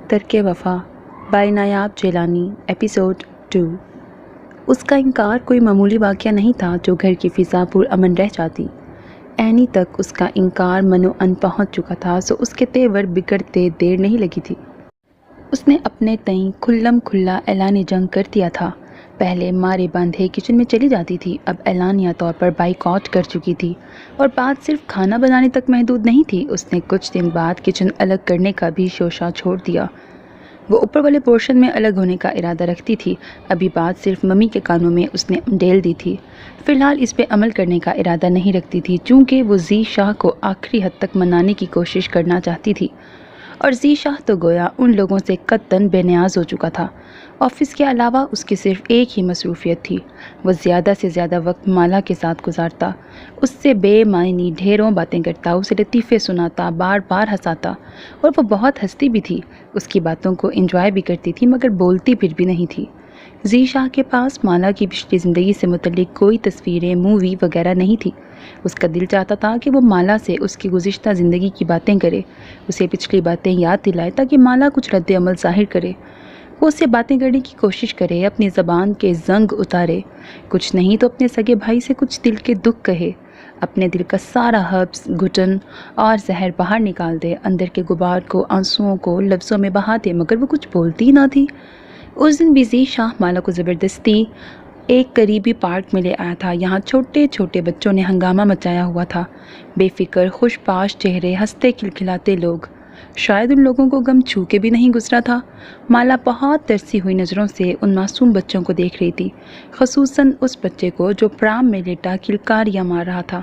ترک وفا بائی نایاب جیلانی ایپیسوڈ 2۔ اس کا انکار کوئی معمولی واقعہ نہیں تھا جو گھر کی فضا پرامن رہ جاتی۔ اینی تک اس کا انکار منو ان پہنچ چکا تھا سو اس کے تیور بگڑتے دیر نہیں لگی تھی۔ اس نے اپنے تئیں کھلم کھلا اعلان جنگ کر دیا تھا۔ پہلے مارے باندھے کچن میں چلی جاتی تھی، اب اعلانیہ طور پر بائیکاٹ کر چکی تھی، اور بات صرف کھانا بنانے تک محدود نہیں تھی۔ اس نے کچھ دن بعد کچن الگ کرنے کا بھی شوشہ چھوڑ دیا۔ وہ اوپر والے پورشن میں الگ ہونے کا ارادہ رکھتی تھی۔ ابھی بات صرف ممی کے کانوں میں اس نے ڈیل دی تھی۔ فی الحال اس پہ عمل کرنے کا ارادہ نہیں رکھتی تھی، چونکہ وہ زی شاہ کو آخری حد تک منانے کی کوشش کرنا چاہتی تھی، اور زی شاہ تو گویا ان لوگوں سے قطعاً بے نیاز ہو چکا تھا۔ آفس کے علاوہ اس کی صرف ایک ہی مصروفیت تھی، وہ زیادہ سے زیادہ وقت مالا کے ساتھ گزارتا، اس سے بے معنی ڈھیروں باتیں کرتا، اسے لطیفے سناتا، بار بار ہنساتا، اور وہ بہت ہنستی بھی تھی، اس کی باتوں کو انجوائے بھی کرتی تھی، مگر بولتی پھر بھی نہیں تھی۔ زی شاہ کے پاس مالا کی پچھلی زندگی سے متعلق کوئی تصویریں، مووی وغیرہ نہیں تھی۔ اس کا دل چاہتا تھا کہ وہ مالا سے اس کی گزشتہ زندگی کی باتیں کرے، اسے پچھلی باتیں یاد دلائے تاکہ مالا کچھ رد عمل ظاہر کرے۔ وہ اس سے باتیں کرنے کی کوشش کرے، اپنی زبان کے زنگ اتارے، کچھ نہیں تو اپنے سگے بھائی سے کچھ دل کے دکھ کہے، اپنے دل کا سارا حبس، گھٹن اور زہر باہر نکال دے، اندر کے غبار کو، آنسوؤں کو لفظوں میں بہا دے، مگر وہ کچھ بولتی نہ تھی۔ اس دن بھی زی شاہ مالا کو زبردستی ایک قریبی پارک میں لے آیا تھا۔ یہاں چھوٹے چھوٹے بچوں نے ہنگامہ مچایا ہوا تھا، بے فکر خوش پاش چہرے، ہنستے کھلکھلاتے لوگ، شاید ان لوگوں کو غم چھو کے بھی نہیں گزرا تھا۔ مالا بہت ترسی ہوئی نظروں سے ان معصوم بچوں کو دیکھ رہی تھی، خصوصاً اس بچے کو جو پرام میں لیٹا کلکاریاں مار رہا تھا۔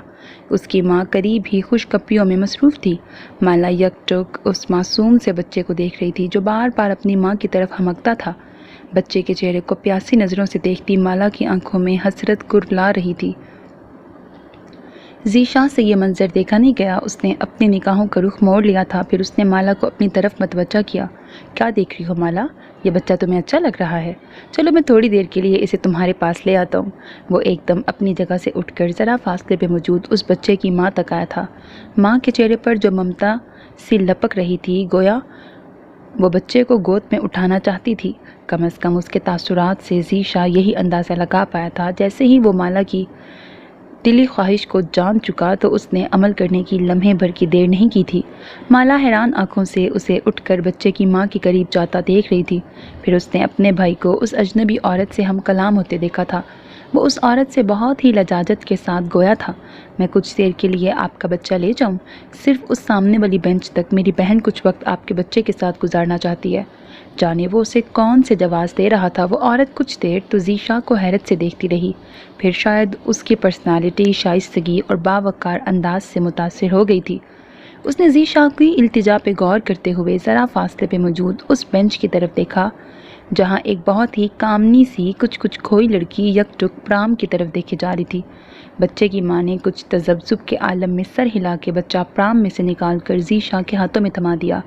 اس کی ماں قریب ہی خوش کپیوں میں مصروف تھی۔ مالا یک ٹک اس معصوم سے بچے کو دیکھ رہی تھی جو بار بار اپنی ماں کی طرف ہمکتا تھا۔ بچے کے چہرے کو پیاسی نظروں سے دیکھتی مالا کی آنکھوں میں حسرت کرلا رہی تھی۔ زی شاہ سے یہ منظر دیکھا نہیں گیا، اس نے اپنی نگاہوں کا رخ موڑ لیا تھا، پھر اس نے مالا کو اپنی طرف متوجہ کیا۔ کیا دیکھ رہی ہو مالا؟ یہ بچہ تمہیں اچھا لگ رہا ہے؟ چلو میں تھوڑی دیر کے لیے اسے تمہارے پاس لے آتا ہوں۔ وہ ایک دم اپنی جگہ سے اٹھ کر ذرا فاصلے پہ موجود اس بچے کی ماں تک آیا تھا۔ ماں کے چہرے پر جو ممتا سی لپک رہی تھی، گویا وہ بچے کو گود میں اٹھانا چاہتی تھی۔ کم از کم اس کے تاثرات سے زی شاہ یہی اندازہ لگا پایا تھا۔ جیسے ہی وہ مالا کی دلی خواہش کو جان چکا تو اس نے عمل کرنے کی لمحے بھر کی دیر نہیں کی تھی۔ مالا حیران آنکھوں سے اسے اٹھ کر بچے کی ماں کے قریب جاتا دیکھ رہی تھی۔ پھر اس نے اپنے بھائی کو اس اجنبی عورت سے ہم کلام ہوتے دیکھا تھا۔ وہ اس عورت سے بہت ہی لجاجت کے ساتھ گویا تھا، میں کچھ دیر کے لیے آپ کا بچہ لے جاؤں؟ صرف اس سامنے والی بینچ تک، میری بہن کچھ وقت آپ کے بچے کے ساتھ گزارنا چاہتی ہے۔ جانے وہ اسے کون سے جواز دے رہا تھا۔ وہ عورت کچھ دیر تو زی شاہ کو حیرت سے دیکھتی رہی، پھر شاید اس کی پرسنالٹی، شائستگی اور باوقار انداز سے متاثر ہو گئی تھی۔ اس نے زی شاہ کی التجا پہ غور کرتے ہوئے ذرا فاصلے پہ موجود اس بینچ کی طرف دیکھا جہاں ایک بہت ہی کامنی سی کچھ کھوئی لڑکی یک ٹک پرام کی طرف دیکھے جا رہی تھی۔ بچے کی ماں نے کچھ تذبذب کے عالم میں سر ہلا کے بچہ پرام میں سے نکال کر زی شاہ کے ہاتھوں میں تھما دیا۔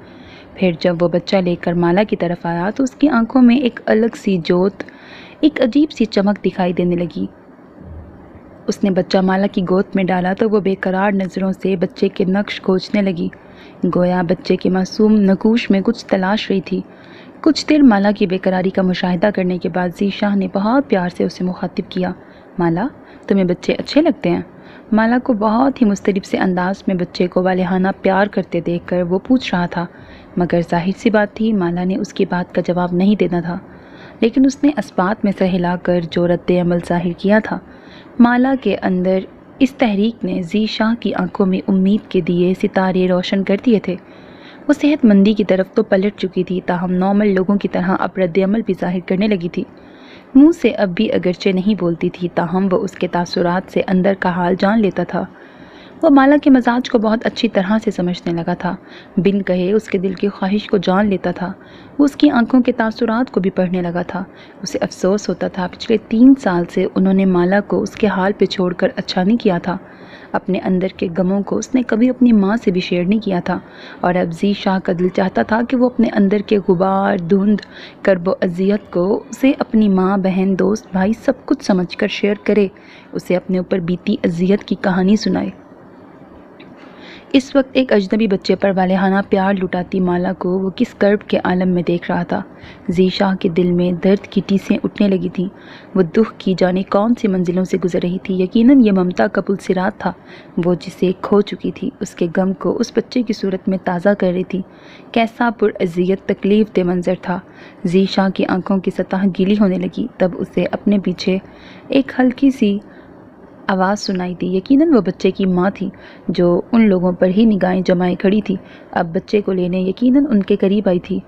پھر جب وہ بچہ لے کر مالا کی طرف آیا تو اس کی آنکھوں میں ایک الگ سی جوت، ایک عجیب سی چمک دکھائی دینے لگی۔ اس نے بچہ مالا کی گود میں ڈالا تو وہ بے قرار نظروں سے بچے کے نقش کھوجنے لگی، گویا بچے کے معصوم نقوش میں کچھ تلاش رہی تھی۔ کچھ دیر مالا کی بے قراری کا مشاہدہ کرنے کے بعد زی شاہ نے بہت پیار سے اسے مخاطب کیا، مالا تمہیں بچے اچھے لگتے ہیں؟ مالا کو بہت ہی مضطرب سے انداز میں بچے کو والہانہ پیار کرتے دیکھ کر وہ پوچھ رہا تھا، مگر ظاہر سی بات تھی مالا نے اس کی بات کا جواب نہیں دینا تھا، لیکن اس نے اسبات میں سر ہلا کر جو رد عمل ظاہر کیا تھا۔ مالا کے اندر اس تحریک نے زی شاہ کی آنکھوں میں امید کے دیے ستارے روشن کر دیے تھے۔ وہ صحت مندی کی طرف تو پلٹ چکی تھی، تاہم نارمل لوگوں کی طرح اب رد عمل بھی ظاہر کرنے لگی تھی۔ منہ سے اب بھی اگرچہ نہیں بولتی تھی، تاہم وہ اس کے تاثرات سے اندر کا حال جان لیتا تھا۔ وہ مالا کے مزاج کو بہت اچھی طرح سے سمجھنے لگا تھا، بن کہے اس کے دل کی خواہش کو جان لیتا تھا۔ وہ اس کی آنکھوں کے تاثرات کو بھی پڑھنے لگا تھا۔ اسے افسوس ہوتا تھا پچھلے 3 سال سے انہوں نے مالا کو اس کے حال پہ چھوڑ کر اچھا نہیں کیا تھا۔ اپنے اندر کے غموں کو اس نے کبھی اپنی ماں سے بھی شیئر نہیں کیا تھا، اور اب زی شاہ کا دل چاہتا تھا کہ وہ اپنے اندر کے غبار، دھند، کرب و اذیت کو اسے اپنی ماں، بہن، دوست، بھائی سب کچھ سمجھ کر شیئر کرے، اسے اپنے اوپر بیتی اذیت کی کہانی سنائے۔ اس وقت ایک اجنبی بچے پر والہانہ پیار لٹاتی مالا کو وہ کس کرب کے عالم میں دیکھ رہا تھا۔ ذیشا کے دل میں درد کی ٹیسیں اٹھنے لگی تھیں۔ وہ دکھ کی جانے کون سی منزلوں سے گزر رہی تھی۔ یقیناً یہ ممتا کا پلسرات تھا، وہ جسے کھو چکی تھی۔ اس کے غم کو اس بچے کی صورت میں تازہ کر رہی تھی۔ کیسا پراذیت تکلیف دہ منظر تھا۔ ذیشا کی آنکھوں کی سطح گیلی ہونے لگی، تب اسے اپنے پیچھے ایک ہلکی سی آواز سنائی دی۔ یقیناً وہ بچے کی ماں تھی جو ان لوگوں پر ہی نگاہیں جمائے کھڑی تھی، اب بچے کو لینے یقیناً ان کے قریب آئی تھی۔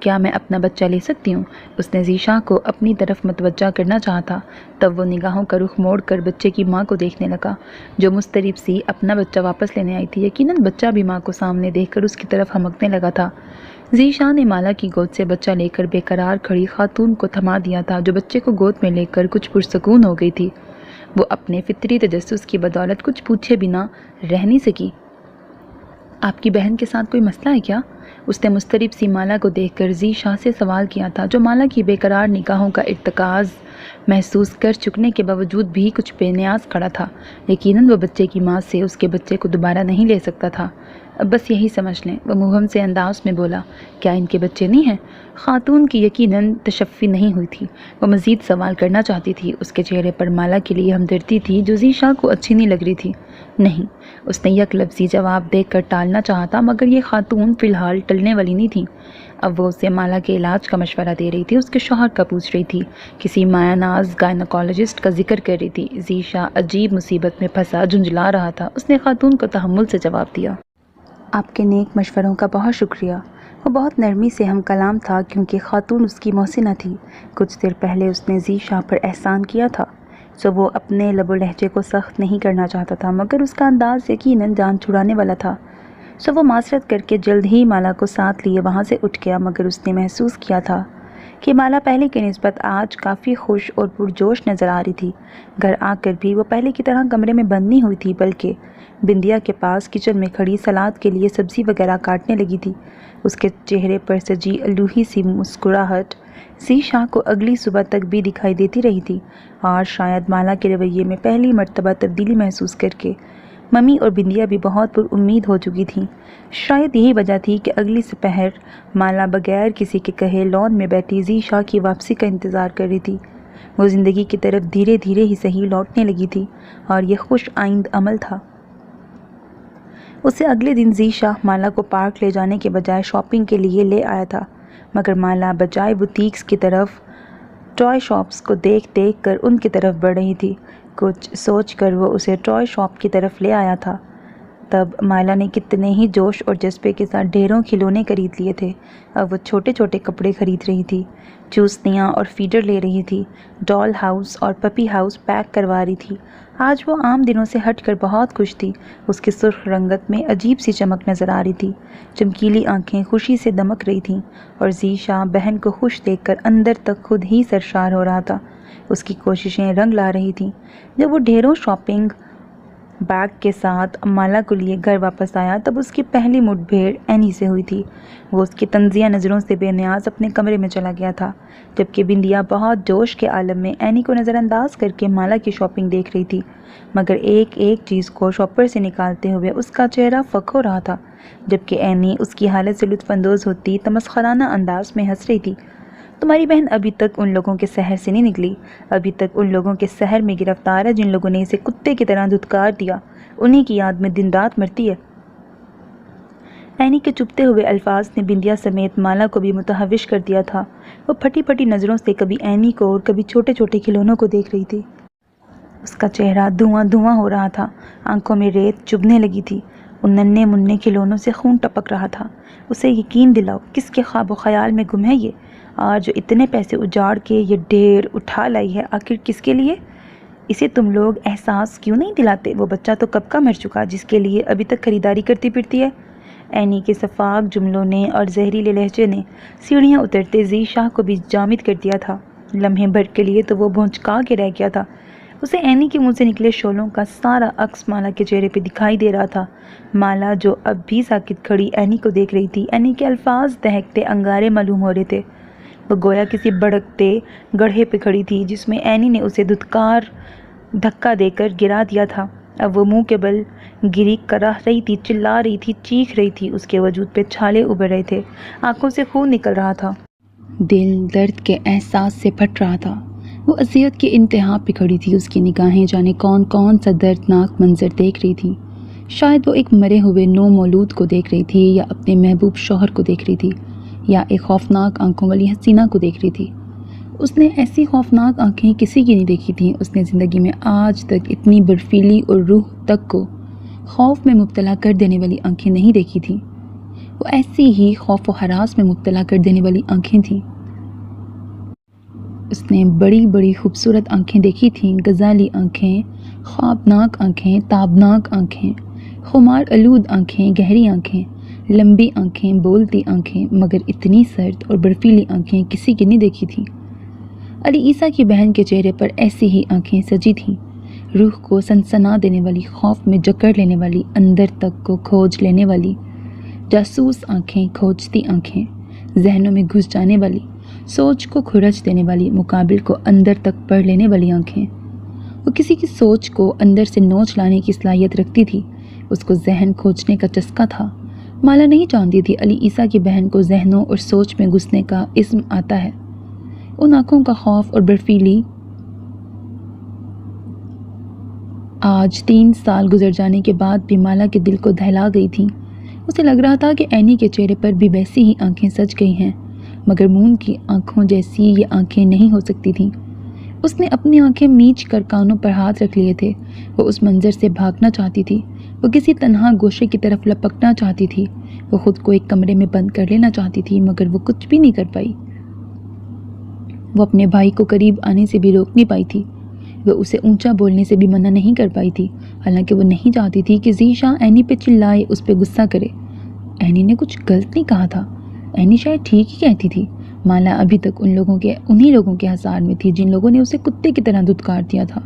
کیا میں اپنا بچہ لے سکتی ہوں؟ اس نے ذیشا کو اپنی طرف متوجہ کرنا چاہا تھا، تب وہ نگاہوں کا رخ موڑ کر بچے کی ماں کو دیکھنے لگا جو مضطرب سی اپنا بچہ واپس لینے آئی تھی۔ یقیناً بچہ بھی ماں کو سامنے دیکھ کر اس کی طرف ہمکنے لگا تھا۔ ذیشا نے مالا کی گود سے بچہ لے کر بے قرار کھڑی خاتون کو تھما دیا تھا جو بچے کو گود میں لے کر کچھ پرسکون ہو گئی تھی۔ وہ اپنے فطری تجسس کی بدولت کچھ پوچھے بنا رہ نہیں سکی۔ آپ کی بہن کے ساتھ کوئی مسئلہ ہے کیا؟ اس نے مضطرب سی مالا کو دیکھ کر ذیشا سے سوال کیا تھا جو مالا کی بے قرار نگاہوں کا ارتکاز محسوس کر چکنے کے باوجود بھی کچھ بے نیاز کھڑا تھا۔ یقیناً وہ بچے کی ماں سے اس کے بچے کو دوبارہ نہیں لے سکتا تھا، اب بس یہی سمجھ لیں۔ وہ مبہم سے انداز میں بولا، کیا ان کے بچے نہیں ہیں؟ خاتون کی یقیناً تشفی نہیں ہوئی تھی، وہ مزید سوال کرنا چاہتی تھی۔ اس کے چہرے پر مالا کے لیے ہمدردی تھی جو ذیشا کو اچھی نہیں لگ رہی تھی۔ نہیں، اس نے یک لفظی جواب دے کر ٹالنا چاہا تھا، مگر یہ خاتون فی الحال ٹلنے والی نہیں تھی۔ اب وہ اسے مالا کے علاج کا مشورہ دے رہی تھی، اس کے شوہر کا پوچھ رہی تھی، کسی مایہ ناز گائنیکولوجسٹ کا ذکر کر رہی تھی۔ ذیشا عجیب مصیبت میں پھنسا جھنجھلا رہا تھا۔ اس نے خاتون کو تحمل سے جواب دیا، آپ کے نیک مشوروں کا بہت شکریہ۔ وہ بہت نرمی سے ہم کلام تھا کیونکہ خاتون اس کی محسنہ تھی۔ کچھ دیر پہلے اس نے ذیشا پر احسان کیا تھا، سو وہ اپنے لب و لہجے کو سخت نہیں کرنا چاہتا تھا، مگر اس کا انداز یقیناً جان چھڑانے والا تھا۔ سو وہ معذرت کر کے جلد ہی مالا کو ساتھ لیے وہاں سے اٹھ گیا، مگر اس نے محسوس کیا تھا کہ مالا پہلے کی نسبت آج کافی خوش اور پرجوش نظر آ رہی تھی۔ گھر آ کر بھی وہ پہلے کی طرح کمرے میں بند نہیں ہوئی تھی، بلکہ بندیا کے پاس کچن میں کھڑی سلاد کے لیے سبزی وغیرہ کاٹنے لگی تھی۔ اس کے چہرے پر سجی الوہی سی مسکراہٹ ذیشا کو اگلی صبح تک بھی دکھائی دیتی رہی تھی، اور شاید مالا کے رویے میں پہلی مرتبہ تبدیلی محسوس کر کے ممی اور بندیا بھی بہت پر امید ہو چکی تھیں۔ شاید یہی وجہ تھی کہ اگلی سپہر مالا بغیر کسی کے کہے لان میں بیٹھی ذیشا کی واپسی کا انتظار کر رہی تھی۔ وہ زندگی کی طرف دھیرے دھیرے ہی صحیح لوٹنے لگی تھی، اور یہ خوش آئند عمل تھا۔ اسے اگلے دن ذیشا مالا کو پارک لے جانے کے بجائے شاپنگ کے لیے لے آیا تھا، مگر مالا بجائے بوتیکس کی طرف ٹوائے شاپس کو دیکھ دیکھ کر ان کی طرف بڑھ رہی تھی۔ کچھ سوچ کر وہ اسے ٹوائے شاپ کی طرف لے آیا تھا۔ تب مالا نے کتنے ہی جوش اور جذبے کے ساتھ ڈھیروں کھلونے خرید لیے تھے۔ اب وہ چھوٹے چھوٹے کپڑے خرید رہی تھی، چوسنیاں اور فیڈر لے رہی تھی، ڈال ہاؤس اور پپی ہاؤس پیک کروا رہی تھی۔ آج وہ عام دنوں سے ہٹ کر بہت خوش تھی۔ اس کی سرخ رنگت میں عجیب سی چمک نظر آ رہی تھی، چمکیلی آنکھیں خوشی سے دمک رہی تھیں، اور ذیشا بہن کو خوش دیکھ کر اندر تک خود ہی سرشار ہو رہا تھا۔ اس کی کوششیں رنگ لا رہی تھیں۔ جب وہ ڈھیروں شاپنگ بیگ کے ساتھ مالا کو لیے گھر واپس آیا، تب اس کی پہلی مٹ بھیڑ اینی سے ہوئی تھی۔ وہ اس کی طنزیہ نظروں سے بے نیاز اپنے کمرے میں چلا گیا تھا، جبکہ بندیا بہت جوش کے عالم میں اینی کو نظر انداز کر کے مالا کی شاپنگ دیکھ رہی تھی، مگر ایک ایک چیز کو شاپر سے نکالتے ہوئے اس کا چہرہ فک ہو رہا تھا، جبکہ اینی اس کی حالت سے لطف اندوز ہوتی تمسخرانہ انداز میں ہنس رہی تھی۔ تمہاری بہن ابھی تک ان لوگوں کے سحر سے نہیں نکلی، ابھی تک ان لوگوں کے سحر میں گرفتار ہے جن لوگوں نے اسے کتے کی طرح دھتکار دیا، انہی کی یاد میں دن رات مرتی ہے۔ اینی کے چپتے ہوئے الفاظ نے بندیا سمیت مالا کو بھی متحوش کر دیا تھا۔ وہ پھٹی پھٹی نظروں سے کبھی اینی کو اور کبھی چھوٹے چھوٹے کھلونوں کو دیکھ رہی تھی۔ اس کا چہرہ دھواں دھواں ہو رہا تھا، آنکھوں میں ریت چبھنے لگی تھی، ان ننھے منھے کھلونوں سے خون ٹپک رہا تھا۔ اسے یقین دلاؤ، کس کے خواب و خیال میں گم ہے یہ؟ آج جو اتنے پیسے اجاڑ کے یہ ڈھیر اٹھا لائی ہے، آخر کس کے لیے؟ اسے تم لوگ احساس کیوں نہیں دلاتے؟ وہ بچہ تو کب کا مر چکا جس کے لیے ابھی تک خریداری کرتی پھرتی ہے۔ اینی کے شفاف جملوں نے اور زہریلے لہجے نے سیڑھیاں اترتے ذیشا کو بھی جامد کر دیا تھا۔ لمحے بھر کے لیے تو وہ بھونچکا کے رہ گیا تھا۔ اسے اینی کے منہ سے نکلے شعلوں کا سارا عکس مالا کے چہرے پہ دکھائی دے رہا تھا۔ مالا جو اب بھی ساکت کھڑی اینی کو دیکھ رہی تھی، اینی کے الفاظ دہکتے انگارے معلوم ہو رہے تھے۔ وہ گویا کسی بھڑکتے گڑھے پہ کھڑی تھی جس میں اینی نے اسے دھکا دے کر گرا دیا تھا۔ اب وہ منہ کے بل گری کراہ رہی تھی، چلا رہی تھی، چیخ رہی تھی، اس کے وجود پہ چھالے ابھر رہے تھے، آنکھوں سے خون نکل رہا تھا، دل درد کے احساس سے پھٹ رہا تھا۔ وہ اذیت کی انتہا پہ کھڑی تھی، اس کی نگاہیں جانے کون کون سا دردناک منظر دیکھ رہی تھی۔ شاید وہ ایک مرے ہوئے نو مولود کو دیکھ رہی تھی، یا اپنے محبوب شوہر کو دیکھ رہی تھی، یا ایک خوفناک آنکھوں والی حسینہ کو دیکھ رہی تھی۔ اس نے ایسی خوفناک آنکھیں کسی کی نہیں دیکھی تھیں۔ اس نے زندگی میں آج تک اتنی برفیلی اور روح تک کو خوف میں مبتلا کر دینے والی آنکھیں نہیں دیکھی تھیں۔ وہ ایسی ہی خوف و ہراس میں مبتلا کر دینے والی آنکھیں تھیں۔ اس نے بڑی بڑی خوبصورت آنکھیں دیکھی تھیں، غزالی آنکھیں، خوابناک آنکھیں، تابناک آنکھیں، خمار آلود آنکھیں، گہری آنکھیں، لمبی آنکھیں، بولتی آنکھیں، مگر اتنی سرد اور برفیلی آنکھیں کسی کی نہیں دیکھی تھیں۔ علی عیسیٰ کی بہن کے چہرے پر ایسی ہی آنکھیں سجی تھیں، روح کو سنسنا دینے والی، خوف میں جکڑ لینے والی، اندر تک کو کھوج لینے والی، جاسوس آنکھیں، کھوجتی آنکھیں، ذہنوں میں گھس جانے والی، سوچ کو کھرچ دینے والی، مقابل کو اندر تک پڑھ لینے والی آنکھیں۔ وہ کسی کی سوچ کو اندر سے نوچ لانے کی صلاحیت رکھتی تھی، اس کو ذہن کھوجنے کا چسکا تھا۔ مالا نہیں جانتی تھی علی عیسیٰ کی بہن کو ذہنوں اور سوچ میں گھسنے کا اسم آتا ہے۔ ان آنکھوں کا خوف اور برفیلی آج 3 سال گزر جانے کے بعد بھی مالا کے دل کو دہلا گئی تھی۔ اسے لگ رہا تھا کہ اینی کے چہرے پر بھی ویسی ہی آنکھیں سج گئی ہیں، مگر مون کی آنکھوں جیسی یہ آنکھیں نہیں ہو سکتی تھیں۔ اس نے اپنی آنکھیں میچ کر کانوں پر ہاتھ رکھ لیے تھے۔ وہ اس منظر سے بھاگنا چاہتی تھی، وہ کسی تنہا گوشے کی طرف لپکنا چاہتی تھی، وہ خود کو ایک کمرے میں بند کر لینا چاہتی تھی، مگر وہ کچھ بھی نہیں کر پائی۔ وہ اپنے بھائی کو قریب آنے سے بھی روک نہیں پائی تھی، وہ اسے اونچا بولنے سے بھی منع نہیں کر پائی تھی، حالانکہ وہ نہیں چاہتی تھی کہ ذیشا اینی پہ چلائے، اس پہ غصہ کرے۔ اینی نے کچھ غلط نہیں کہا تھا، اینی شاید ٹھیک ہی کہتی تھی۔ مالا ابھی تک انہی لوگوں کے حصار میں تھی جن لوگوں نے اسے کتے کی طرح دھتکار دیا تھا۔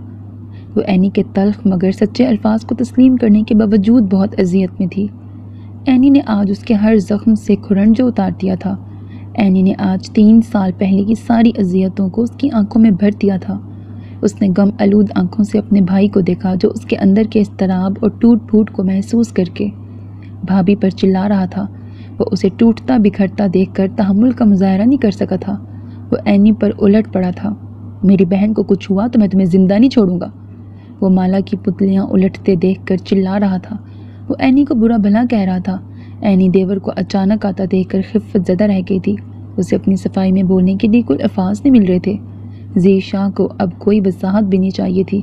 وہ اینی کے تلخ مگر سچے الفاظ کو تسلیم کرنے کے باوجود بہت اذیت میں تھی۔ اینی نے آج اس کے ہر زخم سے کھرنجو اتار دیا تھا۔ اینی نے آج 3 سال پہلے کی ساری اذیتوں کو اس کی آنکھوں میں بھر دیا تھا۔ اس نے غم آلود آنکھوں سے اپنے بھائی کو دیکھا، جو اس کے اندر کے اضطراب اور ٹوٹ پھوٹ کو محسوس کر کے بھابھی پر چلا رہا تھا۔ وہ اسے ٹوٹتا بکھرتا دیکھ کر تحمل کا مظاہرہ نہیں کر سکا تھا۔ وہ اینی پر الٹ پڑا تھا۔ میری بہن کو کچھ ہوا تو میں تمہیں زندہ نہیں چھوڑوں گا۔ وہ مالا کی پتلیاں الٹتے دیکھ کر چلا رہا تھا۔ وہ اینی کو برا بھلا کہہ رہا تھا۔ اینی دیور کو اچانک آتا دیکھ کر خفت زدہ رہ گئی تھی۔ اسے اپنی صفائی میں بولنے کے لیے کوئی الفاظ نہیں مل رہے تھے۔ ذیشا کو اب کوئی وضاحت بھی نہیں چاہیے تھی۔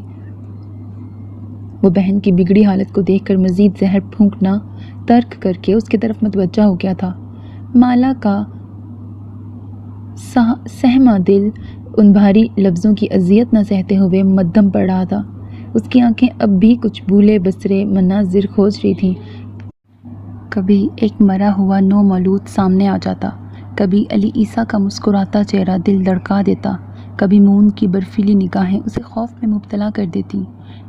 وہ بہن کی بگڑی حالت کو دیکھ کر مزید زہر پھونکنا ترک کر کے اس کی طرف متوجہ ہو گیا تھا۔ مالا کا سہما دل ان بھاری لفظوں کی اذیت نہ سہتے ہوئے مدھم پڑ رہا تھا۔ اس کی آنکھیں اب بھی کچھ بھولے بسرے مناظر کھوج رہی تھیں۔ کبھی ایک مرا ہوا نو مولود سامنے آ جاتا، کبھی علی عیسیٰ کا مسکراتا چہرہ دل دھڑکا دیتا، کبھی مون کی برفیلی نگاہیں اسے خوف میں مبتلا کر دیتی،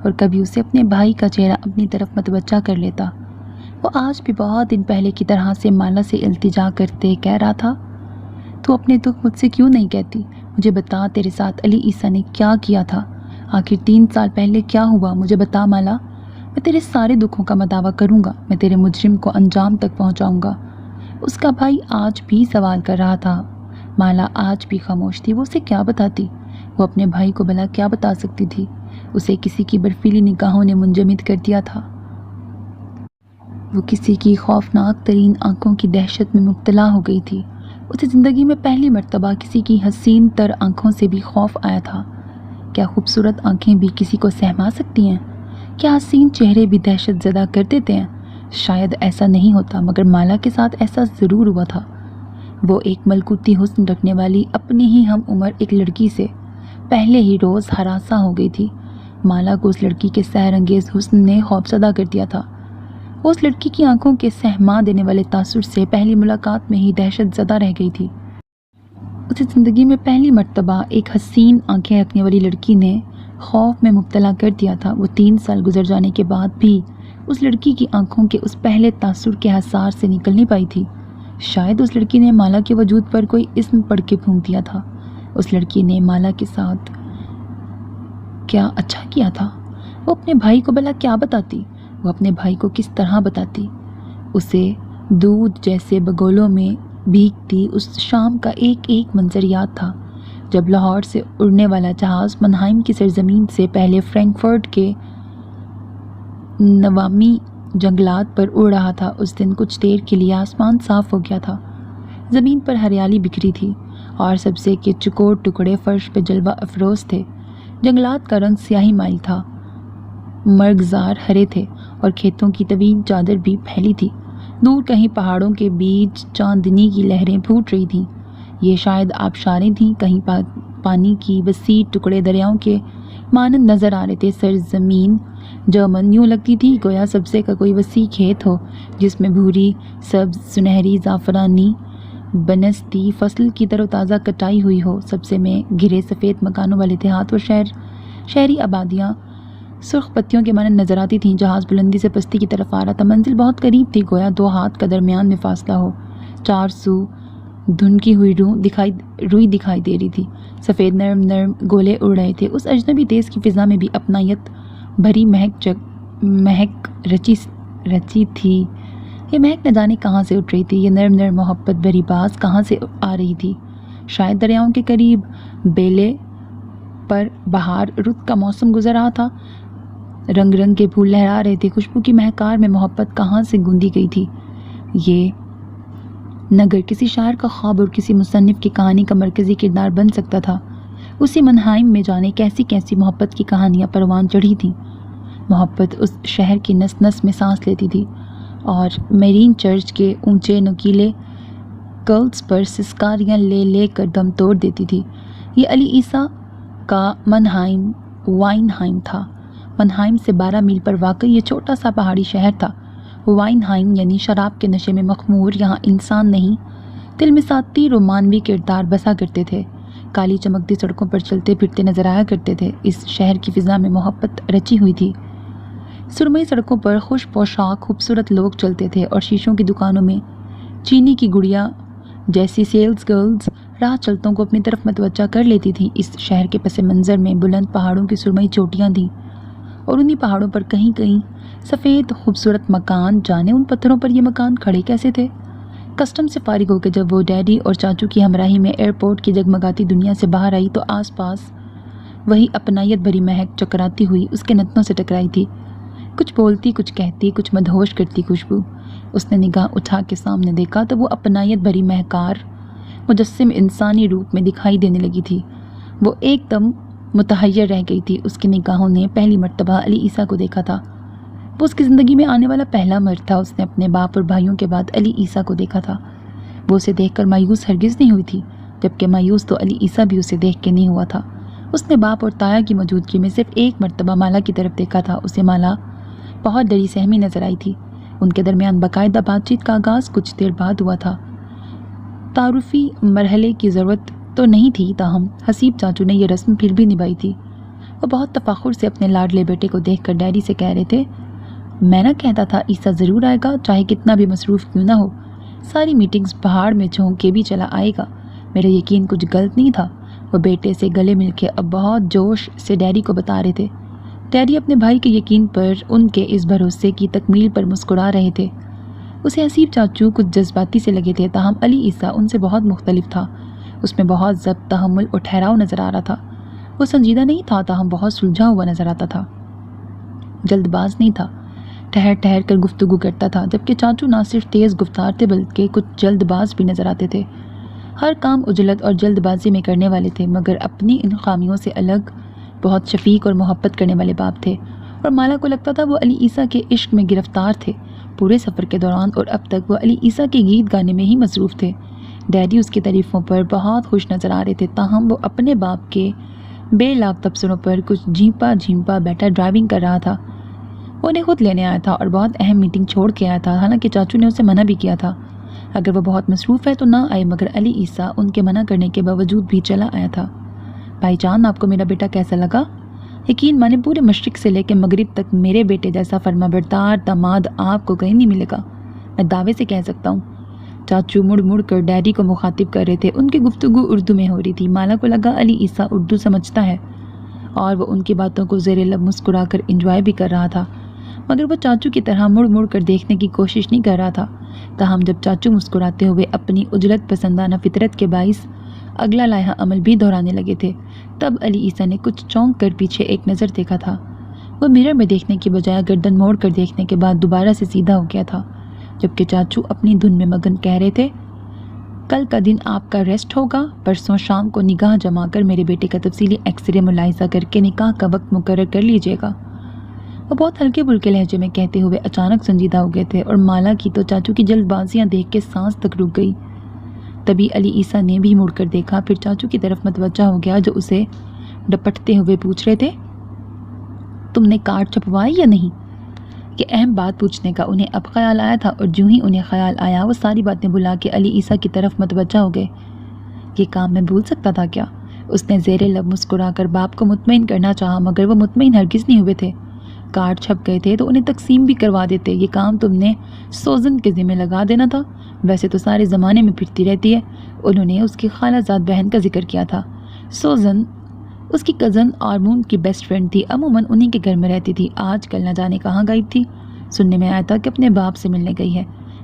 اور کبھی اسے اپنے بھائی کا چہرہ اپنی طرف متوجہ کر لیتا۔ وہ آج بھی بہت دن پہلے کی طرح سے مالا سے التجا کرتے کہہ رہا تھا، تو اپنے دکھ مجھ سے کیوں نہیں کہتی؟ مجھے بتا، تیرے ساتھ علی عیسیٰ نے کیا کیا تھا؟ آخر 3 سال پہلے کیا ہوا؟ مجھے بتا مالا، میں تیرے سارے دکھوں کا مداوع کروں گا، میں تیرے مجرم کو انجام تک پہنچاؤں گا۔ اس کا بھائی آج بھی سوال کر رہا تھا۔ مالا آج بھی خاموش تھی۔ وہ اسے کیا بتاتی؟ وہ اپنے بھائی کو بھلا کیا بتا سکتی تھی؟ اسے کسی کی برفیلی نگاہوں نے منجمد کر دیا تھا۔ وہ کسی کی خوفناک ترین آنکھوں کی دہشت میں مبتلا ہو گئی تھی۔ اسے زندگی میں پہلی مرتبہ کسی کی حسین تر آنکھوں سے بھی خوف آیا تھا۔ کیا خوبصورت آنکھیں بھی کسی کو سہما سکتی ہیں؟ کیا حسین چہرے بھی دہشت زدہ کر دیتے ہیں؟ شاید ایسا نہیں ہوتا، مگر مالا کے ساتھ ایسا ضرور ہوا تھا۔ وہ ایک ملکوتی حسن رکھنے والی اپنی ہی ہم عمر ایک لڑکی سے پہلے ہی روز ہراساں ہو گئی تھی۔ مالا کو اس لڑکی کے سحر انگیز حسن نے خوفزدہ کر دیا تھا۔ وہ اس لڑکی کی آنکھوں کے سہما دینے والے تاثر سے پہلی ملاقات میں ہی دہشت زدہ رہ گئی تھی۔ اسے زندگی میں پہلی مرتبہ ایک حسین آنکھیں رکھنے والی لڑکی نے خوف میں مبتلا کر دیا تھا۔ وہ 3 سال گزر جانے کے بعد بھی اس لڑکی کی آنکھوں کے اس پہلے تاثر کے حصار سے نکل نہیں پائی تھی۔ شاید اس لڑکی نے مالا کے وجود پر کوئی اسم پڑھ کے پھونک دیا تھا۔ اس لڑکی نے مالا کے ساتھ کیا اچھا کیا تھا؟ وہ اپنے بھائی کو بھلا کیا بتاتی؟ وہ اپنے بھائی کو کس طرح بتاتی؟ اسے دودھ جیسے بگولوں میں بھیگتی اس شام کا ایک ایک منظر یاد تھا جب لاہور سے اڑنے والا جہاز منہائم کی سرزمین سے پہلے فرینکفرٹ کے نوامی جنگلات پر اڑ رہا تھا۔ اس دن کچھ دیر کے لیے آسمان صاف ہو گیا تھا، زمین پر ہریالی بکھری تھی اور سبزے کے چکور ٹکڑے فرش پہ جلوہ افروز تھے۔ جنگلات کا رنگ سیاہی مائل تھا، مرغزار ہرے تھے اور کھیتوں کی طویل چادر بھی پھیلی تھی۔ دور کہیں پہاڑوں کے بیچ چاندنی کی لہریں پھوٹ رہی تھیں، یہ شاید آبشاریں تھیں، کہیں پانی کی وسیع ٹکڑے دریاؤں کے مانند نظر آ رہے تھے۔ سرزمین جرمن یوں لگتی تھی گویا سبزے کا کوئی وسیع کھیت ہو جس میں بھوری، سبز، سنہری، زعفرانی بنستی فصل کی تر و تازہ کٹائی ہوئی ہو۔ سبزے میں گھرے سفید مکانوں والے دیہات و شہری آبادیاں سرخ پتیوں کے مانند نظر آتی تھیں۔ جہاز بلندی سے پستی کی طرف آ رہا تھا، منزل بہت قریب تھی، گویا 2 ہاتھ کا درمیان میں فاصلہ ہو۔ 4 سو دھنکی ہوئی روئی دکھائی دے رہی تھی، سفید نرم نرم گولے اڑ رہے تھے۔ اس اجنبی دیس کی فضا میں بھی اپنائیت بھری مہک رچی تھی۔ یہ مہک نہ جانے کہاں سے اٹھ رہی تھی، یہ نرم نرم محبت بھری باز کہاں سے آ رہی تھی؟ شاید دریاؤں کے قریب بیلے پر بہار رت کا موسم گزر رہا تھا، رنگ رنگ کے پھول لہرا رہے تھے، خوشبو کی مہکار میں محبت کہاں سے گونجی گئی تھی۔ یہ نگر کسی شاعر کا خواب اور کسی مصنف کی کہانی کا مرکزی کردار بن سکتا تھا۔ اسی منہائم میں جانے کیسی کیسی محبت کی کہانیاں پروان چڑھی تھیں۔ محبت اس شہر کی نس نس میں سانس لیتی تھی اور میرین چرچ کے اونچے نکیلے کرلز پر سسکاریاں لے لے کر دم توڑ دیتی تھی۔ یہ علی عیسیٰ کا منہائم وائنہائم تھا۔ منہائم سے 12 میل پر واقع یہ چھوٹا سا پہاڑی شہر تھا۔ وائنہائم یعنی شراب کے نشے میں مخمور یہاں انسان نہیں، تلمساتی رومانوی کردار بسا کرتے تھے، کالی چمکتی سڑکوں پر چلتے پھرتے نظر آیا کرتے تھے۔ اس شہر کی فضا میں محبت رچی ہوئی تھی۔ سرمئی سڑکوں پر خوش پوشاک خوبصورت لوگ چلتے تھے اور شیشوں کی دکانوں میں چینی کی گڑیا جیسی سیلز گرلز راہ چلتوں کو اپنی طرف متوجہ کر لیتی تھیں۔ اس شہر کے پس منظر میں بلند پہاڑوں کی سرمئی چوٹیاں تھیں اور انہی پہاڑوں پر کہیں کہیں سفید خوبصورت مکان، جانے ان پتھروں پر یہ مکان کھڑے کیسے تھے؟ کسٹم سے فارغ ہو کے جب وہ ڈیڈی اور چاچو کی ہمراہی میں ایئرپورٹ کی جگمگاتی دنیا سے باہر آئی تو آس پاس وہی اپنائیت بھری مہک چکراتی ہوئی اس کے نتنوں سے ٹکرائی تھی، کچھ بولتی، کچھ کہتی، کچھ مدہوش کرتی خوشبو۔ اس نے نگاہ اٹھا کے سامنے دیکھا تو وہ اپنائیت بھری مہکار مجسم انسانی روپ میں دکھائی دینے لگی تھی۔ وہ ایک دم متحیر رہ گئی تھی۔ اس کی نگاہوں نے پہلی مرتبہ علی عیسیٰ کو دیکھا تھا۔ وہ اس کی زندگی میں آنے والا پہلا مرد تھا۔ اس نے اپنے باپ اور بھائیوں کے بعد علی عیسیٰ کو دیکھا تھا۔ وہ اسے دیکھ کر مایوس ہرگز نہیں ہوئی تھی، جبکہ مایوس تو علی عیسیٰ بھی اسے دیکھ کے نہیں ہوا تھا۔ اس نے باپ اور تایا کی موجودگی میں صرف ایک مرتبہ مالا کی طرف دیکھا تھا۔ اسے مالا بہت ڈری سہمی نظر آئی تھی۔ ان کے درمیان باقاعدہ بات چیت کا آغاز کچھ دیر بعد ہوا تھا۔ تعارفی مرحلے کی ضرورت تو نہیں تھی، تاہم حسیب چاچو نے یہ رسم پھر بھی نبھائی تھی۔ وہ بہت تفاخر سے اپنے لاڈلے بیٹے کو دیکھ کر ڈیڈی سے کہہ رہے تھے، میں نہ کہتا تھا عیسیٰ ضرور آئے گا، چاہے کتنا بھی مصروف کیوں نہ ہو، ساری میٹنگز پہاڑ میں جھونک کے بھی چلا آئے گا۔ میرا یقین کچھ غلط نہیں تھا۔ وہ بیٹے سے گلے مل کے اب بہت جوش سے ڈیڈی کو بتا رہے تھے۔ ڈیڈی اپنے بھائی کے یقین پر، ان کے اس بھروسے کی تکمیل پر مسکرا رہے تھے۔ اسے حسیب چاچو کچھ جذباتی سے لگے تھے، تاہم علی عیسیٰ ان سے بہت مختلف تھا۔ اس میں بہت ضبط، تحمل اور ٹھہراؤ نظر آ رہا تھا۔ وہ سنجیدہ نہیں تھا، تاہم بہت سلجھا ہوا نظر آتا تھا۔ جلد باز نہیں تھا، ٹھہر ٹھہر کر گفتگو کرتا تھا، جبکہ چاچو نہ صرف تیز گفتار تھے بلکہ کچھ جلد باز بھی نظر آتے تھے۔ ہر کام عجلت اور جلد بازی میں کرنے والے تھے، مگر اپنی ان خامیوں سے الگ بہت شفیق اور محبت کرنے والے باپ تھے۔ اور مالا کو لگتا تھا وہ علی عیسیٰ کے عشق میں گرفتار تھے۔ پورے سفر کے دوران اور اب تک وہ علی عیسیٰ کے گیت گانے میں ہی مصروف تھے۔ ڈیڈی اس کی تعریفوں پر بہت خوش نظر آ رہے تھے، تاہم وہ اپنے باپ کے بے لاگ تبصروں پر کچھ جھیمپا بیٹا ڈرائیونگ کر رہا تھا۔ وہ انہیں خود لینے آیا تھا اور بہت اہم میٹنگ چھوڑ کے آیا تھا، حالانکہ چاچو نے اسے منع بھی کیا تھا اگر وہ بہت مصروف ہے تو نہ آئے، مگر علی عیسیٰ ان کے منع کرنے کے باوجود بھی چلا آیا تھا۔ بھائی جان، آپ کو میرا بیٹا کیسا لگا؟ یقین مانے پورے مشرق سے لے کے مغرب تک میرے بیٹے جیسا فرما بردار داماد آپ کو کہیں نہیں ملے گا، میں دعوے سے کہہ سکتا ہوں۔ چاچو مڑ مڑ کر ڈیڈی کو مخاطب کر رہے تھے۔ ان کی گفتگو اردو میں ہو رہی تھی۔ مالا کو لگا علی عیسیٰ اردو سمجھتا ہے اور وہ ان کی باتوں کو زیر لب مسکرا کر انجوائے بھی کر رہا تھا، مگر وہ چاچو کی طرح مڑ مڑ کر دیکھنے کی کوشش نہیں کر رہا تھا۔ تاہم جب چاچو مسکراتے ہوئے اپنی اجلت پسندانہ فطرت کے باعث اگلا لائحہ عمل بھی دہرانے لگے تھے، تب علی عیسیٰ نے کچھ چونک کر پیچھے ایک نظر دیکھا تھا۔ وہ مرر میں دیکھنے کی بجائے گردن موڑ کر دیکھنے کے بعد دوبارہ سے سیدھا ہو گیا تھا، جبکہ چاچو اپنی دھن میں مگن کہہ رہے تھے، کل کا دن آپ کا ریسٹ ہوگا، پرسوں شام کو نگاہ جما کر میرے بیٹے کا تفصیلی ایکس رے ملاحظہ کر کے نکاح کا وقت مقرر کر لیجیے گا۔ وہ بہت ہلکے پھلکے لہجے میں کہتے ہوئے اچانک سنجیدہ ہو گئے تھے، اور مالا کی تو چاچو کی جلد بازیاں دیکھ کے سانس تک رک گئی۔ تبھی علی عیسیٰ نے بھی مڑ کر دیکھا، پھر چاچو کی طرف متوجہ ہو گیا جو اسے ڈپٹتے ہوئے پوچھ رہے تھے، تم نے کارڈ چھپوائی یا نہیں؟ یہ اہم بات پوچھنے کا انہیں اب خیال آیا تھا، اور جوں ہی انہیں خیال آیا وہ ساری باتیں بھلا کے علی عیسیٰ کی طرف متوجہ ہو گئے۔ یہ کام میں بھول سکتا تھا کیا؟ اس نے زیر لب مسکرا کر باپ کو مطمئن کرنا چاہا، مگر وہ مطمئن ہرگز نہیں ہوئے تھے۔ کارڈ چھپ گئے تھے تو انہیں تقسیم بھی کروا دیتے، یہ کام تم نے سوزن کے ذمہ لگا دینا تھا، ویسے تو سارے زمانے میں پھرتی رہتی ہے۔ انہوں نے اس کی خالہ زاد بہن کا ذکر کیا تھا۔ سوزن اس کی کزن اور مون کی بیسٹ فرینڈ تھی، عموماً انہی کے گھر میں رہتی تھی، آج کل نہ جانے کہاں غائب تھی، سننے میں آیا تھا کہ اپنے باپ سے ملنے گئی ہے۔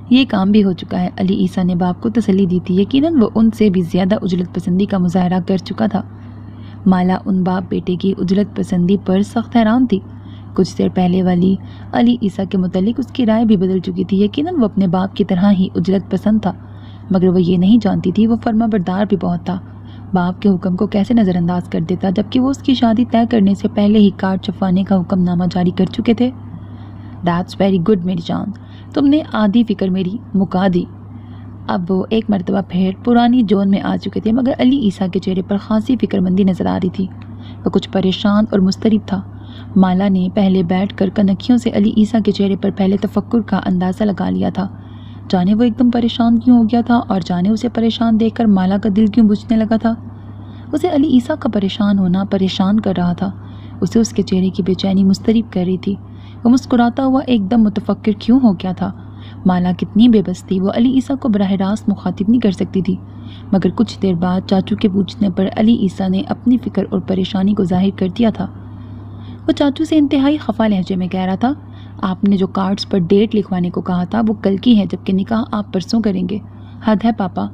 یہ کام بھی ہو چکا ہے، علی عیسیٰ نے باپ کو تسلی دی تھی، یقیناً وہ ان سے بھی زیادہ اجلت پسندی کا مظاہرہ کر چکا تھا۔ مالا ان باپ بیٹے کی اجلت پسندی پر سخت حیران تھی۔ کچھ دیر پہلے والی علی عیسیٰ کے متعلق اس کی رائے بھی بدل چکی تھی، یقیناً وہ اپنے باپ کی طرح ہی اجلت پسند تھا، مگر وہ یہ نہیں جانتی تھی وہ فرما بردار بھی بہت تھا۔ باپ کے حکم کو کیسے نظر انداز کر دیتا، جبکہ وہ اس کی شادی طے کرنے سے پہلے ہی کارڈ چھپوانے کا حکم نامہ جاری کر چکے تھے۔ دیٹس ویری گڈ میری جان، تم نے آدھی فکر میری مکا دی۔ اب وہ ایک مرتبہ پھر پرانی جون میں آ چکے تھے، مگر علی عیسیٰ کے چہرے پر خاصی فکر مندی نظر آ رہی تھی، وہ کچھ پریشان اور مضطرب تھا۔ مالا نے پہلے بیٹھ کر کنکھیوں سے علی عیسیٰ کے چہرے پر پہلے تفکر کا اندازہ لگا لیا تھا، جانے وہ ایک دم پریشان کیوں ہو گیا تھا، اور جانے اسے پریشان دیکھ کر مالا کا دل کیوں بجھنے لگا تھا۔ اسے علی عیسیٰ کا پریشان ہونا پریشان کر رہا تھا، اسے اس کے چہرے کی بے چینی مضطرب کر رہی تھی۔ وہ مسکراتا ہوا ایک دم متفکر کیوں ہو گیا تھا؟ مالا کتنی بے بس تھی، وہ علی عیسیٰ کو براہ راست مخاطب نہیں کر سکتی تھی، مگر کچھ دیر بعد چاچو کے پوچھنے پر علی عیسیٰ نے اپنی فکر اور پریشانی کو ظاہر کر دیا تھا۔ وہ چاچو سے انتہائی خفا لہجے میں کہہ رہا تھا، آپ نے جو کارڈز پر ڈیٹ لکھوانے کو کہا تھا وہ کل کی ہے، جبکہ نکاح آپ پرسوں کریں گے۔ حد ہے پاپا،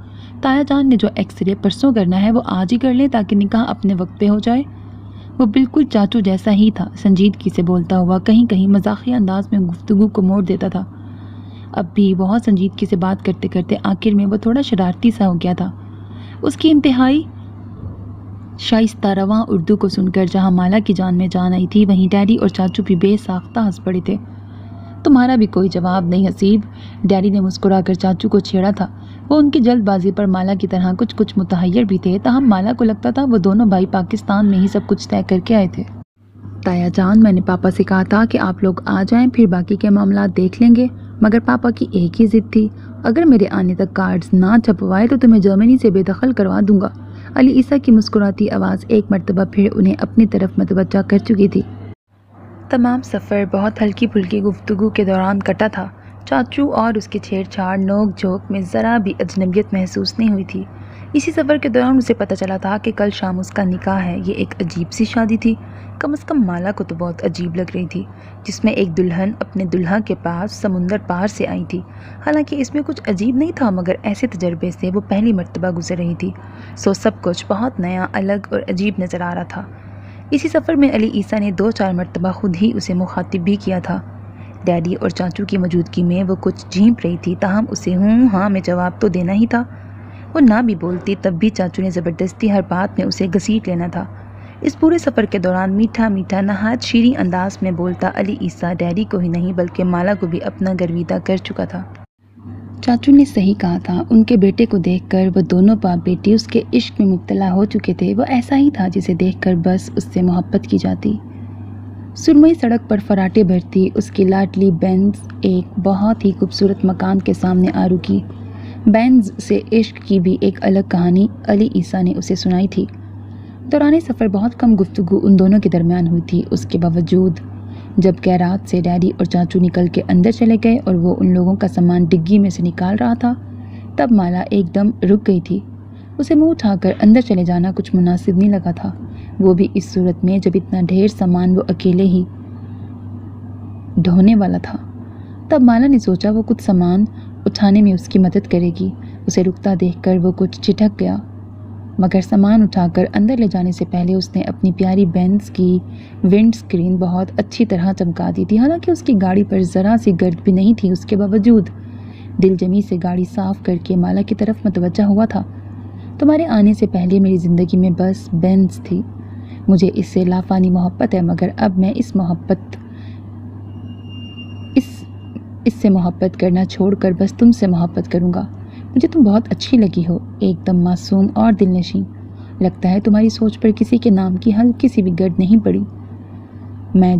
تایا جان نے جو ایکس رے پرسوں کرنا ہے وہ آج ہی کر لیں تاکہ نکاح اپنے وقت پہ ہو جائے۔ وہ بالکل چاچو جیسا ہی تھا، سنجیدگی سے بولتا ہوا کہیں کہیں مزاحیہ انداز میں گفتگو کو موڑ دیتا تھا۔ اب بھی بہت سنجیدگی سے بات کرتے کرتے آخر میں وہ تھوڑا شرارتی سا ہو گیا تھا۔ اس کی انتہائی شائستہ رواں اردو کو سن کر جہاں مالا کی جان میں جان آئی تھی، وہیں ڈیڈی اور چاچو بھی بے ساختہ ہنس پڑے تھے۔ تمہارا بھی کوئی جواب نہیں حسیب، ڈیڈی نے مسکرا کر چاچو کو چھیڑا تھا۔ وہ ان کی جلد بازی پر مالا کی طرح کچھ متحیر بھی تھے، تاہم مالا کو لگتا تھا وہ دونوں بھائی پاکستان میں ہی سب کچھ طے کر کے آئے تھے۔ تایا جان، میں نے پاپا سے کہا تھا کہ آپ لوگ آ جائیں، پھر باقی کے معاملات دیکھ لیں گے، مگر پاپا کی ایک ہی ضد تھی، اگر میرے آنے تک کارڈز نہ چھپوائے تو تمہیں جرمنی سے بے دخل کروا دوں گا۔ علی عیسیٰ کی مسکراتی آواز ایک مرتبہ پھر انہیں اپنی طرف متوجہ کر چکی تھی۔ تمام سفر بہت ہلکی پھلکی گفتگو کے دوران کٹا تھا۔ چاچو اور اس کے چھیڑ چھاڑ نوک جھوک میں ذرا بھی اجنبیت محسوس نہیں ہوئی تھی۔ اسی سفر کے دوران اسے پتہ چلا تھا کہ کل شام اس کا نکاح ہے۔ یہ ایک عجیب سی شادی تھی، کم از کم مالا کو تو بہت عجیب لگ رہی تھی، جس میں ایک دلہن اپنے دلہا کے پاس سمندر پار سے آئی تھی۔ حالانکہ اس میں کچھ عجیب نہیں تھا، مگر ایسے تجربے سے وہ پہلی مرتبہ گزر رہی تھی، سب کچھ بہت نیا، الگ اور عجیب نظر آ رہا تھا۔ اسی سفر میں علی عیسیٰ نے 2-4 مرتبہ خود ہی اسے مخاطب بھی کیا تھا۔ ڈیڈی اور چاچو کی موجودگی میں وہ کچھ جھیپ رہی تھی، تاہم اسے ہوں ہاں میں جواب تو دینا ہی تھا۔ وہ نہ بھی بولتی تب بھی چاچو نے زبردستی ہر بات میں اسے گھسیٹ لینا تھا۔ اس پورے سفر کے دوران میٹھا میٹھا نہایت شیریں انداز میں بولتا علی عیسیٰ ڈیڈی کو ہی نہیں بلکہ مالا کو بھی اپنا گرویدہ کر چکا تھا۔ چاچو نے صحیح کہا تھا، ان کے بیٹے کو دیکھ کر وہ دونوں باپ بیٹی اس کے عشق میں مبتلا ہو چکے تھے۔ وہ ایسا ہی تھا جسے دیکھ کر بس اس سے محبت کی جاتی۔ سرمئی سڑک پر فراٹے بھرتی اس کی لاڈلی بینز ایک بہت ہی خوبصورت مکان کے سامنے آ رکی۔ بینز سے عشق کی بھی ایک الگ کہانی علی عیسیٰ نے اسے سنائی تھی۔ دوران سفر بہت کم گفتگو ان دونوں کے درمیان ہوئی تھی، اس کے باوجود جب گیراج سے ڈیڈی اور چاچو نکل کے اندر چلے گئے اور وہ ان لوگوں کا سامان ڈگی میں سے نکال رہا تھا، تب مالا ایک دم رک گئی تھی۔ اسے منہ اٹھا کر اندر چلے جانا کچھ مناسب نہیں لگا تھا، وہ بھی اس صورت میں جب اتنا ڈھیر سامان وہ اکیلے ہی ڈھونے والا تھا۔ تب مالا نے سوچا وہ کچھ سامان اٹھانے میں اس کی مدد کرے گی۔ اسے رکتا دیکھ کر وہ کچھ چٹک گیا، مگر سامان اٹھا کر اندر لے جانے سے پہلے اس نے اپنی پیاری بینز کی ونڈ سکرین بہت اچھی طرح چمکا دی تھی۔ حالانکہ اس کی گاڑی پر ذرا سی گرد بھی نہیں تھی، اس کے باوجود دل جمی سے گاڑی صاف کر کے مالا کی طرف متوجہ ہوا تھا۔ تمہارے آنے سے پہلے میری زندگی میں بس بینز تھی۔ مجھے اس سے لافانی محبت ہے، مگر اب میں اس سے محبت کرنا چھوڑ کر بس تم سے محبت کروں گا۔ مجھے تم بہت اچھی لگی ہو، ایک دم معصوم اور دل نشیں۔ لگتا ہے تمہاری سوچ پر کسی کے نام کی ہلکی سی بھی گرد نہیں پڑی۔ میں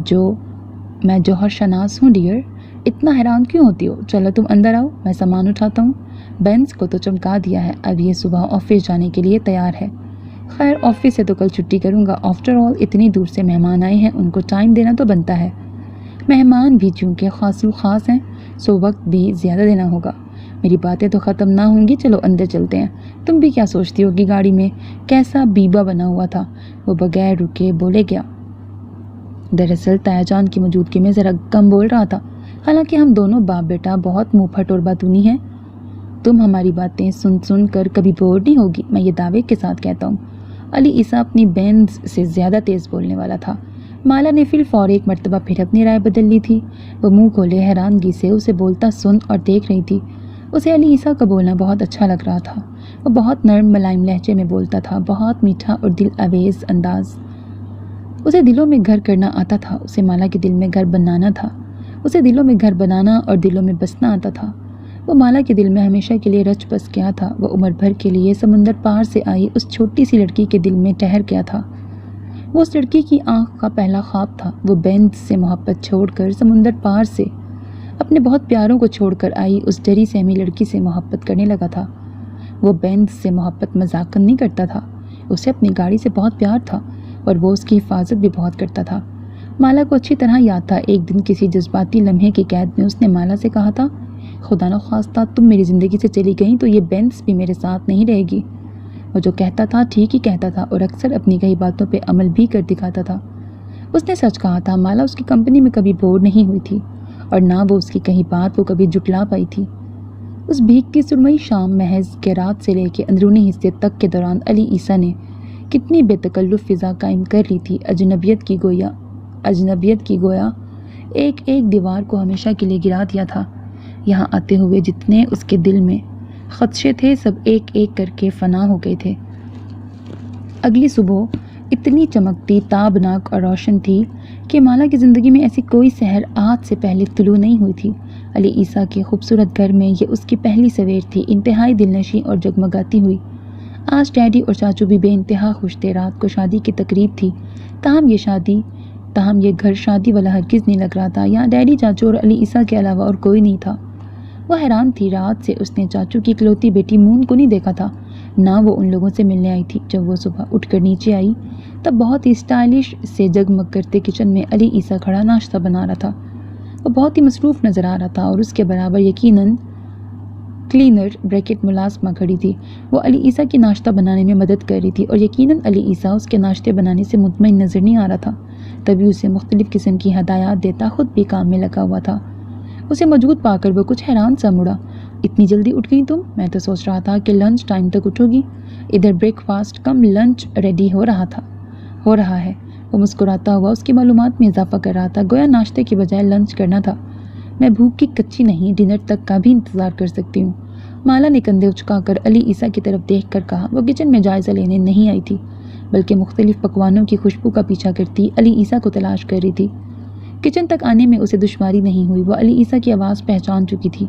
جوہر شناس ہوں ڈیئر، اتنا حیران کیوں ہوتی ہو؟ چلو تم اندر آؤ، میں سامان اٹھاتا ہوں۔ بینز کو تو چمکا دیا ہے، اب یہ صبح آفس جانے کے لیے تیار ہے۔ خیر آفس سے تو کل چھٹی کروں گا، آفٹر آل اتنی دور سے مہمان آئے ہیں، ان کو ٹائم دینا تو بنتا ہے۔ مہمان بھی چونکہ خاص ہیں، سو وقت بھی زیادہ دینا ہوگا۔ میری باتیں تو ختم نہ ہوں گی، چلو اندر چلتے ہیں۔ تم بھی کیا سوچتی ہوگی گاڑی میں کیسا بیبا بنا ہوا تھا؟ وہ بغیر رکے بولے گیا۔ دراصل تایا جان کی موجودگی میں ذرا کم بول رہا تھا، حالانکہ ہم دونوں باپ بیٹا بہت منہ پھٹ اور باتونی ہیں۔ تم ہماری باتیں سن کر کبھی بور نہیں ہوگی، میں یہ دعوے کے ساتھ کہتا ہوں۔ علی عیسیٰ اپنی بینز سے زیادہ تیز بولنے والا تھا۔ مالا نے فی الفور ایک مرتبہ پھر اپنی رائے بدل لی تھی۔ وہ منہ کھولے حیرانگی سے اسے بولتا سن اور دیکھ رہی تھی۔ اسے علی عیسیٰ کا بولنا بہت اچھا لگ رہا تھا۔ وہ بہت نرم ملائم لہجے میں بولتا تھا، بہت میٹھا اور دل آویز انداز۔ اسے دلوں میں گھر کرنا آتا تھا، اسے مالا کے دل میں گھر بنانا تھا۔ اسے دلوں میں گھر بنانا اور دلوں میں بسنا آتا تھا۔ وہ مالا کے دل میں ہمیشہ کے لیے رچ بس گیا تھا۔ وہ عمر بھر کے لیے سمندر پار سے آئی اس چھوٹی سی لڑکی کے دل میں ٹھہر گیا تھا۔ وہ اس لڑکی کی آنکھ کا پہلا خواب تھا۔ وہ بینز سے محبت چھوڑ کر سمندر پار سے اپنے بہت پیاروں کو چھوڑ کر آئی اس ڈری سہمی لڑکی سے محبت کرنے لگا تھا۔ وہ بینز سے محبت مذاقن نہیں کرتا تھا، اسے اپنی گاڑی سے بہت پیار تھا اور وہ اس کی حفاظت بھی بہت کرتا تھا۔ مالا کو اچھی طرح یاد تھا، ایک دن کسی جذباتی لمحے کی قید میں اس نے مالا سے کہا تھا، خدا نخواستہ تم میری زندگی سے چلی گئیں تو یہ بینز بھی میرے ساتھ نہیں رہے گی۔ وہ جو کہتا تھا ٹھیک ہی کہتا تھا اور اکثر اپنی کئی باتوں پہ عمل بھی کر دکھاتا تھا۔ اس نے سچ کہا تھا، مالا اس کی کمپنی میں کبھی بور نہیں ہوئی تھی اور نہ وہ اس کی کہیں بات وہ کبھی جھٹلا پائی تھی۔ اس بھیگتی سرمئی شام محض کے رات سے لے کے اندرونی حصے تک کے دوران علی عیسیٰ نے کتنی بے تکلف فضا قائم کر لی تھی۔ اجنبیت کی گویا ایک دیوار کو ہمیشہ کے لیے گرا دیا تھا۔ یہاں آتے ہوئے جتنے اس کے دل میں خدشے تھے سب ایک ایک کر کے فنا ہو گئے تھے۔ اگلی صبح اتنی چمکتی، تابناک اور روشن تھی کہ مالا کی زندگی میں ایسی کوئی سحر آج سے پہلے طلوع نہیں ہوئی تھی۔ علی عیسیٰ کے خوبصورت گھر میں یہ اس کی پہلی سویر تھی، انتہائی دلنشیں اور جگمگاتی ہوئی۔ آج ڈیڈی اور چاچو بھی بے انتہا خوش تھے۔ رات کو شادی کی تقریب تھی، تاہم یہ گھر شادی والا ہرگز نہیں لگ رہا تھا۔ یہاں ڈیڈی، چاچو اور علی عیسیٰ کے علاوہ اور کوئی نہیں تھا۔ وہ حیران تھی، رات سے اس نے چاچو کی اکلوتی بیٹی مون کو نہیں دیکھا تھا، نہ وہ ان لوگوں سے ملنے آئی تھی۔ جب وہ صبح اٹھ کر نیچے آئی تب بہت ہی اسٹائلش سے جگمگ کرتے کچن میں علی عیسیٰ کھڑا ناشتہ بنا رہا تھا۔ وہ بہت ہی مصروف نظر آ رہا تھا اور اس کے برابر یقیناً کلینر ملازمہ کھڑی تھی۔ وہ علی عیسیٰ کی ناشتہ بنانے میں مدد کر رہی تھی اور یقیناً علی عیسیٰ اس کے ناشتے بنانے سے مطمئن نظر نہیں آ رہا تھا۔ تبھی اسے مختلف قسم کی ہدایات دیتا خود بھی کام میں لگا ہوا تھا۔ اسے موجود پا کر وہ کچھ حیران سا مڑا۔ اتنی جلدی اٹھ گئی تم؟ میں تو سوچ رہا تھا کہ لنچ ٹائم تک اٹھو گی۔ ادھر بریک فاسٹ کم لنچ ریڈی ہو رہا ہے۔ وہ مسکراتا ہوا اس کی معلومات میں اضافہ کر رہا تھا، گویا ناشتے کی بجائے لنچ کرنا تھا۔ میں بھوک کی کچی نہیں، ڈنر تک کا بھی انتظار کر سکتی ہوں۔ مالا نے کندھے اچکا کر علی عیسیٰ کی طرف دیکھ کر کہا۔ وہ کچن میں جائزہ لینے نہیں آئی تھی بلکہ مختلف پکوانوں کی خوشبو کا پیچھا کرتی علی عیسیٰ کو تلاش کر رہی تھی۔ کچن تک آنے میں اسے دشواری نہیں ہوئی، وہ علی عیسیٰ کی آواز پہچان چکی تھی۔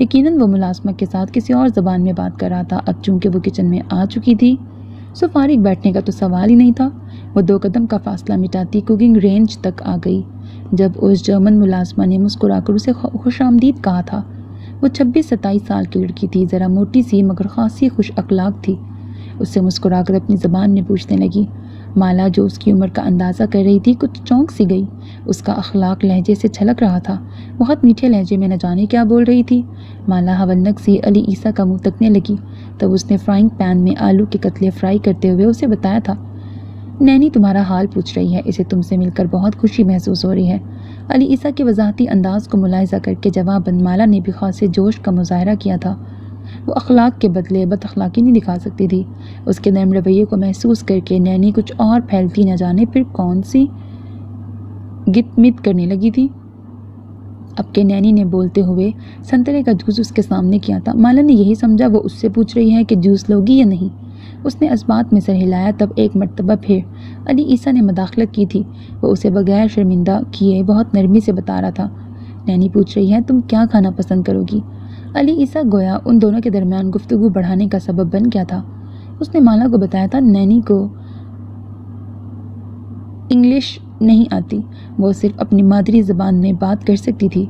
یقیناً وہ ملازمہ کے ساتھ کسی اور زبان میں بات کر رہا تھا۔ اب چونکہ وہ کچن میں آ چکی تھی سو فارغ بیٹھنے کا تو سوال ہی نہیں تھا۔ وہ 2 قدم کا فاصلہ مٹاتی کوکنگ رینج تک آ گئی جب اس جرمن ملازمہ نے مسکرا کر اسے خوش آمدید کہا تھا۔ وہ 26-27 سال کی لڑکی تھی، ذرا موٹی سی مگر خاصی خوش اخلاق تھی۔ اس سے مسکرا کر اپنی زبان میں پوچھنے لگی۔ مالا جو اس کی عمر کا اندازہ کر رہی تھی کچھ چونک سی گئی۔ اس کا اخلاق لہجے سے چھلک رہا تھا، بہت میٹھے لہجے میں نہ جانے کیا بول رہی تھی۔ مالا حولنک سی علی عیسیٰ کا منہ تکنے لگی۔ تب اس نے فرائنگ پین میں آلو کے کتلے فرائی کرتے ہوئے اسے بتایا تھا، نینی تمہارا حال پوچھ رہی ہے، اسے تم سے مل کر بہت خوشی محسوس ہو رہی ہے۔ علی عیسیٰ کے وضاحتی انداز کو ملاحظہ کر کے جواباً مالا نے بھی خاصے جوش کا مظاہرہ کیا تھا۔ وہ اخلاق کے بدلے بد اخلاقی نہیں دکھا سکتی تھی۔ اس کے نرم رویے کو محسوس کر کے نینی کچھ اور پھیلتی نہ جانے پھر کون سی گت مت کرنے لگی تھی۔ اب کہ نینی نے بولتے ہوئے سنترے کا جوس اس کے سامنے کیا تھا، مالا نے یہی سمجھا وہ اس سے پوچھ رہی ہے کہ جوس لوگی یا نہیں۔ اس نے اس بات میں سر ہلایا، تب ایک مرتبہ پھر علی عیسیٰ نے مداخلت کی تھی۔ وہ اسے بغیر شرمندہ کیے بہت نرمی سے بتا رہا تھا، نینی پوچھ رہی ہے تم کیا کھانا پسند کرو گی؟ علی عیسیٰ گویا ان دونوں کے درمیان گفتگو بڑھانے کا سبب بن گیا تھا۔ اس نے مالا کو بتایا تھا نینی کو انگلش نہیں آتی، وہ صرف اپنی مادری زبان میں بات کر سکتی تھی۔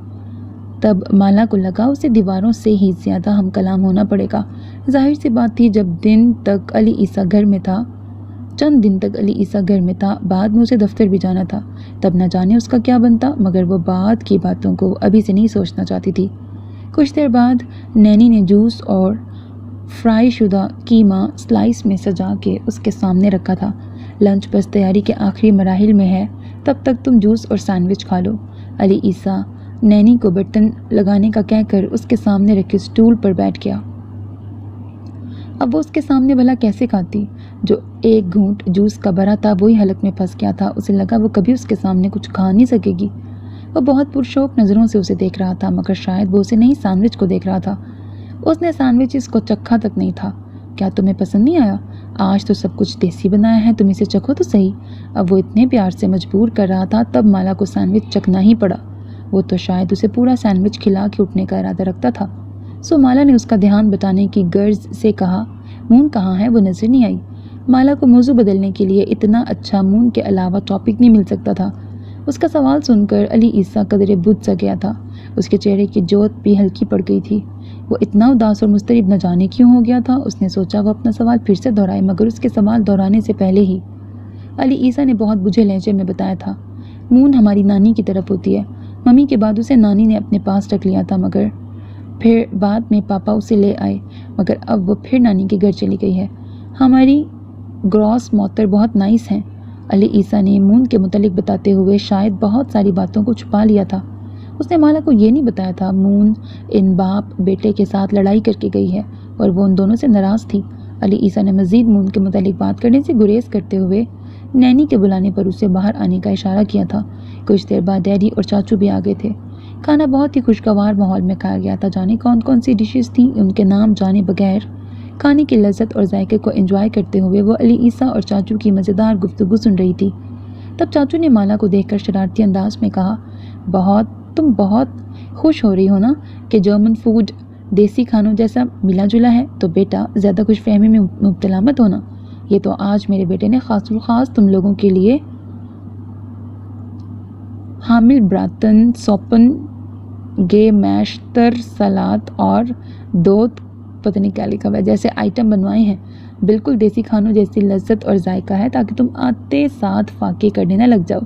تب مالا کو لگا اسے دیواروں سے ہی زیادہ ہم کلام ہونا پڑے گا۔ ظاہر سی بات تھی، جب دن تک علی عیسیٰ گھر میں تھا، چند دن تک علی عیسیٰ گھر میں تھا، بعد میں اسے دفتر بھی جانا تھا، تب نہ جانے اس کا کیا بنتا، مگر وہ بعد کی باتوں کو ابھی سے نہیں سوچنا چاہتی تھی۔ کچھ دیر بعد نینی نے جوس اور فرائی شدہ قیمہ سلائس میں سجا کے اس کے سامنے رکھا تھا۔ لنچ بس تیاری کے آخری مراحل میں ہے، تب تک تم جوس اور سینڈوچ کھا لو۔ علی عیسیٰ نینی کو برتن لگانے کا کہہ کر اس کے سامنے رکھے سٹول پر بیٹھ گیا۔ اب وہ اس کے سامنے بھلا کیسے کھاتی؟ جو ایک گھونٹ جوس کا بھرا تھا وہی حلق میں پھنس گیا تھا۔ اسے لگا وہ کبھی اس کے سامنے کچھ کھا نہیں سکے گی۔ وہ بہت پرشوق نظروں سے اسے دیکھ رہا تھا، مگر شاید وہ اسے نہیں سینڈوچ کو دیکھ رہا تھا۔ اس نے سینڈوچ کو چکھا تک نہیں تھا۔ کیا تمہیں پسند نہیں آیا؟ آج تو سب کچھ دیسی بنایا ہے، تم اسے چکھو تو صحیح۔ اب وہ اتنے پیار سے مجبور کر رہا تھا، تب مالا کو سینڈوچ چکھنا ہی پڑا۔ وہ تو شاید اسے پورا سینڈوچ کھلا کے اٹھنے کا ارادہ رکھتا تھا۔ سو مالا نے اس کا دھیان بٹانے کی غرض سے کہا مون کہاں ہے؟ وہ نظر نہیں آئی۔ مالا کو موضوع بدلنے کے لیے اتنا اچھا مون کے علاوہ ٹاپک نہیں مل سکتا تھا۔ اس کا سوال سن کر علی عیسیٰ قدرے بدھ سا گیا تھا۔ اس کے چہرے کی جوت بھی ہلکی پڑ گئی تھی۔ وہ اتنا اداس اور مضطرب نہ جانے کیوں ہو گیا تھا۔ اس نے سوچا وہ اپنا سوال پھر سے دہرائے، مگر اس کے سوال دہرانے سے پہلے ہی علی عیسیٰ نے بہت بجھے لہجے میں بتایا تھا مون ہماری نانی کی طرف ہوتی ہے۔ ممی کے بعد اسے نانی نے اپنے پاس رکھ لیا تھا، مگر پھر بعد میں پاپا اسے لے آئے، مگر اب وہ پھر نانی کے گھر چلی گئی ہے۔ ہماری گراس موتر بہت نائس ہیں۔ علی عیسیٰ نے مون کے متعلق بتاتے ہوئے شاید بہت ساری باتوں کو چھپا لیا تھا۔ اس نے مالا کو یہ نہیں بتایا تھا مون ان باپ بیٹے کے ساتھ لڑائی کر کے گئی ہے اور وہ ان دونوں سے ناراض تھی۔ علی عیسیٰ نے مزید مون کے متعلق بات کرنے سے گریز کرتے ہوئے نینی کے بلانے پر اسے باہر آنے کا اشارہ کیا تھا۔ کچھ دیر بعد ڈیڈی اور چاچو بھی آ گئے تھے۔ کھانا بہت ہی خوشگوار ماحول میں کھایا گیا تھا۔ جانے کون کون سی ڈشز تھیں ان کے نام جانے بغیر کھانے کی لذت اور ذائقے کو انجوائے کرتے ہوئے وہ علی عیسیٰ اور چاچو کی مزیدار گفتگو سن رہی تھی۔ تب چاچو نے مالا کو دیکھ کر شرارتی انداز میں کہا تم بہت خوش ہو رہی ہو نا کہ جرمن فوڈ دیسی کھانوں جیسا ملا جلا ہے، تو بیٹا زیادہ خوش فہمی میں مبتلا مت ہونا۔ یہ تو آج میرے بیٹے نے خاص تم لوگوں کے لیے حامل براتن سوپن گے میشتر سلاد اور دوت پتہ نہیں کیا لکھا ہوا ہے جیسے آئٹم بنوائے ہیں۔ بالکل دیسی کھانوں جیسی لذت اور ذائقہ ہے، تاکہ تم آتے ساتھ فاقے کرنے نہ لگ جاؤ۔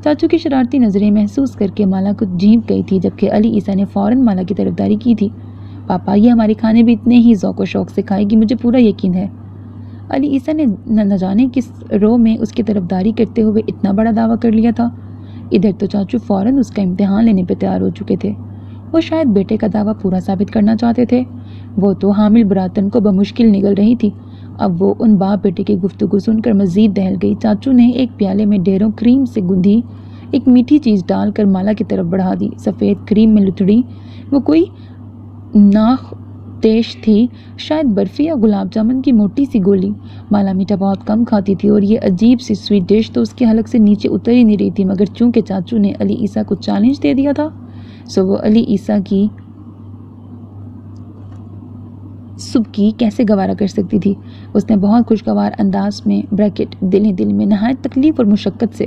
چاچو کی شرارتی نظریں محسوس کر کے مالا کچھ جھینپ گئی تھی، جبکہ علی عیسیٰ نے فوراً مالا کی طرفداری کی تھی۔ پاپا یہ ہمارے کھانے بھی اتنے ہی ذوق و شوق سے کھائے گی، مجھے پورا یقین ہے۔ علی عیسیٰ نے نہ جانے کس رو میں اس کی طرفداری کرتے ہوئے اتنا بڑا دعویٰ کر لیا تھا۔ ادھر تو چاچو فوراً اس کا امتحان لینے پہ تیار ہو چکے تھے۔ وہ شاید بیٹے کا دعویٰ پورا ثابت کرنا چاہتے تھے۔ وہ تو حامل براتن کو بمشکل نگل رہی تھی۔ اب وہ ان باپ بیٹے کی گفتگو سن کر مزید دہل گئی۔ چاچو نے ایک پیالے میں ڈھیروں کریم سے گندھی ایک میٹھی چیز ڈال کر مالا کی طرف بڑھا دی۔ سفید کریم میں لتڑی وہ کوئی ناخ تیش تھی، شاید برفی یا گلاب جامن کی موٹی سی گولی۔ مالا میٹھا بہت کم کھاتی تھی اور یہ عجیب سی سویٹ ڈش تو اس کے حلق سے نیچے اتر ہی نہیں رہی تھی، مگر چونکہ چاچو نے علی عیسیٰ کو چیلنج دے دیا تھا، سو وہ علی عیسیٰ کی سبکی کیسے گوارا کر سکتی تھی۔ اس نے بہت خوشگوار انداز میں دل میں نہایت تکلیف اور مشقت سے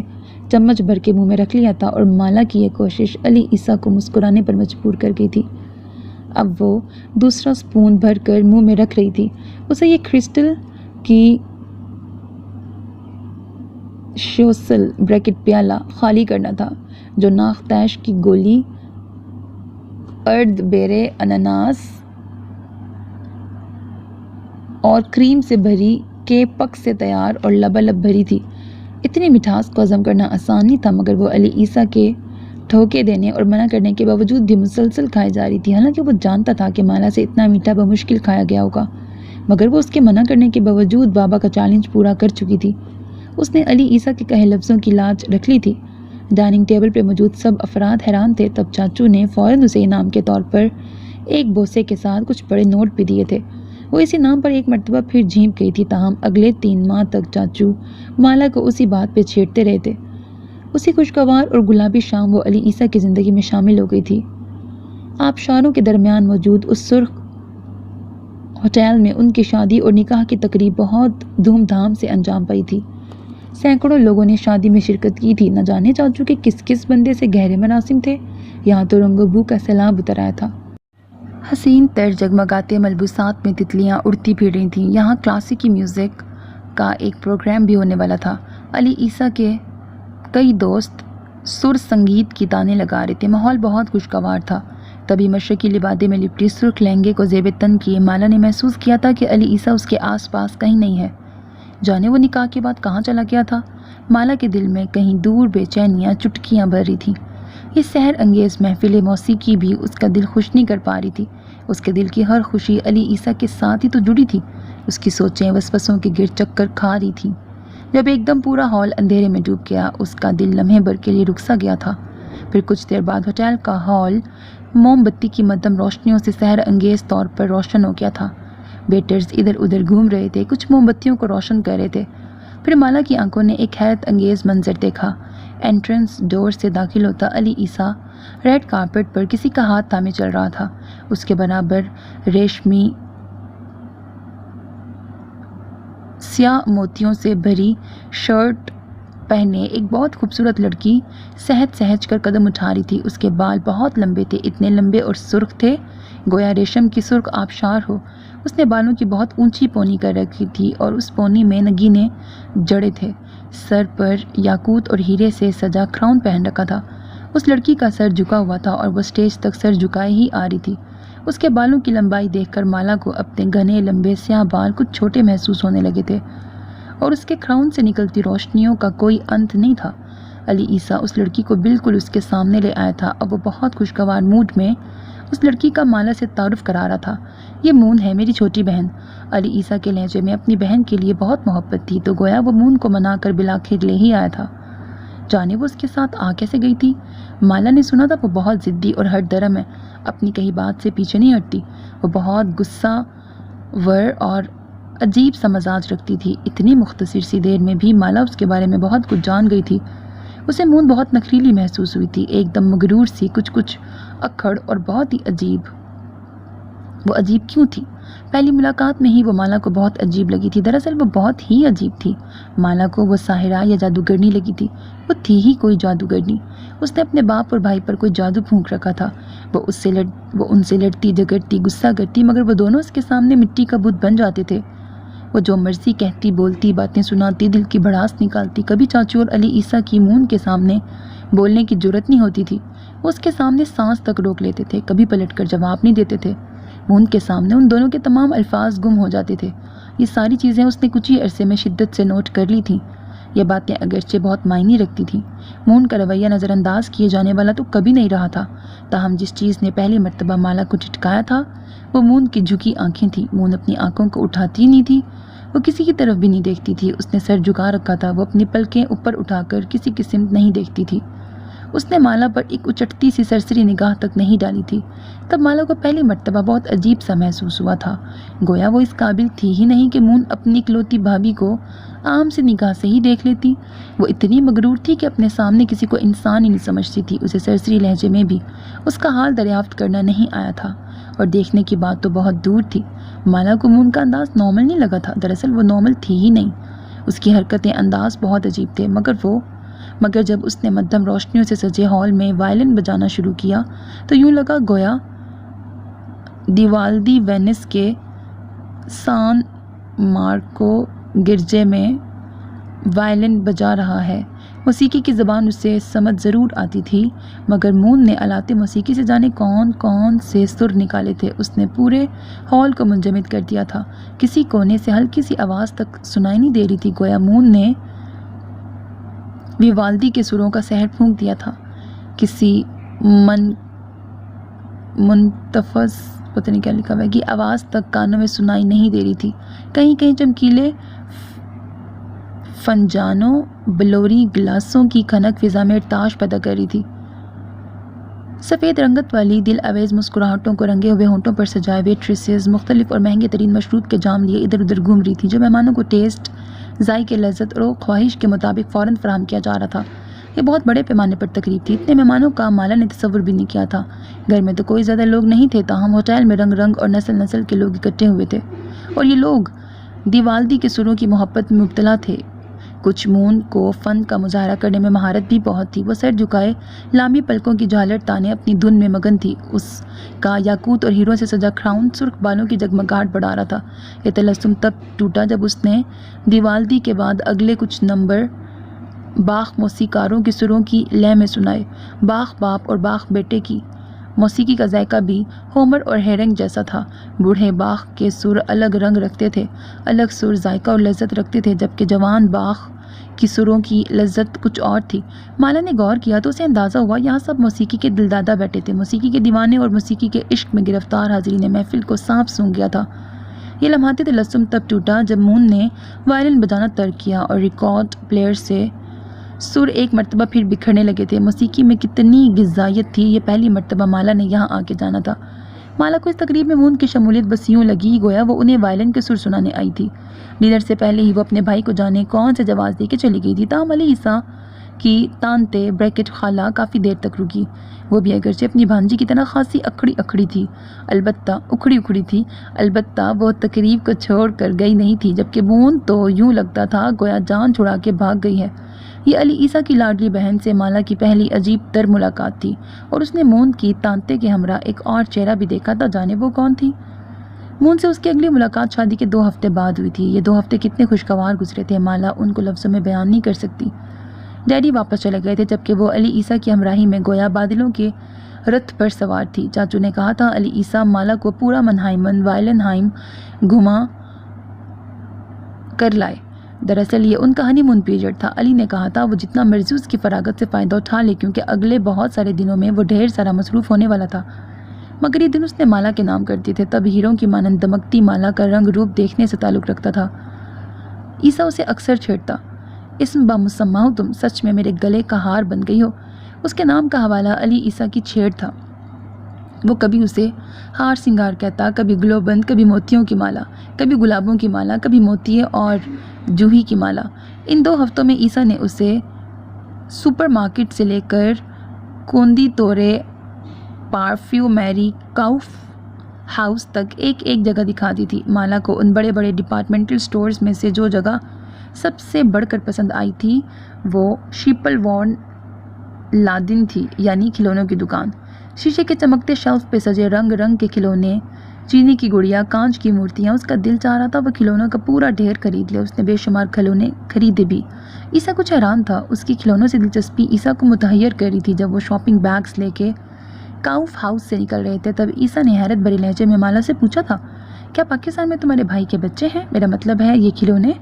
چمچ بھر کے منہ میں رکھ لیا تھا، اور مالا کی یہ کوشش علی عیسیٰ کو مسکرانے پر مجبور کر گئی تھی۔ اب وہ دوسرا سپون بھر کر منہ میں رکھ رہی تھی۔ اسے یہ کرسٹل کی شوسل پیالہ خالی کرنا تھا، جو ناختیش کی گولی، ارد بیرے اناناس اور کریم سے بھری کے پک سے تیار اور لبالب بھری تھی۔ اتنی مٹھاس کو ہضم کرنا آسان نہیں تھا، مگر وہ علی عیسیٰ کے ٹھوکے دینے اور منع کرنے کے باوجود بھی مسلسل کھائی جا رہی تھی۔ حالانکہ وہ جانتا تھا کہ مالا سے اتنا میٹھا بمشکل کھایا گیا ہوگا، مگر وہ اس کے منع کرنے کے باوجود بابا کا چیلنج پورا کر چکی تھی۔ اس نے علی عیسیٰ کے کہے لفظوں کی لاج رکھ لی تھی۔ ڈائننگ ٹیبل پہ موجود سب افراد حیران تھے، تب چاچو نے فوراً اسے انعام کے طور پر ایک بوسے کے ساتھ کچھ بڑے نوٹ بھی دیے تھے۔ وہ اس انعام پر ایک مرتبہ پھر جھینپ گئی تھی، تاہم اگلے 3 ماہ تک چاچو مالا کو اسی بات پہ چھیڑتے رہے تھے۔ اسی خوشگوار اور گلابی شام وہ علی عیسیٰ کی زندگی میں شامل ہو گئی تھی۔ آبشاروں کے درمیان موجود اس سرخ ہوٹل میں ان کی شادی اور نکاح کی تقریب بہت دھوم دھام سے انجام پائی تھی۔ سینکڑوں لوگوں نے شادی میں شرکت کی تھی۔ نہ جانے چاچو کے کس کس بندے سے گہرے مراسم تھے، یہاں تو رنگ و بو کا سیلاب اتر آیا تھا۔ حسین تر جگمگاتے ملبوسات میں تتلیاں اڑتی پھر رہی تھیں۔ یہاں کلاسیکی میوزک کا ایک پروگرام بھی ہونے والا تھا۔ علی عیسیٰ کے کئی دوست سر سنگیت کی تانے لگا رہے تھے۔ ماحول بہت خوشگوار تھا۔ تبھی مشرقی لبادے میں لپٹی سرخ لہنگے کو زیب تن کیے مالا نے محسوس کیا تھا کہ علی عیسیٰ اس کے آس پاس کہیں نہیں ہے۔ جانے وہ نکاح کے بعد کہاں چلا گیا تھا؟ مالا کے دل میں کہیں دور بے چینیاں چٹکیاں بھر رہی تھیں۔ یہ سحر انگیز محفل موسیقی بھی اس کا دل خوش نہیں کر پا رہی تھی۔ اس کے دل کی ہر خوشی علی عیسیٰ کے ساتھ ہی تو جڑی تھی۔ اس کی سوچیں وسوسوں کے گرد چکر کھا رہی تھیں۔ جب ایک دم پورا ہال اندھیرے میں ڈوب گیا، اس کا دل لمحے بھر کے لیے رک سا گیا تھا۔ پھر کچھ دیر بعد ہوٹل کا ہال موم بتی کی مدھم روشنیوں سے سحر انگیز طور پر روشن ہو گیا تھا۔ ویٹرز ادھر ادھر گھوم رہے تھے، کچھ موم بتیوں کو روشن کر رہے تھے۔ پھر مالا کی آنکھوں نے ایک حیرت انگیز منظر دیکھا۔ انٹرنس ڈور سے داخل ہوتا علی عیسیٰ ریڈ کارپٹ پر کسی کا ہاتھ تھامے چل رہا تھا۔ اس کے برابر ریشمی سیاہ موتیوں سے بھری شرٹ پہنے ایک بہت خوبصورت لڑکی سہج سہج کر قدم اٹھا رہی تھی۔ اس کے بال بہت لمبے تھے، اتنے لمبے اور سرخ تھے گویا ریشم کی سرخ آبشار ہو۔ اس نے بالوں کی بہت اونچی پونی کر رکھی تھی اور اس پونی میں نگینے جڑے تھے۔ سر پر یاقوت اور ہیرے سے سجا کراؤن پہن رکھا تھا۔ اس لڑکی کا سر جھکا ہوا تھا اور وہ اسٹیج تک سر جھکائے ہی آ رہی تھی۔ اس کے بالوں کی لمبائی دیکھ کر مالا کو اپنے گھنے لمبے سیاہ بال کچھ چھوٹے محسوس ہونے لگے تھے اور اس کے کراؤن سے نکلتی روشنیوں کا کوئی انت نہیں تھا۔ علی عیسیٰ اس لڑکی کو بالکل اس کے سامنے لے آیا تھا۔ اب وہ بہت خوشگوار موڈ میں اس لڑکی کا مالا سے تعارف کرا رہا تھا۔ یہ مون ہے، میری چھوٹی بہن۔ علی عیسیٰ کے لہجے میں اپنی بہن کے لیے بہت محبت تھی، تو گویا وہ مون کو منا کر بالآخر لے ہی آیا تھا۔ جانے وہ اس کے ساتھ آ کیسے گئی تھی؟ مالا نے سنا تھا وہ بہت ضدی اور ہٹ درم ہے، اپنی کہی بات سے پیچھے نہیں ہٹتی۔ وہ بہت غصہ ور اور عجیب سا مزاج رکھتی تھی۔ اتنی مختصر سی دیر میں بھی مالا اس کے بارے میں بہت کچھ جان گئی تھی۔ اسے مون بہت نخریلی محسوس ہوئی تھی، ایک دم مغرور سی، کچھ اکھڑ اور بہت ہی عجیب۔ وہ عجیب کیوں تھی؟ پہلی ملاقات میں ہی وہ مالا کو بہت عجیب لگی تھی۔ دراصل وہ بہت ہی عجیب تھی۔ مالا کو وہ ساحرہ یا جادوگرنی لگی تھی۔ وہ تھی ہی کوئی جادوگرنی۔ اس نے اپنے باپ اور بھائی پر کوئی جادو پھونک رکھا تھا۔ وہ ان سے لڑتی جھگڑتی غصہ کرتی، مگر وہ دونوں اس کے سامنے مٹی کا بت بن جاتے تھے۔ وہ جو مرضی کہتی، بولتی، باتیں سناتی، دل کی بھڑاس نکالتی۔ کبھی چاچو اور علی عیسیٰ کی مون کے سامنے بولنے کی جرأت نہیں ہوتی تھی۔ وہ اس کے سامنے سانس تک روک لیتے تھے، کبھی پلٹ کر جواب نہیں دیتے تھے۔ مون کے سامنے ان دونوں کے تمام الفاظ گم ہو جاتے تھے۔ یہ ساری چیزیں اس نے کچھ ہی عرصے میں شدت سے نوٹ کر لی تھیں۔ یہ باتیں اگرچہ بہت معنی رکھتی تھیں۔ مون کا رویہ نظر انداز کیے جانے والا تو کبھی نہیں رہا تھا، تاہم جس چیز نے پہلی مرتبہ مالا کو ٹھٹکایا تھا وہ مون کی جھکی آنکھیں تھیں۔ مون اپنی آنکھوں کو اٹھاتی نہیں تھی، وہ کسی کی طرف بھی نہیں دیکھتی تھی۔ اس نے سر جھکا رکھا تھا، وہ اپنی پلکیں اوپر اٹھا کر کسی کی سمت نہیں دیکھتی تھی۔ اس نے مالا پر ایک اچٹتی سی سرسری نگاہ تک نہیں ڈالی تھی۔ تب مالا کو پہلی مرتبہ بہت عجیب سا محسوس ہوا تھا، گویا وہ اس قابل تھی ہی نہیں کہ مون اپنی اکلوتی بھابھی کو عام سی نگاہ سے ہی دیکھ لیتی۔ وہ اتنی مغرور تھی کہ اپنے سامنے کسی کو انسان ہی نہیں سمجھتی تھی۔ اسے سرسری لہجے میں بھی اس کا حال دریافت کرنا نہیں آیا تھا، اور دیکھنے کی بات تو بہت دور تھی۔ مالا کو مون کا انداز نارمل نہیں لگا تھا، دراصل وہ نارمل تھی ہی نہیں۔ اس کی حرکتیں، انداز بہت عجیب تھے، مگر جب اس نے مدھم روشنیوں سے سجے ہال میں وائلن بجانا شروع کیا تو یوں لگا گویا دیوالدی وینس کے سان مارکو گرجے میں وائلن بجا رہا ہے۔ موسیقی کی زبان اسے سمجھ ضرور آتی تھی، مگر مون نے آلات موسیقی سے جانے کون سے سر نکالے تھے۔ اس نے پورے ہال کو منجمد کر دیا تھا۔ کسی کونے سے ہلکی سی آواز تک سنائی نہیں دے رہی تھی، گویا مون نے ویوالدی کے سروں کا سحر پھونک دیا تھا۔ کسی منتفس پتہ نہیں کیا لکھا ہوا ہے کہ آواز تک کانوں میں سنائی نہیں دے رہی تھی۔ کہیں کہیں چمکیلے فنجانوں بلوری گلاسوں کی کھنک فضا میں ارتعاش پیدا کر رہی تھی۔ سفید رنگت والی دل آویز مسکراہٹوں کو رنگے ہوئے ہونٹوں پر سجائے ویٹریسز مختلف اور مہنگے ترین مشروب کے جام لیے ادھر ادھر گھوم رہی تھی، جو مہمانوں کو ٹیسٹ، ذائقے، لذت اور خواہش کے مطابق فوراً فراہم کیا جا رہا تھا۔ یہ بہت بڑے پیمانے پر تقریب تھی۔ اتنے مہمانوں کا مالا نے تصور بھی نہیں کیا تھا۔ گھر میں تو کوئی زیادہ لوگ نہیں تھے، تاہم ہوٹل میں رنگ رنگ اور نسل نسل کے لوگ اکٹھے ہوئے تھے، اور یہ لوگ دیوالدی کے سروں کی محبت میں مبتلا تھے۔ کچھ مون کو فن کا مظاہرہ کرنے میں مہارت بھی بہت تھی۔ وہ سر جھکائے لامبی پلکوں کی جھالر تانے اپنی دھن میں مگن تھی۔ اس کا یاقوت اور ہیروں سے سجا کراؤن سرخ بالوں کی جگمگاہٹ بڑھا رہا تھا۔ یہ تلسم تب ٹوٹا جب اس نے دیوالدی کے بعد اگلے کچھ نمبر باخ موسیقاروں کے سروں کی لے میں سنائے۔ باخ باپ اور باخ بیٹے کی موسیقی کا ذائقہ بھی ہومر اور ہیرنگ جیسا تھا۔ بوڑھے باخ کے سر الگ رنگ رکھتے تھے، الگ سر، ذائقہ اور لذت رکھتے تھے، جبکہ جوان باخ کی سروں کی لذت کچھ اور تھی۔ مالا نے غور کیا تو اسے اندازہ ہوا یہاں سب موسیقی کے دلدادہ بیٹھے تھے، موسیقی کے دیوانے اور موسیقی کے عشق میں گرفتار حاضرین محفل کو سانپ سونگھ گیا تھا۔ یہ لمحاتی تلسم تب ٹوٹا جب مون نے وائلن بجانا ترک کیا اور ریکارڈ پلیئر سے سر ایک مرتبہ پھر بکھرنے لگے تھے۔ موسیقی میں کتنی غذائیت تھی، یہ پہلی مرتبہ مالا نے یہاں آ کے جانا تھا۔ مالا کو اس تقریب میں مون کی شمولیت بس یوں لگی گویا وہ انہیں وائلن کے سر سنانے آئی تھی۔ ڈنر سے پہلے ہی وہ اپنے بھائی کو جانے کون سے جواز دے کے چلی گئی تھی، تاہم علی عیسیٰ کی تانتے بریکٹ خالہ کافی دیر تک رکی۔ وہ بھی اگرچہ اپنی بھانجی کی طرح خاصی اکھڑی اکھڑی تھی، اکھڑی اکھڑی تھی، البتہ وہ تقریب کو چھوڑ کر گئی نہیں تھی، جبکہ مون تو یوں لگتا تھا گویا جان چھڑا کے بھاگ گئی ہے۔ یہ علی عیسیٰ کی لاڈلی بہن سے مالا کی پہلی عجیب تر ملاقات تھی، اور اس نے مون کی تانتے کے ہمراہ ایک اور چہرہ بھی دیکھا تھا۔ جانے وہ کون تھی؟ مون سے اس کی اگلی ملاقات شادی کے 2 ہفتے بعد ہوئی تھی۔ یہ 2 ہفتے کتنے خوشگوار گزرے تھے، مالا ان کو لفظوں میں بیان نہیں کر سکتی۔ ڈیڈی واپس چلے گئے تھے، جبکہ وہ علی عیسیٰ کی ہمراہی میں گویا بادلوں کے رتھ پر سوار تھی۔ چاچو نے کہا تھا علی عیسیٰ مالا کو پورا منہائمن وائلنہائم گھما کر لائے۔ دراصل یہ ان کا ہنی مون پیریڈ تھا۔ علی نے کہا تھا وہ جتنا مرضی اس کی فراغت سے فائدہ اٹھا لے، کیونکہ اگلے بہت سارے دنوں میں وہ ڈھیر سارا مصروف ہونے والا تھا۔ مگر یہ دن اس نے مالا کے نام کر دیے تھے۔ تب ہیروں کی مانند دمکتی مالا کا رنگ روپ دیکھنے سے تعلق رکھتا تھا۔ عیسیٰ اسے اکثر چھیڑتا، اسم بامسمہ ہو تم، سچ میں میرے گلے کا ہار بن گئی ہو۔ اس کے نام کا حوالہ علی عیسیٰ کی چھیڑ تھا۔ وہ کبھی اسے ہار سنگار کہتا، کبھی گلوبند، کبھی موتیوں کی مالا، کبھی گلابوں کی مالا، کبھی موتیے اور جوہی کی مالا۔ ان 2 ہفتوں میں عیسیٰ نے اسے سپر مارکیٹ سے لے کر کوندی تورے پارفیومیری کاؤف ہاؤس تک ایک ایک جگہ دکھا دی تھی۔ مالا کو ان بڑے بڑے ڈپارٹمنٹل سٹورز میں سے جو جگہ سب سے بڑھ کر پسند آئی تھی وہ شیپل وارن لادن تھی، یعنی کھلونوں کی دکان۔ شیشے کے چمکتے شیلف پہ سجے رنگ رنگ کے کھلونے، چینی کی گڑیا، کانچ کی مورتیاں۔ اس کا دل چاہ رہا تھا وہ کھلونوں کا پورا ڈھیر خرید لے۔ اس نے بے شمار کھلونے خریدے بھی۔ عیسیٰ کچھ حیران تھا۔ اس کی کھلونوں سے دلچسپی عیسیٰ کو متحیر کر رہی تھی۔ جب وہ شاپنگ بیگز لے کے کاؤف ہاؤس سے نکل رہے تھے، تب عیسیٰ نے حیرت بھرے لہجے میں مالا سے پوچھا تھا، کیا پاکستان میں تمہارے بھائی کے بچے ہیں؟ میرا مطلب ہے یہ کھلونے۔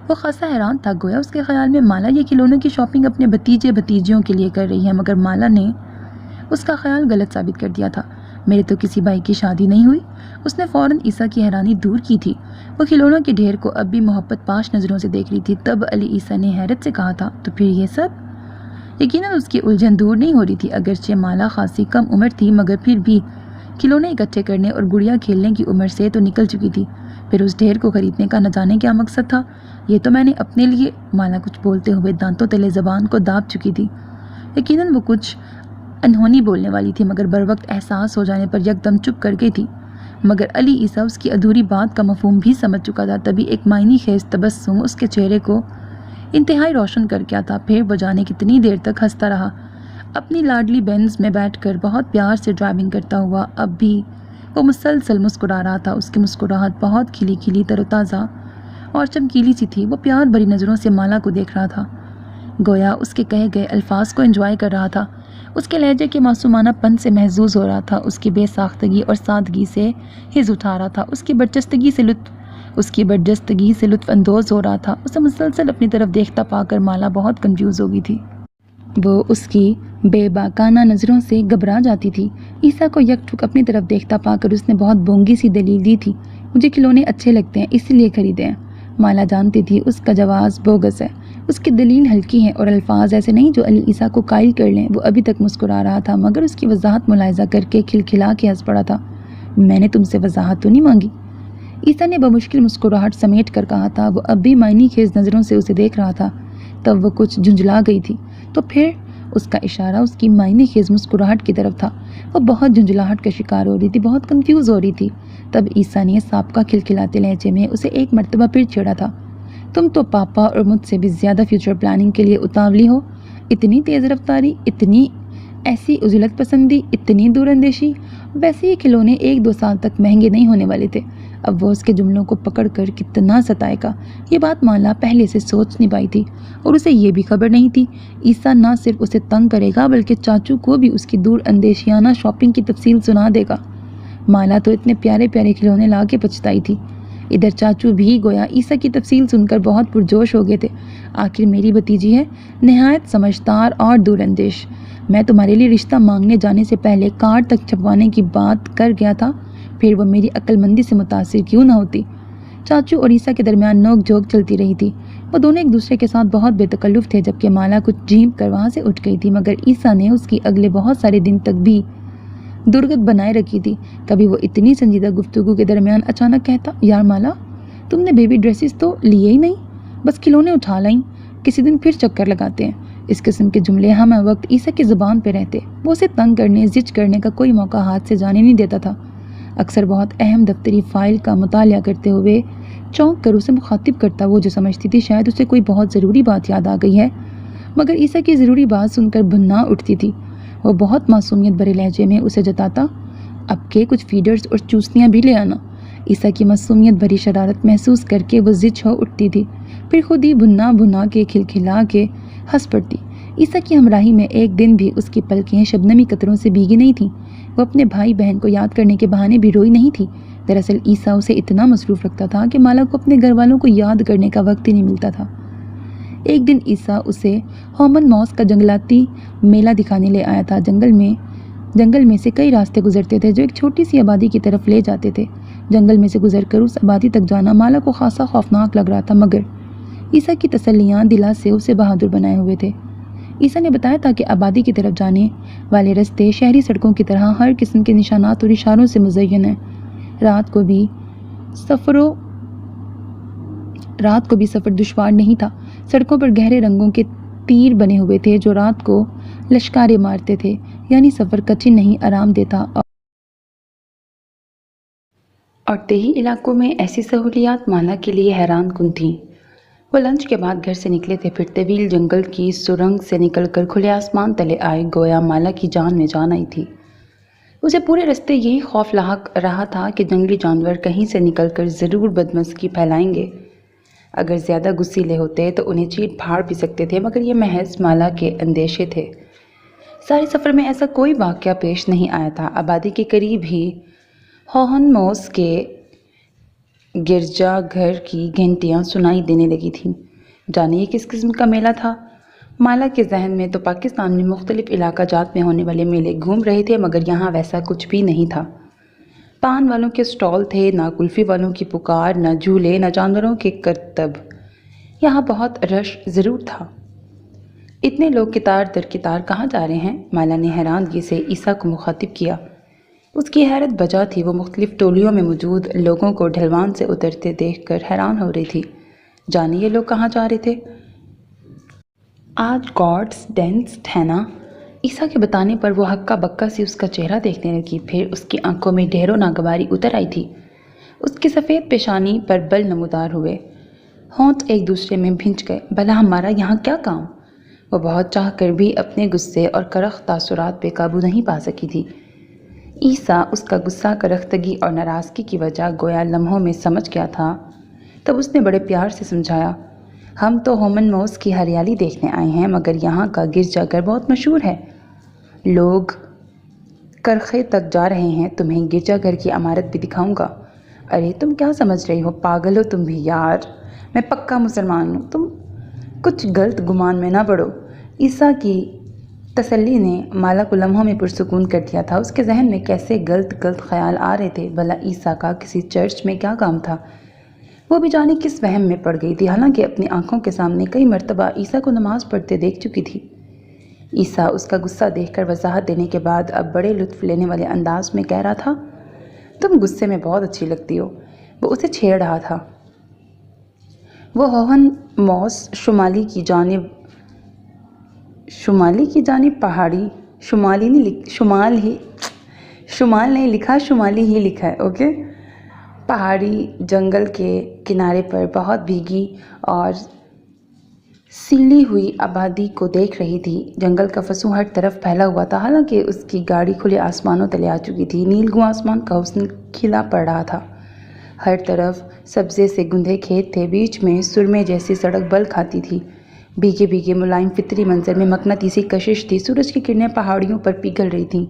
وہ خاصا حیران تھا، گویا اس کے خیال میں مالا یہ کھلونوں کی شاپنگ اپنے بھتیجے بھتیجیوں کے لیے کر رہی ہے، مگر مالا نے اس کا خیال غلط ثابت کر دیا تھا۔ میرے تو کسی بھائی کی شادی نہیں ہوئی۔ اس نے فوراً عیسیٰ کی حیرانی دور کی تھی۔ وہ کھلونوں کے ڈھیر کو اب بھی محبت پاش نظروں سے دیکھ رہی تھی۔ تب علی عیسیٰ نے حیرت سے کہا تھا، تو پھر یہ سب؟ یقیناً اس کی الجھن دور نہیں ہو رہی تھی۔ اگرچہ مالا خاصی کم عمر تھی، مگر پھر بھی کھلونے اکٹھے کرنے اور گڑیا کھیلنے کی عمر سے تو نکل چکی تھی۔ پھر اس ڈھیر کو خریدنے کا نہ جانے کیا مقصد تھا؟ یہ تو میں نے اپنے لیے، مالا کچھ بولتے ہوئے دانتوں تلے زبان کو داب چکی تھی۔ یقیناً وہ کچھ انہونی بولنے والی تھی، مگر بروقت احساس ہو جانے پر یکدم چپ کر گئی تھی۔ مگر علی عیسیٰ اس کی ادھوری بات کا مفہوم بھی سمجھ چکا تھا۔ تبھی ایک معنی خیز تبسم اس کے چہرے کو انتہائی روشن کر گیا تھا۔ پھر وہ جانے کتنی دیر تک ہنستا رہا، اپنی لاڈلی بینز میں بیٹھ کر بہت پیار سے ڈرائیونگ کرتا ہوا۔ اب بھی وہ مسلسل مسکرا رہا تھا۔ اس کی مسکراہٹ بہت کھلی کھلی، تر و تازہ اور چمکیلی سی تھی۔ وہ پیار بھری نظروں سے مالا کو دیکھ رہا تھا، گویا اس کے کہے گئے الفاظ کو انجوائے کر رہا تھا۔ اس کے لہجے کے معصومانہ پن سے محظوظ ہو رہا تھا، اس کی بے ساختگی اور سادگی سے حظ اٹھا رہا تھا، اس کی برجستگی سے لطف اس کی برجستگی سے لطف اندوز ہو رہا تھا۔ اسے مسلسل اپنی طرف دیکھتا پا کر مالا بہت کنفیوز ہو گئی تھی۔ وہ اس کی بے باکانہ نظروں سے گھبرا جاتی تھی۔ عیسیٰ کو یک ٹھک اپنی طرف دیکھتا پا کر اس نے بہت بونگی سی دلیل دی تھی، مجھے کھلونے اچھے لگتے ہیں اس لیے خریدے ہیں۔ مالا جانتی تھی اس کا جواز بوگس ہے، اس کی دلیل ہلکی ہے اور الفاظ ایسے نہیں جو علی عیسیٰ کو قائل کر لیں۔ وہ ابھی تک مسکرا رہا تھا مگر اس کی وضاحت ملاحظہ کر کے کھلکھلا کے ہنس پڑا تھا۔ میں نے تم سے وضاحت تو نہیں مانگی؟ عیسیٰ نے بمشکل مسکراہٹ سمیٹ کر کہا تھا۔ وہ اب بھی معنی خیز نظروں سے اسے دیکھ رہا تھا۔ تب وہ کچھ جھنجھلا گئی تھی تو پھر اس کا اشارہ اس کی معنی خیز مسکراہٹ کی طرف تھا۔ وہ بہت جھنجھلاہٹ کا شکار ہو رہی تھی، بہت کنفیوز ہو رہی تھی۔ تب عیسیٰ نے سابقہ کھلکھلاتے لہجے میں اسے ایک مرتبہ پھر چھیڑا تھا۔ تم تو پاپا اور مجھ سے بھی زیادہ فیوچر پلاننگ کے لیے اتاولی ہو۔ اتنی تیز رفتاری، اتنی ایسی عجلت پسندی، اتنی دور اندیشی۔ ویسے یہ کھلونے 1-2 سال تک مہنگے نہیں ہونے والے تھے۔ اب وہ اس کے جملوں کو پکڑ کر کتنا ستائے گا، یہ بات مالا پہلے سے سوچ نہیں پائی تھی، اور اسے یہ بھی خبر نہیں تھی عیسیٰ نہ صرف اسے تنگ کرے گا بلکہ چاچو کو بھی اس کی دور اندیشیانہ شاپنگ کی تفصیل سنا دے گا۔ مالا تو اتنے پیارے پیارے کھلونے لا کے پچھتائی تھی۔ ادھر چاچو بھی گویا عیسیٰ کی تفصیل سن کر بہت پرجوش ہو گئے تھے۔ آخر میری بھتیجی ہے، نہایت سمجھدار اور دور اندیش۔ میں تمہارے لیے رشتہ مانگنے جانے سے پہلے کارڈ تک چھپوانے کی بات کر گیا تھا، پھر وہ میری عقل مندی سے متاثر کیوں نہ ہوتی۔ چاچو اور عیسیٰ کے درمیان نوک جھوک چلتی رہی تھی۔ وہ دونوں ایک دوسرے کے ساتھ بہت بے تکلف تھے، جبکہ مالا کچھ جھیمپ کر وہاں سے اٹھ گئی تھی، مگر عیسیٰ نے اس کی اگلے بہت سارے دن تک بھی درگت بنائے رکھی تھی۔ کبھی وہ اتنی سنجیدہ گفتگو کے درمیان اچانک کہتا، یار مالا، تم نے بیبی ڈریسز تو لیے ہی نہیں، بس کھلونے اٹھا لائیں، کسی دن پھر چکر لگاتے ہیں۔ اس قسم کے جملے ہم وقت عیسیٰ کی زبان پہ رہتے۔ وہ اسے تنگ کرنے، زج کرنے کا کوئی موقع ہاتھ سے جانے نہیں دیتا تھا۔ اکثر بہت اہم دفتری فائل کا مطالعہ کرتے ہوئے چونک کر اسے مخاطب کرتا، وہ جو سمجھتی تھی شاید اسے کوئی بہت ضروری بات یاد آ گئی ہے، مگر عیسیٰ کی ضروری بات سن کر بھننا اٹھتی تھی۔ وہ بہت معصومیت بھرے لہجے میں اسے جتاتا، اب کے کچھ فیڈرز اور چوسنیاں بھی لے آنا۔ عیسیٰ کی معصومیت بھری شرارت محسوس کر کے وہ زج ہو اٹھتی تھی، پھر خود ہی بھنا بھنا کے کھلکھلا کے ہنس پڑتی۔ عیسیٰ کی ہمراہی میں ایک دن بھی اس کی پلکیں شبنمی قطروں سے بھیگی نہیں تھیں۔ وہ اپنے بھائی بہن کو یاد کرنے کے بہانے بھی روئی نہیں تھی۔ دراصل عیسیٰ اسے اتنا مصروف رکھتا تھا کہ مالا کو اپنے گھر والوں کو یاد کرنے کا وقت ہی نہیں ملتا تھا۔ ایک دن عیسیٰ اسے ہومن موس کا جنگلاتی میلہ دکھانے لے آیا تھا۔ جنگل میں سے کئی راستے گزرتے تھے جو ایک چھوٹی سی آبادی کی طرف لے جاتے تھے۔ جنگل میں سے گزر کر اس آبادی تک جانا مالا کو خاصا خوفناک لگ رہا تھا، مگر عیسیٰ کی تسلیاں دلا سے اسے بہادر بنائے ہوئے تھے۔ عیسیٰ نے بتایا تھا کہ آبادی کی طرف جانے والے راستے شہری سڑکوں کی طرح ہر قسم کے نشانات اور اشاروں سے مزین ہیں۔ رات کو بھی سفر دشوار نہیں تھا۔ سڑکوں پر گہرے رنگوں کے تیر بنے ہوئے تھے جو رات کو لشکاریں مارتے تھے، یعنی سفر کٹھن نہیں، آرام دہ تھا۔ اور دیہی علاقوں میں ایسی سہولیات مالا کے لیے حیران کن تھیں۔ وہ لنچ کے بعد گھر سے نکلے تھے، پھر طویل جنگل کی سرنگ سے نکل کر کھلے آسمان تلے آئے، گویا مالا کی جان میں جان آئی تھی۔ اسے پورے راستے یہی خوف لاحق رہا تھا کہ جنگلی جانور کہیں سے نکل کر ضرور بدمزگی پھیلائیں گے۔ اگر زیادہ غصیلے ہوتے تو انہیں چیٹ پھاڑ بھی سکتے تھے، مگر یہ محض مالا کے اندیشے تھے۔ سارے سفر میں ایسا کوئی واقعہ پیش نہیں آیا تھا۔ آبادی کے قریب ہی ہوہن موس کے گرجا گھر کی گھنٹیاں سنائی دینے لگی تھیں۔ جانے یہ کس قسم کا میلہ تھا؟ مالا کے ذہن میں تو پاکستان میں مختلف علاقہ جات میں ہونے والے میلے گھوم رہے تھے، مگر یہاں ویسا کچھ بھی نہیں تھا۔ پان والوں کے سٹال تھے، نہ کلفی والوں کی پکار، نہ جھولے، نہ جانوروں کے کرتب۔ یہاں بہت رش ضرور تھا۔ اتنے لوگ قطار در قطار کہاں جا رہے ہیں؟ مالا نے حیرانگی سے عیسیٰ کو مخاطب کیا۔ اس کی حیرت بجا تھی۔ وہ مختلف ٹولیوں میں موجود لوگوں کو ڈھلوان سے اترتے دیکھ کر حیران ہو رہی تھی۔ جانے یہ لوگ کہاں جا رہے تھے؟ آج گاڈز ڈینس ہے نا؟ عیسیٰ کے بتانے پر وہ ہکا بکا سی اس کا چہرہ دیکھنے لگی، پھر اس کی آنکھوں میں ڈھیروں ناگواری اتر آئی تھی۔ اس کی سفید پیشانی پر بل نمودار ہوئے، ہونٹ ایک دوسرے میں بھنج گئے۔ بھلا ہمارا یہاں کیا کام؟ وہ بہت چاہ کر بھی اپنے غصے اور کرخ تاثرات پہ قابو نہیں پا سکی تھی۔ عیسیٰ اس کا غصہ، کرختگی اور ناراضگی کی وجہ گویا لمحوں میں سمجھ گیا تھا۔ تب اس نے بڑے پیار سے سمجھایا، ہم تو ہومن موس کی ہریالی دیکھنے آئے ہیں، مگر یہاں کا گرجا گھر بہت مشہور ہے، لوگ کرخے تک جا رہے ہیں، تمہیں گرجا گھر کی عمارت بھی دکھاؤں گا۔ ارے تم کیا سمجھ رہی ہو، پاگل ہو تم بھی یار، میں پکا مسلمان ہوں، تم کچھ غلط گمان میں نہ پڑو۔ عیسیٰ کی تسلی نے مالا کو لمحوں میں پرسکون کر دیا تھا۔ اس کے ذہن میں کیسے غلط خیال آ رہے تھے، بھلا عیسیٰ کا کسی چرچ میں کیا کام تھا؟ وہ بھی جانے کس وہم میں پڑ گئی تھی، حالانکہ اپنی آنکھوں کے سامنے کئی مرتبہ عیسیٰ کو نماز پڑھتے دیکھ چکی تھی۔ عیسیٰ اس کا غصہ دیکھ کر وضاحت دینے کے بعد اب بڑے لطف لینے والے انداز میں کہہ رہا تھا، تم غصے میں بہت اچھی لگتی ہو۔ وہ اسے چھیڑ رہا تھا۔ وہ ہوہن موس شمالی کی جانب پہاڑی شمال نہیں لکھا، شمالی ہی لکھا ہے، اوکے، پہاڑی جنگل کے کنارے پر بہت بھیگی اور سیلی ہوئی آبادی کو دیکھ رہی تھی۔ جنگل کا فسوں ہر طرف پھیلا ہوا تھا، حالانکہ اس کی گاڑی کھلے آسمانوں تلے آ چکی تھی۔ نیلگوں آسمان کا حسن کھلا پڑ رہا تھا۔ ہر طرف سبزے سے گندھے کھیت تھے، بیچ میں سرمے جیسی سڑک بل کھاتی تھی۔ بھیگے بھیگے ملائم فطری منظر میں مقناطیسی کشش تھی۔ سورج کی کرنیں پہاڑیوں پر پگھل رہی تھیں۔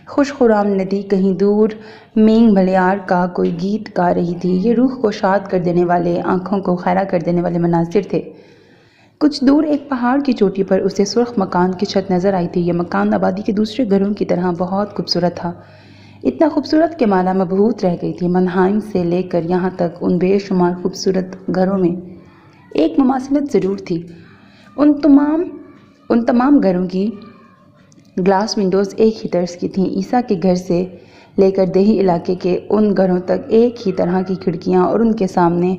خوش خرام ندی کہیں دور مینگ ملیار کا کوئی گیت گا رہی تھی۔ یہ روح کو شاد کر دینے والے، آنکھوں کو خیرہ کر دینے والے مناظر تھے۔ کچھ دور ایک پہاڑ کی چوٹی پر اسے سرخ مکان کی چھت نظر آئی تھی۔ یہ مکان آبادی کے دوسرے گھروں کی طرح بہت خوبصورت تھا، اتنا خوبصورت کہ مالا مبہوت رہ گئی تھی۔ منہائم سے لے کر یہاں تک ان بے شمار خوبصورت گھروں میں ایک مماثلت ضرور تھی۔ ان تمام گھروں کی گلاس ونڈوز ایک ہی طرز کی تھیں۔ عیسیٰ کے گھر سے لے کر دیہی علاقے کے ان گھروں تک ایک ہی طرح کی کھڑکیاں اور ان کے سامنے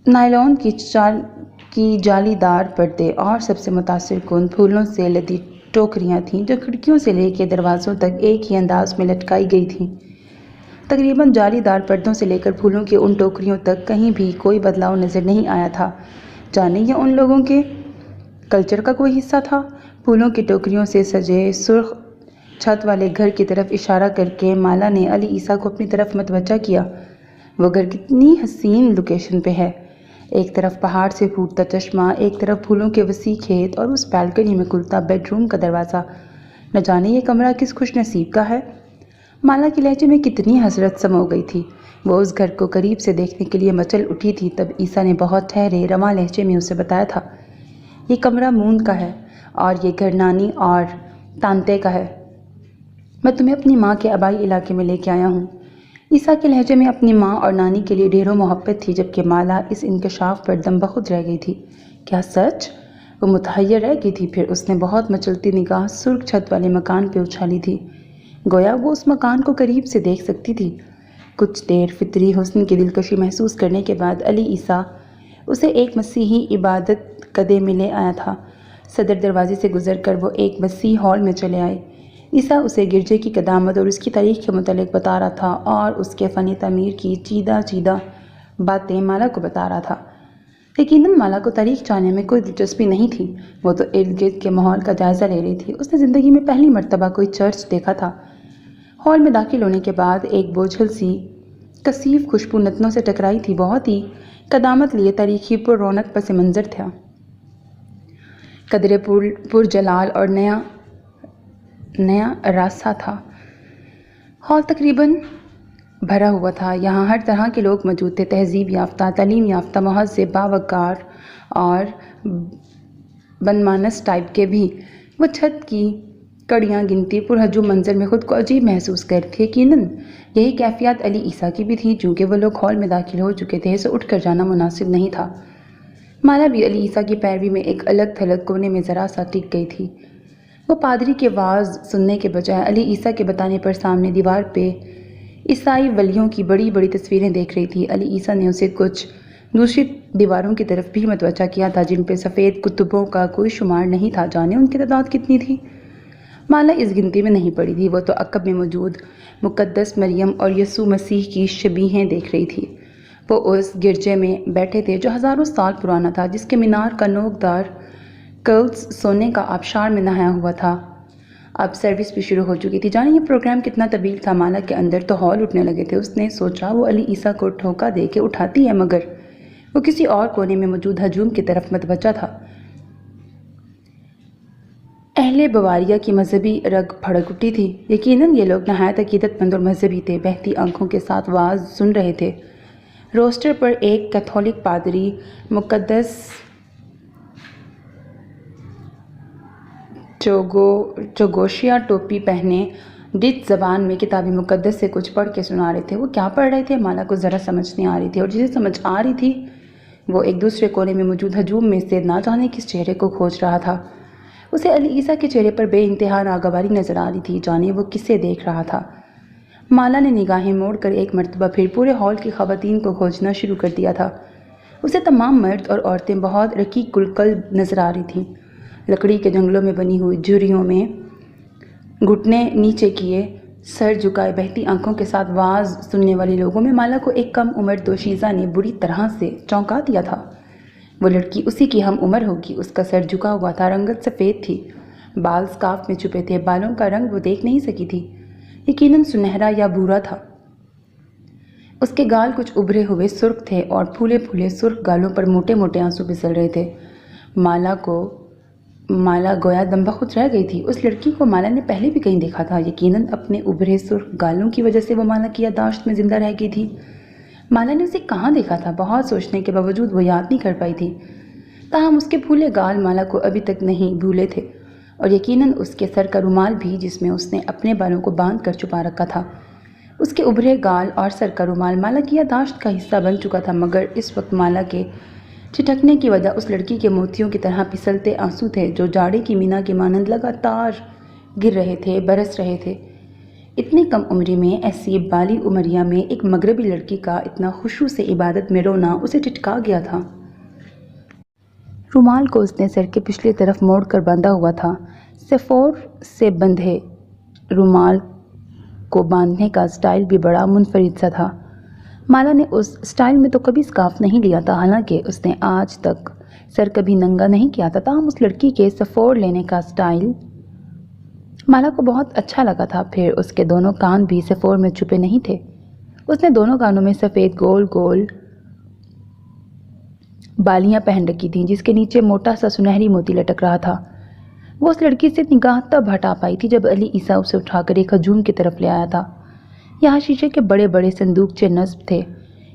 نائلون کی جالی دار پردے اور سب سے متاثر کن پھولوں سے لدی ٹوکریاں تھیں جو کھڑکیوں سے لے کے دروازوں تک ایک ہی انداز میں لٹکائی گئی تھیں۔ تقریباً جالی دار پردوں سے لے کر پھولوں کی ان ٹوکریوں تک کہیں بھی کوئی بدلاؤ نظر نہیں آیا تھا۔ جانے یہ ان لوگوں کے کلچر کا کوئی حصہ تھا؟ پھولوں کی ٹوکریوں سے سجے سرخ چھت والے گھر کی طرف اشارہ کر کے مالا نے علی عیسیٰ کو اپنی طرف متوجہ کیا۔ وہ گھر کتنی حسین لوکیشن پہ ہے، ایک طرف پہاڑ سے پھوٹتا چشمہ، ایک طرف پھولوں کے وسیع کھیت اور اس بیلکنی میں کھلتا بیڈ روم کا دروازہ۔ نہ جانے یہ کمرہ کس خوش نصیب کا ہے۔ مالا کے لہجے میں کتنی حسرت سمو گئی تھی۔ وہ اس گھر کو قریب سے دیکھنے کے لیے مچل اٹھی تھی، تب عیسیٰ نے بہت ٹھہرے رواں لہجے میں اسے بتایا تھا، یہ کمرہ موند کا ہے اور یہ گھر نانی اور تانتے کا ہے۔ میں تمہیں اپنی ماں کے آبائی علاقے میں لے کے آیا ہوں۔ عیسیٰ کے لہجے میں اپنی ماں اور نانی کے لیے ڈھیروں محبت تھی، جبکہ مالا اس انکشاف پر دم بخود رہ گئی تھی۔ کیا سچ؟ وہ متحیر رہ گئی تھی، پھر اس نے بہت مچلتی نگاہ سرخ چھت والے مکان پہ اچھالی تھی، گویا وہ اس مکان کو قریب سے دیکھ سکتی تھی۔ کچھ دیر فطری حسن کی دلکشی محسوس کرنے کے بعد علی عیسیٰ اسے ایک مسیحی عبادت گدے میں لے آیا تھا۔ صدر دروازے سے گزر کر وہ ایک وسیع ہال میں چلے آئے۔ عیسیٰ اسے گرجے کی قدامت اور اس کی تاریخ کے متعلق بتا رہا تھا اور اس کے فن تعمیر کی چیدہ باتیں مالا کو بتا رہا تھا۔ یقیناً مالا کو تاریخ جاننے میں کوئی دلچسپی نہیں تھی، وہ تو ارد گرد کے ماحول کا جائزہ لے رہی تھی۔ اس نے زندگی میں پہلی مرتبہ کوئی چرچ دیکھا تھا۔ ہال میں داخل ہونے کے بعد ایک بوجھل سی کثیف خوشبو نتنوں سے ٹکرائی تھی، بہت ہی قدامت لیے تاریخی پر رونق پس منظر تھا، قدرے پر جلال اور نیا راسا تھا۔ ہال تقریباً بھرا ہوا تھا، یہاں ہر طرح کے لوگ موجود تھے، تہذیب یافتہ، تعلیم یافتہ، مہذب، باوقار اور بنمانس ٹائپ کے بھی۔ وہ چھت کی کڑیاں گنتی پرہجوم منظر میں خود کو عجیب محسوس کر تھی۔ یقیناً یہی کیفیت علی عیسیٰ کی بھی تھی، چونکہ وہ لوگ ہال میں داخل ہو چکے تھے، اسے اٹھ کر جانا مناسب نہیں تھا۔ مالا بھی علی عیسیٰ کی پیروی میں ایک الگ تھلگ کونے میں ذرا سا ٹک گئی تھی۔ وہ پادری کے واعظ سننے کے بجائے علی عیسیٰ کے بتانے پر سامنے دیوار پہ عیسائی ولیوں کی بڑی بڑی تصویریں دیکھ رہی تھی۔ علی عیسیٰ نے اسے کچھ دوسری دیواروں کی طرف بھی متوجہ کیا تھا، جن پہ سفید کتبوں کا کوئی شمار نہیں تھا، جانے ان کی تعداد کتنی تھی۔ مالا اس گنتی میں نہیں پڑی تھی، وہ تو عقب میں موجود مقدس مریم اور یسوع مسیح کی شبیہیں دیکھ رہی تھی۔ وہ اس گرجے میں بیٹھے تھے جو ہزاروں سال پرانا تھا، جس کے مینار کا نوکدار کرلز سونے کا آبشار میں نہایا ہوا تھا۔ اب سروس بھی شروع ہو چکی تھی، جانے یہ پروگرام کتنا طویل تھا۔ مالا کے اندر تو ہال اٹھنے لگے تھے۔ اس نے سوچا وہ علی عیسیٰ کو ٹھوکا دے کے اٹھاتی ہے، مگر وہ کسی اور کونے میں موجود ہجوم کی طرف متوجہ تھا۔ اہل اہل بواریا کی مذہبی رگ بھڑک اٹھی تھی۔ یقیناً یہ لوگ نہایت عقیدت مند اور مذہبی تھے۔ بہتی آنکھوں کے ساتھ واعظ سن رہے تھے۔ روسٹر پر ایک کیتھولک پادری مقدس چوگوشیا ٹوپی پہنے ڈچ زبان میں کتاب مقدس سے کچھ پڑھ کے سنا رہے تھے۔ وہ کیا پڑھ رہے تھے مالا کو ذرا سمجھ نہیں آ رہی تھی، اور جسے سمجھ آ رہی تھی وہ ایک دوسرے کونے میں موجود ہجوم میں سے نہ جانے کس چہرے کو کھوج رہا تھا۔ اسے علی عیسیٰ کے چہرے پر بے انتہا ناگواری نظر آ رہی تھی، جانے وہ کسے دیکھ رہا تھا۔ مالا نے نگاہیں موڑ کر ایک مرتبہ پھر پورے ہال کی خواتین کو کھوجنا شروع کر دیا تھا۔ اسے تمام مرد اور عورتیں بہت رقیق القلب نظر آ رہی تھیں۔ لکڑی کے جنگلوں میں بنی ہوئی جھریوں میں گھٹنے نیچے کیے، سر جھکائے بہتی آنکھوں کے ساتھ واعظ سننے والے لوگوں میں مالا کو ایک کم عمر دوشیزہ نے بری طرح سے چونکا دیا تھا۔ وہ لڑکی اسی کی ہم عمر ہوگی۔ اس کا سر جھکا ہوا تھا، رنگت سفید تھی، بال سکارف میں چھپے تھے، بالوں کا رنگ وہ دیکھ نہیں سکی تھی، یقیناً سنہرا یا بھورا تھا۔ اس کے گال کچھ ابھرے ہوئے سرخ تھے اور پھولے پھولے سرخ گالوں پر موٹے موٹے آنسو پھسل رہے تھے۔ مالا گویا دم بخود رہ گئی تھی۔ اس لڑکی کو مالا نے پہلے بھی کہیں دیکھا تھا، یقیناً اپنے ابھرے سرخ گالوں کی وجہ سے وہ مالا کی یادداشت میں زندہ رہ گئی تھی۔ مالا نے اسے کہاں دیکھا تھا؟ بہت سوچنے کے باوجود وہ یاد نہیں کر پائی تھی۔ تاہم اس کے پھولے گال مالا کو ابھی تک نہیں بھولے تھے، اور یقیناً اس کے سر کا رومال بھی جس میں اس نے اپنے بالوں کو باندھ کر چھپا رکھا تھا۔ اس کے ابھرے گال اور سر کا رومال مالا کی یادداشت کا حصہ بن چکا تھا، مگر اس وقت مالا کے چھٹکنے کی وجہ اس لڑکی کے موتیوں کی طرح پھسلتے آنسو تھے جو جاڑے کی مینا کے مانند لگاتار گر رہے تھے، برس رہے تھے۔ اتنی کم عمری میں ایسی بالی عمریہ میں ایک مغربی لڑکی کا اتنا خشوع سے عبادت میں رونا اسے ٹھٹکا گیا تھا۔ رومال کو اس نے سر کے پچھلی طرف موڑ کر باندھا ہوا تھا۔ سیفور سے بندھے رومال کو باندھنے کا سٹائل بھی بڑا منفرد سا تھا۔ مالا نے اس سٹائل میں تو کبھی سکارف نہیں لیا تھا، حالانکہ اس نے آج تک سر کبھی ننگا نہیں کیا تھا، تاہم اس لڑکی کے سیفور لینے کا سٹائل مالا کو بہت اچھا لگا تھا۔ پھر اس کے دونوں کان بھی سیفور میں چھپے نہیں تھے۔ اس نے دونوں کانوں میں سفید گول گول بالیاں پہن رکھی تھیں جس کے نیچے موٹا سا سنہری موتی لٹک رہا تھا۔ وہ اس لڑکی سے نگاہ تب ہٹا پائی تھی جب علی عیسیٰ اسے اٹھا کر ایک ہجوم کی طرف لے آیا تھا۔ یہاں شیشے کے بڑے بڑے صندوقچے نصب تھے،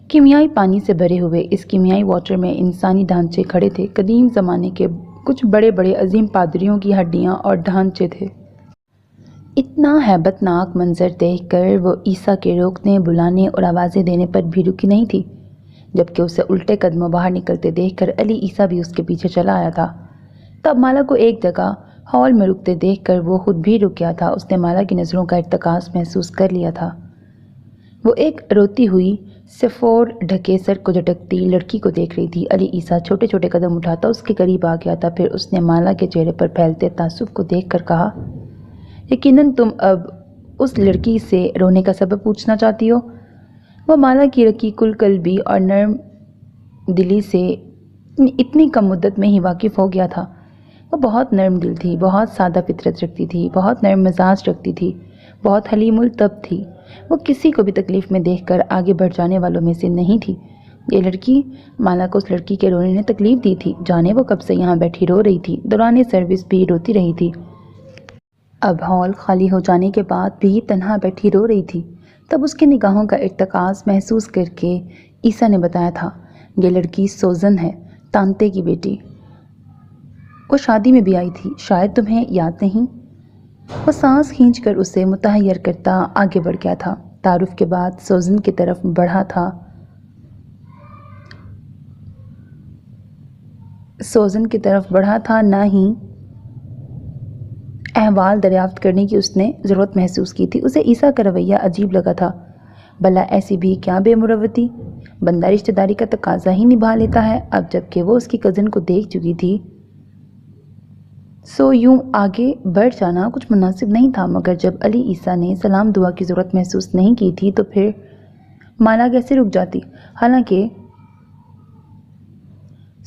کیمیائی پانی سے بھرے ہوئے۔ اس کیمیائی واٹر میں انسانی ڈھانچے کھڑے تھے، قدیم زمانے کے کچھ بڑے بڑے عظیم پادریوں کی ہڈیاں اور ڈھانچے تھے۔ اتنا ہیبت ناک منظر دیکھ کر وہ عیسیٰ کے روکنے، بلانے اور آوازیں دینے پر بھی رکی نہیں تھی، جبکہ اسے الٹے قدموں باہر نکلتے دیکھ کر علی عیسیٰ بھی اس کے پیچھے چلا آیا تھا۔ تب مالا کو ایک جگہ ہال میں رکتے دیکھ کر وہ خود بھی رک گیا تھا۔ اس نے مالا کی نظروں کا ارتکاز محسوس کر لیا تھا۔ وہ ایک روتی ہوئی سیفور ڈھکے سر کو جھٹکتی لڑکی کو دیکھ رہی تھی۔ علی عیسیٰ چھوٹے چھوٹے قدم اٹھاتا اس کے قریب آ گیا تھا، پھر اس نے مالا کے چہرے پر پھیلتے تعصب کو دیکھ کر کہا، یقیناً تم اب اس لڑکی سے رونے کا سبب پوچھنا چاہتی ہو۔ وہ مالا کی رقیق القلبی اور نرم دلی سے اتنی کم مدت میں ہی واقف ہو گیا تھا۔ وہ بہت نرم دل تھی، بہت سادہ فطرت رکھتی تھی، بہت نرم مزاج رکھتی تھی، بہت حلیم الطب تھی۔ وہ کسی کو بھی تکلیف میں دیکھ کر آگے بڑھ جانے والوں میں سے نہیں تھی۔ یہ لڑکی مالا کو اس لڑکی کے رونے نے تکلیف دی تھی، جانے وہ کب سے یہاں بیٹھی رو رہی تھی، دوران سروس بھی روتی رہی تھی، اب ہال خالی ہو جانے کے بعد بھی تنہا بیٹھی رو رہی تھی۔ تب اس کی نگاہوں کا ارتکاز محسوس کر کے عیسیٰ نے بتایا تھا، یہ لڑکی سوزن ہے، تانتے کی بیٹی۔ وہ شادی میں بھی آئی تھی، شاید تمہیں یاد نہیں؟ وہ سانس کھینچ کر اسے متحیر کرتا آگے بڑھ گیا تھا۔ تعارف کے بعد سوزن کی طرف بڑھا تھا، نہ ہی احوال دریافت کرنے کی اس نے ضرورت محسوس کی تھی۔ اسے عیسیٰ کا رویہ عجیب لگا تھا۔ بھلا ایسی بھی کیا بے مروتی، بندہ رشتہ داری کا تقاضا ہی نبھا لیتا ہے۔ اب جب کہ وہ اس کی کزن کو دیکھ چکی تھی سو یوں آگے بڑھ جانا کچھ مناسب نہیں تھا، مگر جب علی عیسیٰ نے سلام دعا کی ضرورت محسوس نہیں کی تھی تو پھر مالا کیسے رک جاتی؟ حالانکہ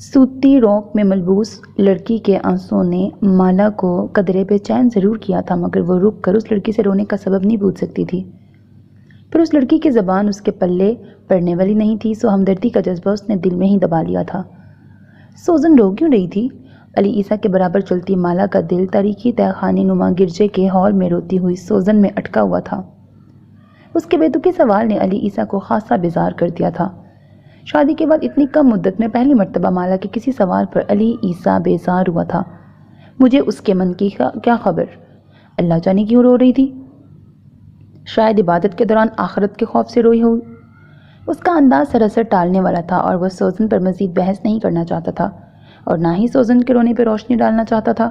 سوتی روک میں ملبوس لڑکی کے آنسوؤں نے مالا کو قدرے بے چین ضرور کیا تھا، مگر وہ رک کر اس لڑکی سے رونے کا سبب نہیں پوچھ سکتی تھی۔ پھر اس لڑکی کی زبان اس کے پلے پڑنے والی نہیں تھی، سو ہمدردی کا جذبہ اس نے دل میں ہی دبا لیا تھا۔ سوزن رو کیوں رہی تھی؟ علی عیسیٰ کے برابر چلتی مالا کا دل تاریخی تہہ خانے نما گرجے کے ہال میں روتی ہوئی سوزن میں اٹکا ہوا تھا۔ اس کے بے تکی سوال نے علی عیسیٰ کو خاصا بیزار کر دیا تھا۔ شادی کے بعد اتنی کم مدت میں پہلی مرتبہ مالا کے کسی سوال پر علی عیسیٰ بیزار ہوا تھا۔ مجھے اس کے من کی کیا خبر؟ اللہ جانے کیوں رو رہی تھی؟ شاید عبادت کے دوران آخرت کے خوف سے روئی ہوئی۔ اس کا انداز سراسر ٹالنے والا تھا اور وہ سوزن پر مزید بحث نہیں کرنا چاہتا تھا اور نہ ہی سوزن کے رونے پہ روشنی ڈالنا چاہتا تھا۔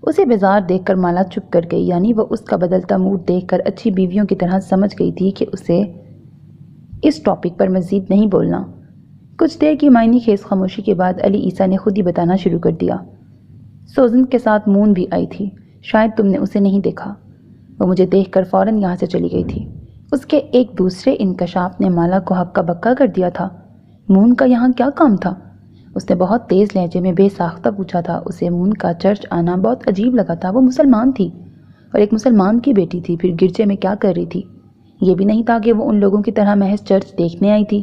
اسے بیزار دیکھ کر مالا چپ کر گئی، یعنی وہ اس کا بدلتا موڈ دیکھ کر اچھی بیویوں کی طرح سمجھ گئی تھی کہ اسے اس ٹاپک پر مزید نہیں بولنا۔ کچھ دیر کی معنی خیز خاموشی کے بعد علی عیسیٰ نے خود ہی بتانا شروع کر دیا۔ سوزن کے ساتھ مون بھی آئی تھی، شاید تم نے اسے نہیں دیکھا۔ وہ مجھے دیکھ کر فوراً یہاں سے چلی گئی تھی۔ اس کے ایک دوسرے انکشاف نے مالا کو ہکا بکا کر دیا تھا۔ مون کا یہاں کیا کام تھا؟ اس نے بہت تیز لہجے میں بے ساختہ پوچھا تھا۔ اسے مون کا چرچ آنا بہت عجیب لگا تھا۔ وہ مسلمان تھی اور ایک مسلمان کی بیٹی تھی، پھر گرجے میں کیا کر رہی تھی؟ یہ بھی نہیں تھا کہ وہ ان لوگوں کی طرح محض چرچ دیکھنے آئی تھی۔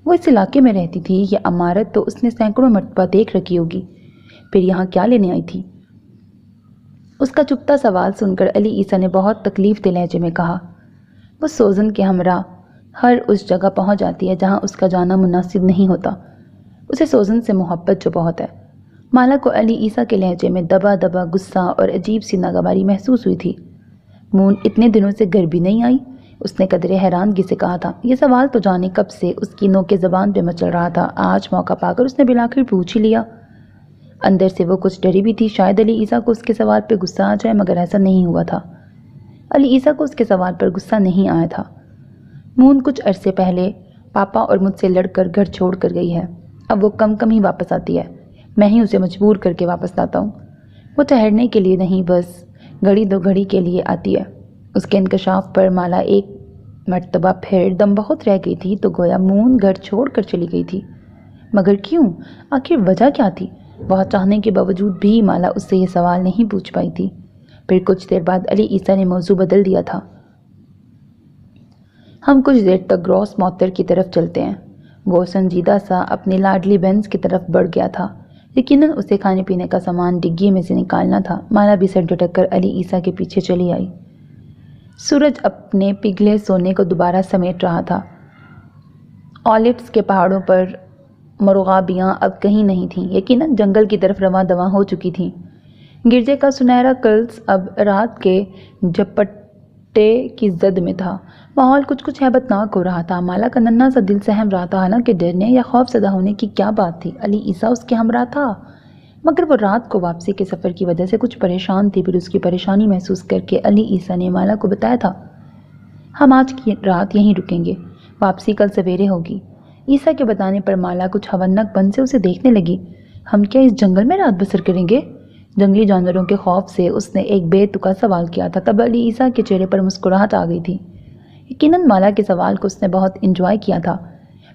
وہ اس علاقے میں رہتی تھی، یہ عمارت تو اس نے سینکڑوں مرتبہ دیکھ رکھی ہوگی، پھر یہاں کیا لینے آئی تھی؟ اس کا چپتا سوال سن کر علی عیسیٰ نے بہت تکلیف دہ لہجے میں کہا، وہ سوزن کے ہمراہ ہر اس جگہ پہنچ جاتی ہے جہاں اس کا جانا مناسب نہیں ہوتا۔ اسے سوزن سے محبت جو بہت ہے۔ مالا کو علی عیسیٰ کے لہجے میں دبا دبا غصہ اور عجیب سی ناگواری محسوس ہوئی تھی۔ مون اتنے دنوں سے گھر بھی نہیں آئی؟ اس نے قدرے حیرانگی سے کہا تھا۔ یہ سوال تو جانے کب سے اس کی نوک زبان پہ مچل رہا تھا، آج موقع پا کر اس نے بلاخر پوچھ ہی لیا۔ اندر سے وہ کچھ ڈری بھی تھی، شاید علی عیسیٰ کو اس کے سوال پہ غصہ آ جائے، مگر ایسا نہیں ہوا تھا۔ علی عیسیٰ کو اس کے سوال پر غصہ نہیں آیا تھا۔ مون کچھ عرصے پہلے پاپا اور مجھ سے لڑ کر گھر چھوڑ کر گئی ہے، اب وہ کم ہی واپس آتی ہے، میں ہی اسے مجبور کر کے واپس لاتا ہوں۔ وہ ٹھہرنے کے لیے نہیں، بس گھڑی دو گھڑی کے لیے آتی ہے۔ اس کے انکشاف پر مالا ایک مرتبہ پھر دم بہت رہ گئی تھی، تو گویا مون گھر چھوڑ کر چلی گئی تھی۔ مگر کیوں؟ آخر وجہ کیا تھی؟ بہت چاہنے کے باوجود بھی مالا اس سے یہ سوال نہیں پوچھ پائی تھی۔ پھر کچھ دیر بعد علی عیسیٰ نے موضوع بدل دیا تھا۔ ہم کچھ دیر تک گراس موتر کی طرف چلتے ہیں۔ وہ سنجیدہ سا اپنی لاڈلی بینز کی طرف بڑھ گیا تھا۔ یقیناً اسے کھانے پینے کا سامان ڈگی میں سے نکالنا تھا۔ مالا بھی سر جھٹک کر علی عیسیٰ کے پیچھے چلی آئی۔ سورج اپنے پگھلے سونے کو دوبارہ سمیٹ رہا تھا۔ اولیوس کے پہاڑوں پر مرغابیاں اب کہیں نہیں تھیں، یقیناً جنگل کی طرف رواں دواں ہو چکی تھیں۔ گرجے کا سنہرا کلس اب رات کے جھپٹے کی زد میں تھا۔ ماحول کچھ ہیبت ناک ہو رہا تھا۔ مالا کا ننھا سا دل سہم رہا تھا، حالانکہ ڈرنے یا خوف زدہ ہونے کی کیا بات تھی؟ علی عیسیٰ اس کے ہمراہ تھا، مگر وہ رات کو واپسی کے سفر کی وجہ سے کچھ پریشان تھی۔ پھر اس کی پریشانی محسوس کر کے علی عیسیٰ نے مالا کو بتایا تھا، ہم آج کی رات یہیں رکیں گے، واپسی کل سویرے ہوگی۔ عیسیٰ کے بتانے پر مالا کچھ ہونک پن سے اسے دیکھنے لگی۔ ہم کیا اس جنگل میں رات بسر کریں گے؟ جنگلی جانوروں کے خوف سے اس نے ایک بے تکا سوال کیا تھا۔ تب علی عیسیٰ کے چہرے پر مسکراہٹ آ گئی تھی۔ یقیناً مالا کے سوال کو اس نے بہت انجوائے کیا تھا۔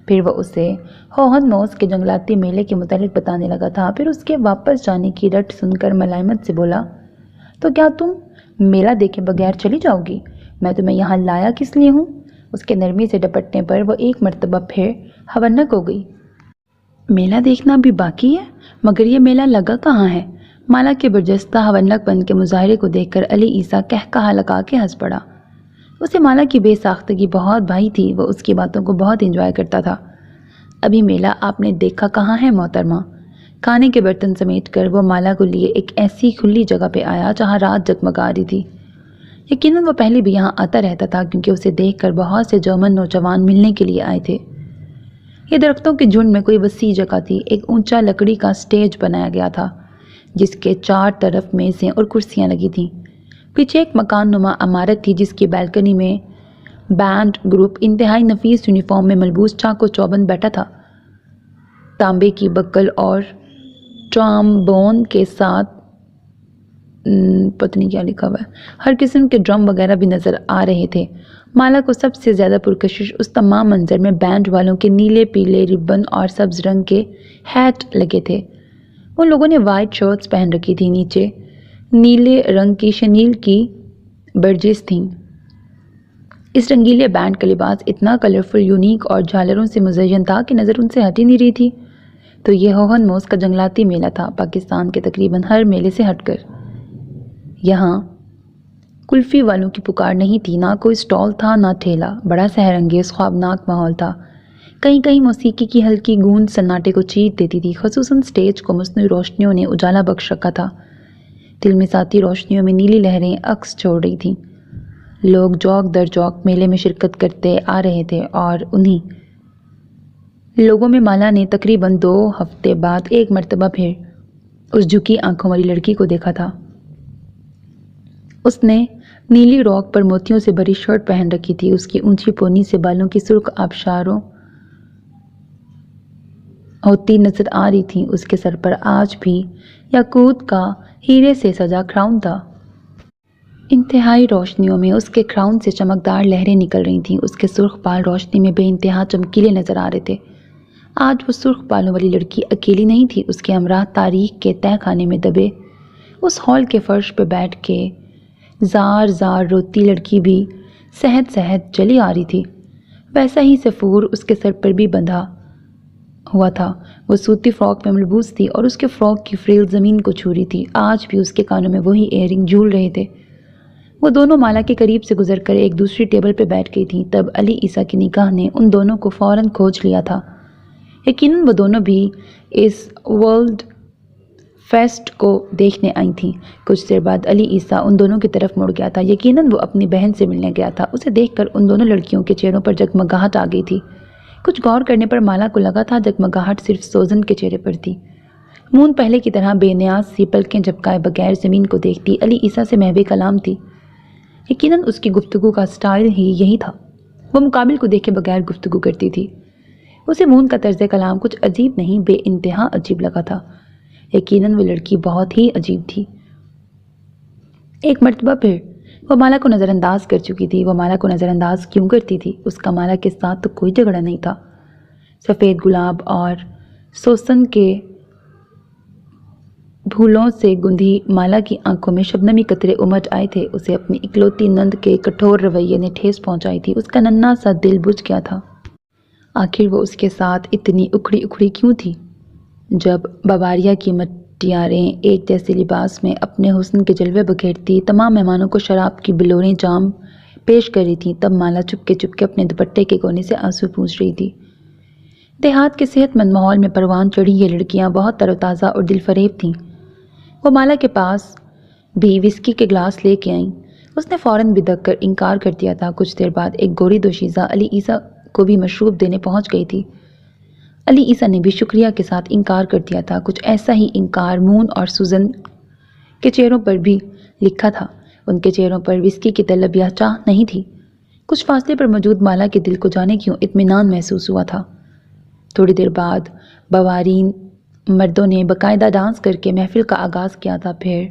پھر وہ اسے ہوہن موس کے جنگلاتی میلے کے متعلق بتانے لگا تھا۔ پھر اس کے واپس جانے کی رٹ سن کر ملائمت سے بولا، تو کیا تم میلہ دیکھے بغیر چلی جاؤ گی؟ میں تمہیں یہاں لایا کس لیے ہوں؟ اس کے نرمی سے ڈپٹنے پر وہ ایک مرتبہ پھر ہونک ہو گئی۔ میلہ دیکھنا بھی باقی ہے؟ مگر یہ میلہ لگا کہاں ہے؟ مالا کے برجستہ ہونک پن کے مظاہرے کو دیکھ کر علی عیسیٰ کہا لگا کے ہنس پڑا۔ اسے مالا کی بے ساختگی بہت بھائی تھی، وہ اس کی باتوں کو بہت انجوائے کرتا تھا۔ ابھی میلہ آپ نے دیکھا کہاں ہے محترمہ؟ کھانے کے برتن سمیٹ کر وہ مالا کو لیے ایک ایسی کھلی جگہ پہ آیا جہاں رات جگمگا رہی تھی۔ یقیناً وہ پہلے بھی یہاں آتا رہتا تھا، کیونکہ اسے دیکھ کر بہت سے جرمن نوجوان ملنے کے لیے آئے تھے۔ یہ درختوں کے جھنڈ میں کوئی وسیع جگہ تھی۔ ایک اونچا لکڑی کا سٹیج بنایا گیا تھا جس کے چار طرف میزیں اور کرسیاں لگی تھیں۔ پیچھے ایک مکان نما عمارت تھی جس کی بالکنی میں بینڈ گروپ انتہائی نفیس یونیفارم میں ملبوس چاق و چوبند بیٹھا تھا۔ تانبے کی بکل اور ٹرامبون کے ساتھ پتہ نہیں کیا لکھا ہوا ہے، ہر قسم کے ڈرم وغیرہ بھی نظر آ رہے تھے۔ مالا کو سب سے زیادہ پرکشش اس تمام منظر میں بینڈ والوں کے نیلے پیلے ربن اور سبز رنگ کے ہیٹ لگے تھے۔ ان لوگوں نے وائٹ شرٹس پہن رکھی تھی، نیچے نیلے رنگ کی شنیل کی برجز تھیں۔ اس رنگیلے بینڈ کا لباس اتنا کلرفل، یونیک اور جھالروں سے مزین تھا کہ نظر ان سے ہٹ ہی نہیں رہی تھی۔ تو یہ ہوہن موز کا جنگلاتی میلہ تھا، پاکستان کے تقریباً ہر میلے سے ہٹ کر۔ یہاں کلفی والوں کی پکار نہیں تھی، نہ کوئی سٹال تھا نہ ٹھیلا۔ بڑا سحر انگیز خوابناک ماحول تھا۔ کہیں کہیں موسیقی کی ہلکی گونج سناٹے کو چیر دیتی تھی، خصوصاً سٹیج کو مصنوعی روشنیوں نے اجالا بخش رکھا تھا۔ تلمساتی روشنیوں میں نیلی لہریں عکس چھوڑ رہی تھیں۔ لوگ جوک در جوک میلے میں شرکت کرتے آ رہے تھے اور انہی لوگوں میں مالا نے تقریباً 2 ہفتے بعد ایک مرتبہ پھر اس جھکی آنکھوں والی لڑکی کو دیکھا تھا۔ اس نے نیلی روک پر موتیوں سے بھری شرٹ پہن رکھی تھی، اس کی اونچی پونی سے بالوں کی سرخ آبشاروں ہوتی نظر آ رہی تھیں۔ اس کے سر پر آج بھی یاقوت کا ہیرے سے سجا کراؤن تھا۔ انتہائی روشنیوں میں اس کے کراؤن سے چمکدار لہریں نکل رہی تھیں، اس کے سرخ بال روشنی میں بے انتہا چمکیلے نظر آ رہے تھے۔ آج وہ سرخ بالوں والی لڑکی اکیلی نہیں تھی، اس کے ہمراہ تاریخ کے تہہ خانے میں دبے اس ہال کے فرش پہ بیٹھ کے زار زار روتی لڑکی بھی سہد سہد چلی آ رہی تھی۔ ویسا ہی سفور اس کے سر پر بھی بندھا ہوا تھا۔ وہ سوتی فراک میں ملبوس تھی اور اس کے فراک کی فریل زمین کو چھو رہی تھی۔ آج بھی اس کے کانوں میں وہی ایئر رنگ جھول رہے تھے۔ وہ دونوں مالا کے قریب سے گزر کر ایک دوسری ٹیبل پہ بیٹھ گئی تھیں۔ تب علی عیسیٰ کی نگاہ نے ان دونوں کو فوراً کھوج لیا تھا۔ یقیناً وہ دونوں بھی اس ورلڈ فیسٹ کو دیکھنے آئی تھیں۔ کچھ دیر بعد علی عیسیٰ ان دونوں کی طرف مڑ گیا تھا۔ یقیناً وہ اپنی بہن سے ملنے گیا تھا۔ اسے دیکھ کر ان دونوں لڑکیوں کے چہروں پر جگمگاہٹ آ گئی تھی۔ کچھ غور کرنے پر مالا کو لگا تھا جگمگاہٹ صرف سوزن کے چہرے پر تھی۔ مون پہلے کی طرح بے نیاز سی پلکیں جھپکائے بغیر زمین کو دیکھتی۔ علی عیسیٰ سے محو کلام تھی۔ یقیناً اس کی گفتگو کا سٹائل ہی یہی تھا۔ وہ مقابل کو دیکھے بغیر گفتگو کرتی تھی۔ اسے مون کا طرز کلام کچھ عجیب نہیں بے انتہا عجیب لگا تھا۔ یقیناً وہ لڑکی بہت ہی عجیب تھی۔ ایک مرتبہ پھر وہ مالا کو نظر انداز کر چکی تھی۔ وہ مالا کو نظر انداز کیوں کرتی تھی؟ اس کا مالا کے ساتھ تو کوئی جھگڑا نہیں تھا۔ سفید گلاب اور سوسن کے پھولوں سے گندھی مالا کی آنکھوں میں شبنمی قطرے امڈ آئے تھے۔ اسے اپنی اکلوتی نند کے کٹھور رویے نے ٹھیس پہنچائی تھی۔ اس کا ننھا سا دل بجھ گیا تھا۔ آخر وہ اس کے ساتھ اتنی اکھڑی اکھڑی کیوں تھی؟ جب بواریا کی مٹیاریں ایک جیسے لباس میں اپنے حسن کے جلوے بکھیرتی تمام مہمانوں کو شراب کی بلوریں جام پیش کر رہی تھیں، تب مالا چپکے چپکے اپنے دوپٹے کے کونے سے آنسو پوچھ رہی تھی۔ دیہات کے صحت مند ماحول میں پروان چڑھی یہ لڑکیاں بہت تر و تازہ اور دل فریب تھیں۔ وہ مالا کے پاس بھی وسکی کے گلاس لے کے آئیں۔ اس نے فوراً بدک کر انکار کر دیا تھا۔ کچھ دیر بعد ایک گوری دوشیزہ علی عیسیٰ کو بھی مشروب دینے پہنچ گئی تھی۔ علی عیسیٰ نے بھی شکریہ کے ساتھ انکار کر دیا تھا۔ کچھ ایسا ہی انکار مون اور سوزن کے چہروں پر بھی لکھا تھا۔ ان کے چہروں پر وسکی کی طلب یا چاہ نہیں تھی۔ کچھ فاصلے پر موجود مالا کے دل کو جانے کیوں اطمینان محسوس ہوا تھا۔ تھوڑی دیر بعد بوارین مردوں نے باقاعدہ ڈانس کر کے محفل کا آغاز کیا تھا۔ پھر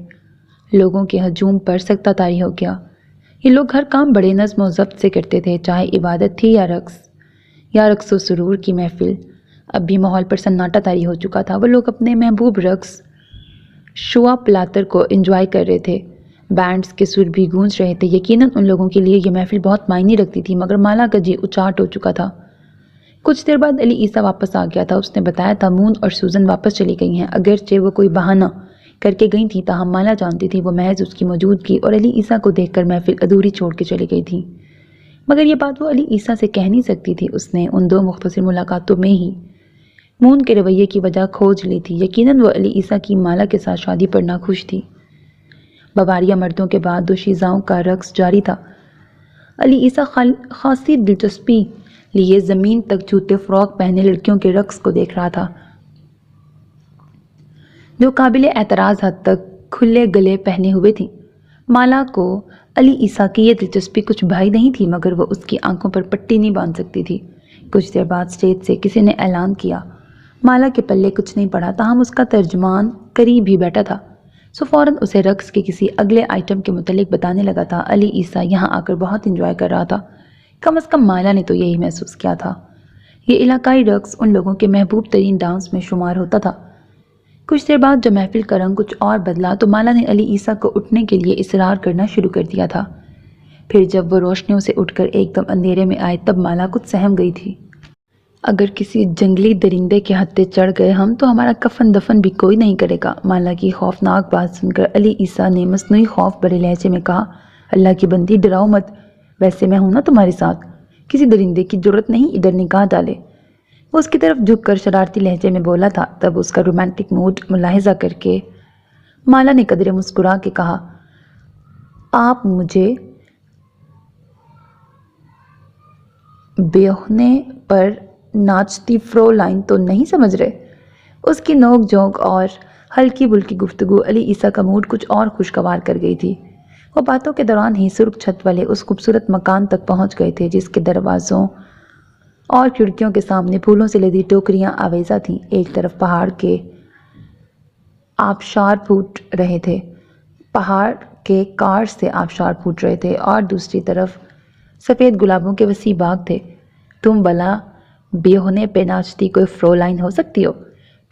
لوگوں کے ہجوم پر سکتہ طاری ہو گیا۔ یہ لوگ ہر کام بڑے نظم و ضبط سے کرتے تھے، چاہے عبادت تھی یا رقص و سرور کی محفل۔ اب بھی ماحول پر سناٹا طاری ہو چکا تھا۔ وہ لوگ اپنے محبوب رقص شوا پلاتر کو انجوائے کر رہے تھے۔ بینڈز کے سر بھی گونج رہے تھے۔ یقیناً ان لوگوں کے لیے یہ محفل بہت معنی رکھتی تھی، مگر مالا کا جی اچاٹ ہو چکا تھا۔ کچھ دیر بعد علی عیسیٰ واپس آ گیا تھا۔ اس نے بتایا تھا مون اور سوزن واپس چلی گئی ہیں۔ اگرچہ وہ کوئی بہانہ کر کے گئی تھیں، تاہم مالا جانتی تھی وہ محض اس کی موجودگی اور علی عیسیٰ کو دیکھ کر محفل ادھوری چھوڑ کے چلی گئی تھیں۔ مگر یہ بات وہ علی عیسیٰ سے کہہ نہیں سکتی تھی۔ اس نے ان 2 مختصر ملاقاتوں میں ہی مون کے رویے کی وجہ کھوج لی تھی۔ یقیناً وہ علی عیسیٰ کی مالا کے ساتھ شادی پر ناخوش تھی۔ بواریا مردوں کے بعد دوشیزاؤں کا رقص جاری تھا۔ علی عیسیٰ خاصی دلچسپی لیے زمین تک جوتے فراک پہنے لڑکیوں کے رقص کو دیکھ رہا تھا، جو قابل اعتراض حد تک کھلے گلے پہنے ہوئے تھیں۔ مالا کو علی عیسیٰ کی یہ دلچسپی کچھ بھائی نہیں تھی، مگر وہ اس کی آنکھوں پر پٹی نہیں باندھ سکتی تھی۔ کچھ دیر بعد اسٹیج سے کسی نے اعلان کیا۔ مالا کے پلے کچھ نہیں پڑا، تاہم اس کا ترجمان قریب ہی بیٹھا تھا، سو فوراً اسے رقص کے کسی اگلے آئٹم کے متعلق بتانے لگا تھا۔ علی عیسیٰ یہاں آ کر بہت انجوائے کر رہا تھا، کم از کم مالا نے تو یہی محسوس کیا تھا۔ یہ علاقائی رقص ان لوگوں کے محبوب ترین ڈانس میں شمار ہوتا تھا۔ کچھ دیر بعد جب محفل کا رنگ کچھ اور بدلا تو مالا نے علی عیسیٰ کو اٹھنے کے لیے اصرار کرنا شروع کر دیا تھا۔ پھر جب وہ روشنیوں سے اٹھ کر ایک دم اندھیرے میں آئے تب مالا کچھ سہم گئی تھی۔ اگر کسی جنگلی درندے کے ہتھے چڑھ گئے ہم تو ہمارا کفن دفن بھی کوئی نہیں کرے گا۔ مالا کی خوفناک بات سن کر علی عیسیٰ نے مصنوعی خوف بھرے لہجے میں کہا، اللہ کی بندی ڈراؤ مت، ویسے میں ہوں نا تمہارے ساتھ، کسی درندے کی جرت نہیں ادھر نگاہ ڈالے۔ وہ اس کی طرف جھک کر شرارتی لہجے میں بولا تھا، تب اس کا رومانٹک موڈ ملاحظہ کر کے مالا نے قدرے مسکرا کے کہا، آپ مجھے بیہونے پر ناچتی فرو لائن تو نہیں سمجھ رہے؟ اس کی نوک جھونک اور ہلکی بلکی گفتگو علی عیسیٰ کا موڈ کچھ اور خوشگوار کر گئی تھی۔ وہ باتوں کے دوران ہی سرخ چھت والے اس خوبصورت مکان تک پہنچ گئے تھے جس کے دروازوں اور کھڑکیوں کے سامنے پھولوں سے لدی ٹوکریاں آویزاں تھیں۔ ایک طرف پہاڑ کے آبشار پھوٹ رہے تھے، پہاڑ کے کار سے آبشار پھوٹ رہے تھے، اور دوسری طرف سفید گلابوں کے وسیع باغ تھے۔ تم بلا بیہونے پہ ناچتی کوئی فرو لائن ہو سکتی ہو؟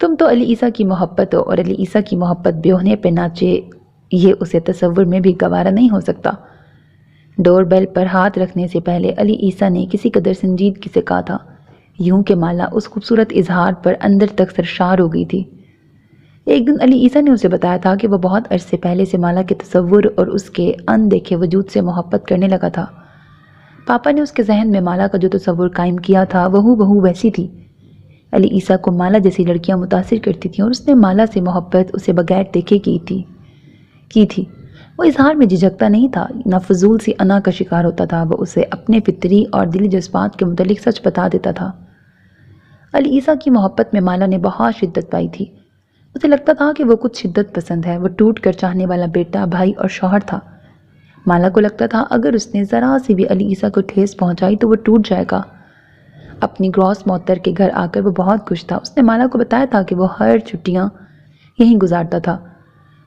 تم تو علی عیسیٰ کی محبت ہو، اور علی عیسیٰ کی محبت بیہونے پہ ناچے یہ اسے تصور میں بھی گوارا نہیں ہو سکتا۔ ڈور بیل پر ہاتھ رکھنے سے پہلے علی عیسیٰ نے کسی قدر سنجیدگی سے کہا تھا، یوں کہ مالا اس خوبصورت اظہار پر اندر تک سرشار ہو گئی تھی۔ ایک دن علی عیسیٰ نے اسے بتایا تھا کہ وہ بہت عرصے پہلے سے مالا کے تصور اور اس کے ان دیکھے وجود سے محبت کرنے لگا تھا۔ پاپا نے اس کے ذہن میں مالا کا جو تصور قائم کیا تھا بہو ویسی تھی۔ علی عیسیٰ کو مالا جیسی لڑکیاں متاثر کرتی تھیں، اور اس نے مالا سے محبت اسے بغیر دیکھے کی تھی۔ وہ اظہار میں جھجکتا نہیں تھا، نہ فضول سی انا کا شکار ہوتا تھا، وہ اسے اپنے فطری اور دلی جذبات کے متعلق سچ بتا دیتا تھا۔ علی عیسیٰ کی محبت میں مالا نے بہت شدت پائی تھی۔ اسے لگتا تھا کہ وہ کچھ شدت پسند ہے، وہ ٹوٹ کر چاہنے والا بیٹا، بھائی اور شوہر تھا۔ مالا کو لگتا تھا اگر اس نے ذرا سی بھی علی عیسیٰ کو ٹھیس پہنچائی تو وہ ٹوٹ جائے گا۔ اپنی گراس معطر کے گھر آ کر وہ بہت خوش تھا۔ اس نے مالا کو بتایا تھا کہ وہ ہر چھٹیاں یہیں گزارتا تھا۔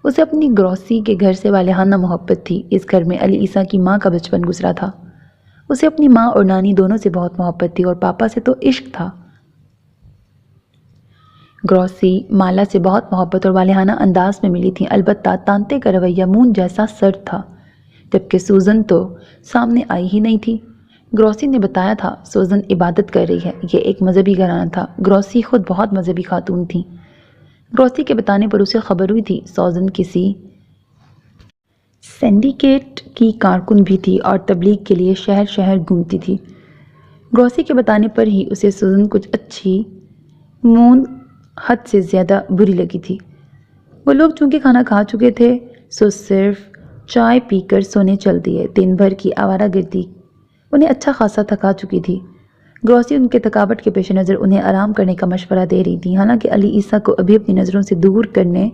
اسے اپنی گروسی کے گھر سے والہانہ محبت تھی۔ اس گھر میں علی عیسیٰ کی ماں کا بچپن گزرا تھا۔ اسے اپنی ماں اور نانی دونوں سے بہت محبت تھی، اور پاپا سے تو عشق تھا۔ گروسی مالا سے بہت محبت اور والہانہ انداز میں ملی تھی، البتہ تانتے کا رویہ مون جیسا سرد تھا، جبکہ سوزن تو سامنے آئی ہی نہیں تھی۔ گروسی نے بتایا تھا، سوزن عبادت کر رہی ہے۔ یہ ایک مذہبی گھرانہ تھا۔ گروسی خود بہت مذہبی خاتون تھیں۔ گروسی کے بتانے پر اسے خبر ہوئی تھی سوزن کسی سینڈیکیٹ کی کارکن بھی تھی اور تبلیغ کے لیے شہر شہر گھومتی تھی۔ گروسی کے بتانے پر ہی اسے سوزن کچھ اچھی، مون حد سے زیادہ بری لگی تھی۔ وہ لوگ چونکہ کھانا کھا چکے تھے سو صرف چائے پی کر سونے چل دیے۔ دن بھر کی آوارہ گردی انہیں اچھا خاصا تھکا چکی تھی۔ گروسی ان کے تھکاوٹ کے پیش نظر انہیں آرام کرنے کا مشورہ دے رہی تھی، حالانکہ علی عیسیٰ کو ابھی اپنی نظروں سے دور کرنے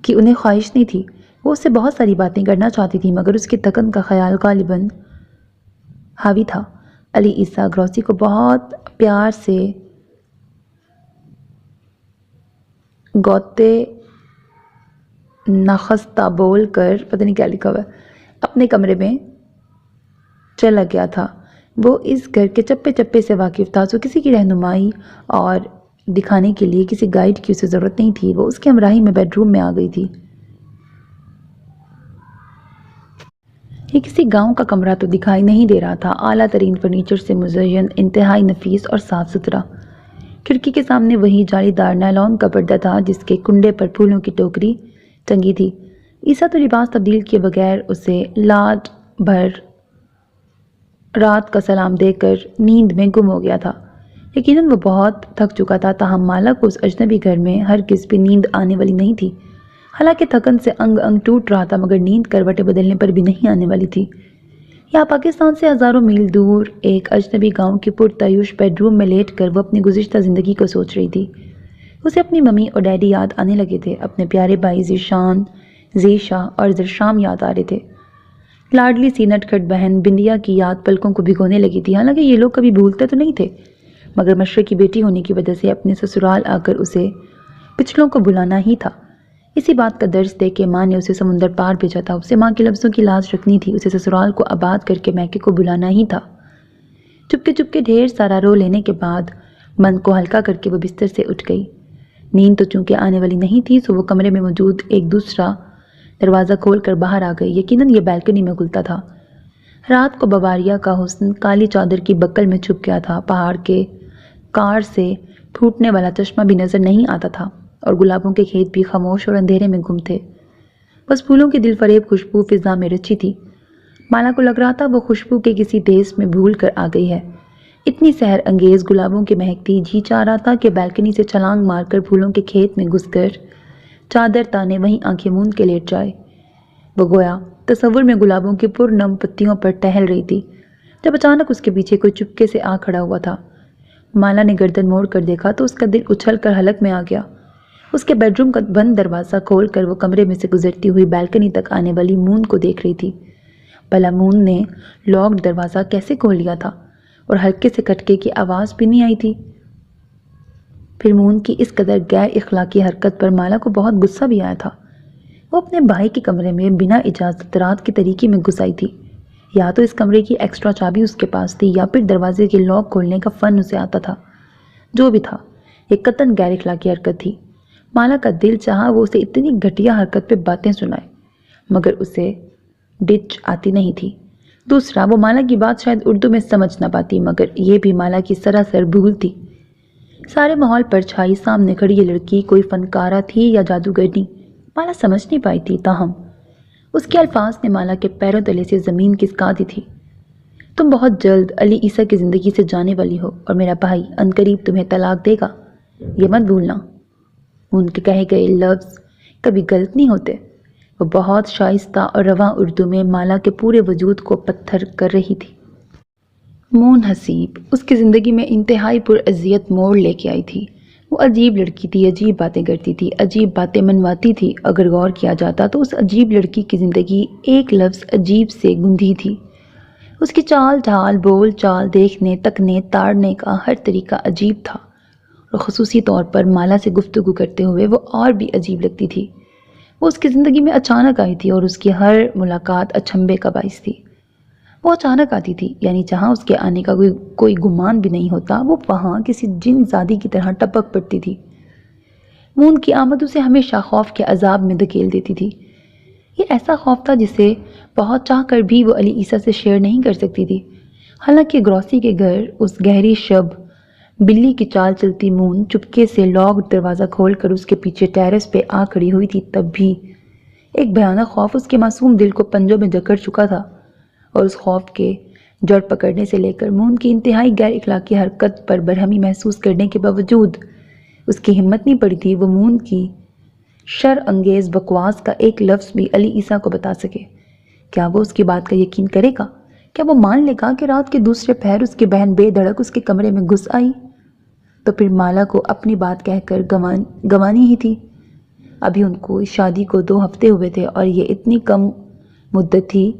کی انہیں خواہش نہیں تھی۔ وہ اس سے بہت ساری باتیں کرنا چاہتی تھی، مگر اس کے تھکن کا خیال غالباً حاوی تھا۔ علی عیسیٰ گروسی کو بہت پیار سے گوتے نخستہ بول کر پتہ نہیں کیا لکھا ہوا ہے اپنے کمرے میں چلا گیا تھا۔ وہ اس گھر کے چپے چپے سے واقف تھا، سو کسی کی رہنمائی اور دکھانے کے لیے کسی گائیڈ کی اسے ضرورت نہیں تھی۔ وہ اس کے ہمراہی میں بیڈ روم میں آ گئی تھی۔ یہ کسی گاؤں کا کمرہ تو دکھائی نہیں دے رہا تھا، اعلیٰ ترین فرنیچر سے مزین، انتہائی نفیس اور صاف ستھرا۔ کھڑکی کے سامنے وہی جالی دار نیلون کا پردہ تھا جس کے کنڈے پر پھولوں کی ٹوکری ٹنگی تھی۔ عیسیٰ تو لباس تبدیل کیے بغیر اسے لاڈ بھر رات کا سلام دے کر نیند میں گم ہو گیا تھا۔ یقیناً وہ بہت تھک چکا تھا، تاہم مالا کو اس اجنبی گھر میں ہرگز بھی نیند آنے والی نہیں تھی۔ حالانکہ تھکن سے انگ انگ ٹوٹ رہا تھا، مگر نیند کروٹیں بدلنے پر بھی نہیں آنے والی تھی۔ یہاں پاکستان سے ہزاروں میل دور ایک اجنبی گاؤں کی پرتعیش بیڈ روم میں لیٹ کر وہ اپنی گزشتہ زندگی کو سوچ رہی تھی۔ اسے اپنی ممی اور ڈیڈی یاد آنے لگے تھے، اپنے پیارے بھائی ذیشان، ذیشا اور ذرشام یاد آ رہے تھے۔ لاڈلی سی نٹکھٹ بہن بندیا کی یاد پلکوں کو بھگونے لگی تھی۔ حالانکہ یہ لوگ کبھی بھولتے تو نہیں تھے، مگر مشرق کی بیٹی ہونے کی وجہ سے اپنے سسرال آ کر اسے پچھلوں کو بلانا ہی تھا۔ اسی بات کا درس دے کے ماں نے اسے سمندر پار بھیجا تھا۔ اسے ماں کے لفظوں کی لاج رکھنی تھی، اسے سسرال کو آباد کر کے میکے کو بلانا ہی تھا۔ چپکے ڈھیر سارا رو لینے کے بعد من کو ہلکا کر کے وہ بستر سے اٹھ گئی۔ نیند تو چونکہ آنے والی نہیں تھی، سو وہ کمرے میں موجود ایک دوسرا دروازہ کھول کر باہر آ گئی۔ یقیناً یہ بیلکنی میں کھلتا تھا۔ رات کو بواریا کا حسن کالی چادر کی بکل میں چھپ گیا تھا، پہاڑ کے کار سے پھوٹنے والا چشمہ بھی نظر نہیں آتا تھا اور گلابوں کے کھیت بھی خاموش اور اندھیرے میں گم تھے۔ بس پھولوں کی دل فریب خوشبو فضا میں رچی تھی۔ مالا کو لگ رہا تھا وہ خوشبو کے کسی دیس میں بھول کر آ گئی ہے۔ اتنی سحر انگیز گلابوں کی مہکتی جی چاہ رہا تھا کہ بالکنی سے چھلانگ مار کر پھولوں کے کھیت میں گھس کر چادر تانے وہیں آنکھیں موند کے لیٹ جائے۔ وہ گویا تصور میں گلابوں کی پرنم پتیوں پر ٹہل رہی تھی، جب اچانک اس کے پیچھے کوئی چپکے سے آ کھڑا ہوا تھا۔ مالا نے گردن موڑ کر دیکھا تو اس کا دل اچھل کر حلق میں آ گیا۔ اس کے بیڈ روم کا بند دروازہ کھول کر وہ کمرے میں سے گزرتی ہوئی بالکنی تک آنے والی مون کو دیکھ رہی تھی۔ بھلا مون نے لاکڈ دروازہ کیسے کھول لیا تھا اور ہلکے سے کھٹکے کی آواز بھی نہیں آئی تھی؟ پھر مون کی اس قدر غیر اخلاقی حرکت پر مالا کو بہت غصہ بھی آیا تھا۔ وہ اپنے بھائی کے کمرے میں بنا اجازت رات کے طریقے میں گھس آئی تھی۔ یا تو اس کمرے کی ایکسٹرا چابی اس کے پاس تھی یا پھر دروازے کے لاک کھولنے کا فن اسے آتا تھا۔ جو بھی تھا، یہ قطعاً غیر اخلاقی حرکت تھی۔ مالا کا دل چاہا وہ اسے اتنی گھٹیا حرکت پہ باتیں سنائے، مگر اسے ڈچ آتی نہیں تھی۔ دوسرا، وہ مالا کی بات شاید اردو میں سمجھ نہ پاتی، مگر یہ بھی مالا کی سراسر بھول تھی۔ سارے ماحول پر چھائی سامنے کھڑی یہ لڑکی کوئی فنکارہ تھی یا جادوگرنی، مالا سمجھ نہیں پائی تھی۔ تاہم اس کے الفاظ نے مالا کے پیروں تلے سے زمین کھسکا دی تھی۔ تم بہت جلد علی عیسیٰ کی زندگی سے جانے والی ہو اور میرا بھائی عنقریب تمہیں طلاق دے گا، یہ مت بھولنا۔ ان کے کہے گئے لفظ کبھی غلط نہیں ہوتے۔ وہ بہت شائستہ اور رواں اردو میں مالا کے پورے وجود کو پتھر کر رہی تھی۔ مون حسیب اس کی زندگی میں انتہائی پراذیت موڑ لے کے آئی تھی۔ وہ عجیب لڑکی تھی، عجیب باتیں کرتی تھی، عجیب باتیں منواتی تھی۔ اگر غور کیا جاتا تو اس عجیب لڑکی کی زندگی ایک لفظ عجیب سے گندھی تھی۔ اس کی چال ڈھال، بول چال، دیکھنے تکنے تاڑنے کا ہر طریقہ عجیب تھا، اور خصوصی طور پر مالا سے گفتگو کرتے ہوئے وہ اور بھی عجیب لگتی تھی۔ وہ اس کی زندگی میں اچانک آئی تھی اور اس کی ہر ملاقات اچنبھے کا باعث تھی۔ وہ اچانک آتی تھی، یعنی جہاں اس کے آنے کا کوئی گمان بھی نہیں ہوتا، وہ وہاں کسی جن زادی کی طرح ٹپک پڑتی تھی۔ مون کی آمد اسے ہمیشہ خوف کے عذاب میں دھکیل دیتی تھی۔ یہ ایسا خوف تھا جسے بہت چاہ کر بھی وہ علی عیسیٰ سے شیئر نہیں کر سکتی تھی۔ حالانکہ گروسی کے گھر اس گہری شب بلی کی چال چلتی مون چپکے سے لاک دروازہ کھول کر اس کے پیچھے ٹیرس پہ آ کھڑی ہوئی تھی، تب بھی ایک بھیانک خوف اس کے معصوم دل کو پنجوں میں جکڑ چکا تھا، اور اس خوف کے جڑ پکڑنے سے لے کر مون کی انتہائی غیر اخلاقی حرکت پر برہمی محسوس کرنے کے باوجود اس کی ہمت نہیں پڑی تھی وہ مون کی شر انگیز بکواس کا ایک لفظ بھی علی عیسیٰ کو بتا سکے۔ کیا وہ اس کی بات کا یقین کرے گا؟ کیا وہ مان لے گا کہ رات کے دوسرے پہر اس کی بہن بے دھڑک اس کے کمرے میں گھس آئی؟ تو پھر مالا کو اپنی بات کہہ کر گوانی ہی تھی۔ ابھی ان کو اس شادی کو 2 ہفتے ہوئے تھے اور یہ اتنی کم مدت تھی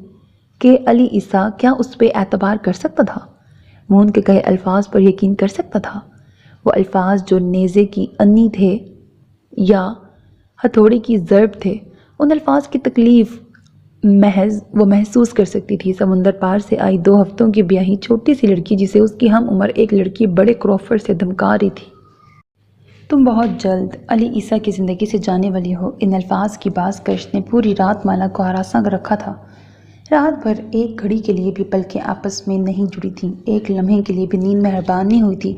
کہ علی عیسیٰ کیا اس پہ اعتبار کر سکتا تھا؟ مون کے کہے الفاظ پر یقین کر سکتا تھا؟ وہ الفاظ جو نیزے کی انی تھے یا ہتھوڑے کی ضرب تھے، ان الفاظ کی تکلیف محض وہ محسوس کر سکتی تھی۔ سمندر پار سے آئی 2 ہفتوں کی بیاہی چھوٹی سی لڑکی جسے اس کی ہم عمر ایک لڑکی بڑے کروفرڈ سے دھمکا رہی تھی۔ تم بہت جلد علی عیسیٰ کی زندگی سے جانے والی ہو، ان الفاظ کی باز کش نے پوری رات مالا کو ہراساں کر رکھا تھا۔ رات بھر ایک گھڑی کے لیے بھی پلکیں آپس میں نہیں جڑی تھیں، ایک لمحے کے لیے بھی نیند مہربان نہیں ہوئی تھی،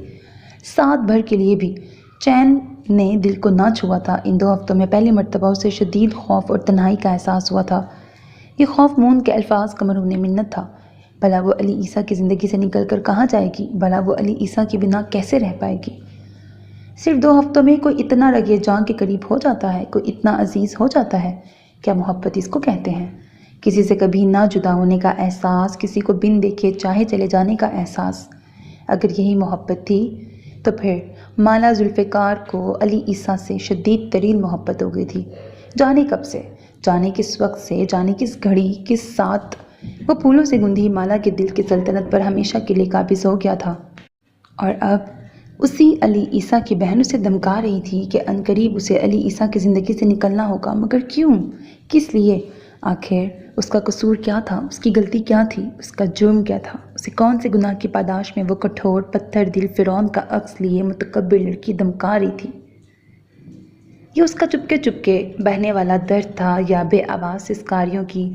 ساتھ بھر کے لیے بھی چین نے دل کو نہ چھوا تھا۔ ان 2 ہفتوں میں پہلی مرتبہ اسے شدید خوف اور تنہائی کا احساس ہوا تھا۔ یہ خوف مون کے الفاظ کا مرہون منت تھا۔ بھلا وہ علی عیسیٰ کی زندگی سے نکل کر کہاں جائے گی؟ بھلا وہ علی عیسیٰ کے بنا کیسے رہ پائے گی؟ صرف 2 ہفتوں میں کوئی اتنا رگے جاں کے قریب ہو جاتا ہے، کوئی اتنا عزیز ہو جاتا ہے؟ کیا محبت اس کو کہتے ہیں؟ کسی سے کبھی نہ جدا ہونے کا احساس، کسی کو بن دیکھے چاہے چلے جانے کا احساس۔ اگر یہی محبت تھی تو پھر مالا ذوالفقار کو علی عیسیٰ سے شدید ترین محبت ہو گئی تھی۔ جانے کب سے، جانے کس وقت سے، جانے کس گھڑی، کس ساتھ وہ پھولوں سے گندھی مالا کے دل کی سلطنت پر ہمیشہ کے لیے قابض ہو گیا تھا۔ اور اب اسی علی عیسیٰ کی بہن اسے دھمکا رہی تھی کہ عنقریب اسے علی عیسیٰ کی زندگی سے نکلنا ہوگا، مگر کیوں؟ کس لیے؟ آخر اس کا قصور کیا تھا؟ اس کی غلطی کیا تھی؟ اس کا جرم کیا تھا؟ اسے کون سے گناہ کی پاداش میں وہ کٹھور پتھر دل فرعون کا عکس لیے متکبر لڑکی دھمکا رہی تھی؟ یہ اس کا چپکے چپکے بہنے والا درد تھا یا بے آواز سسکاریوں کی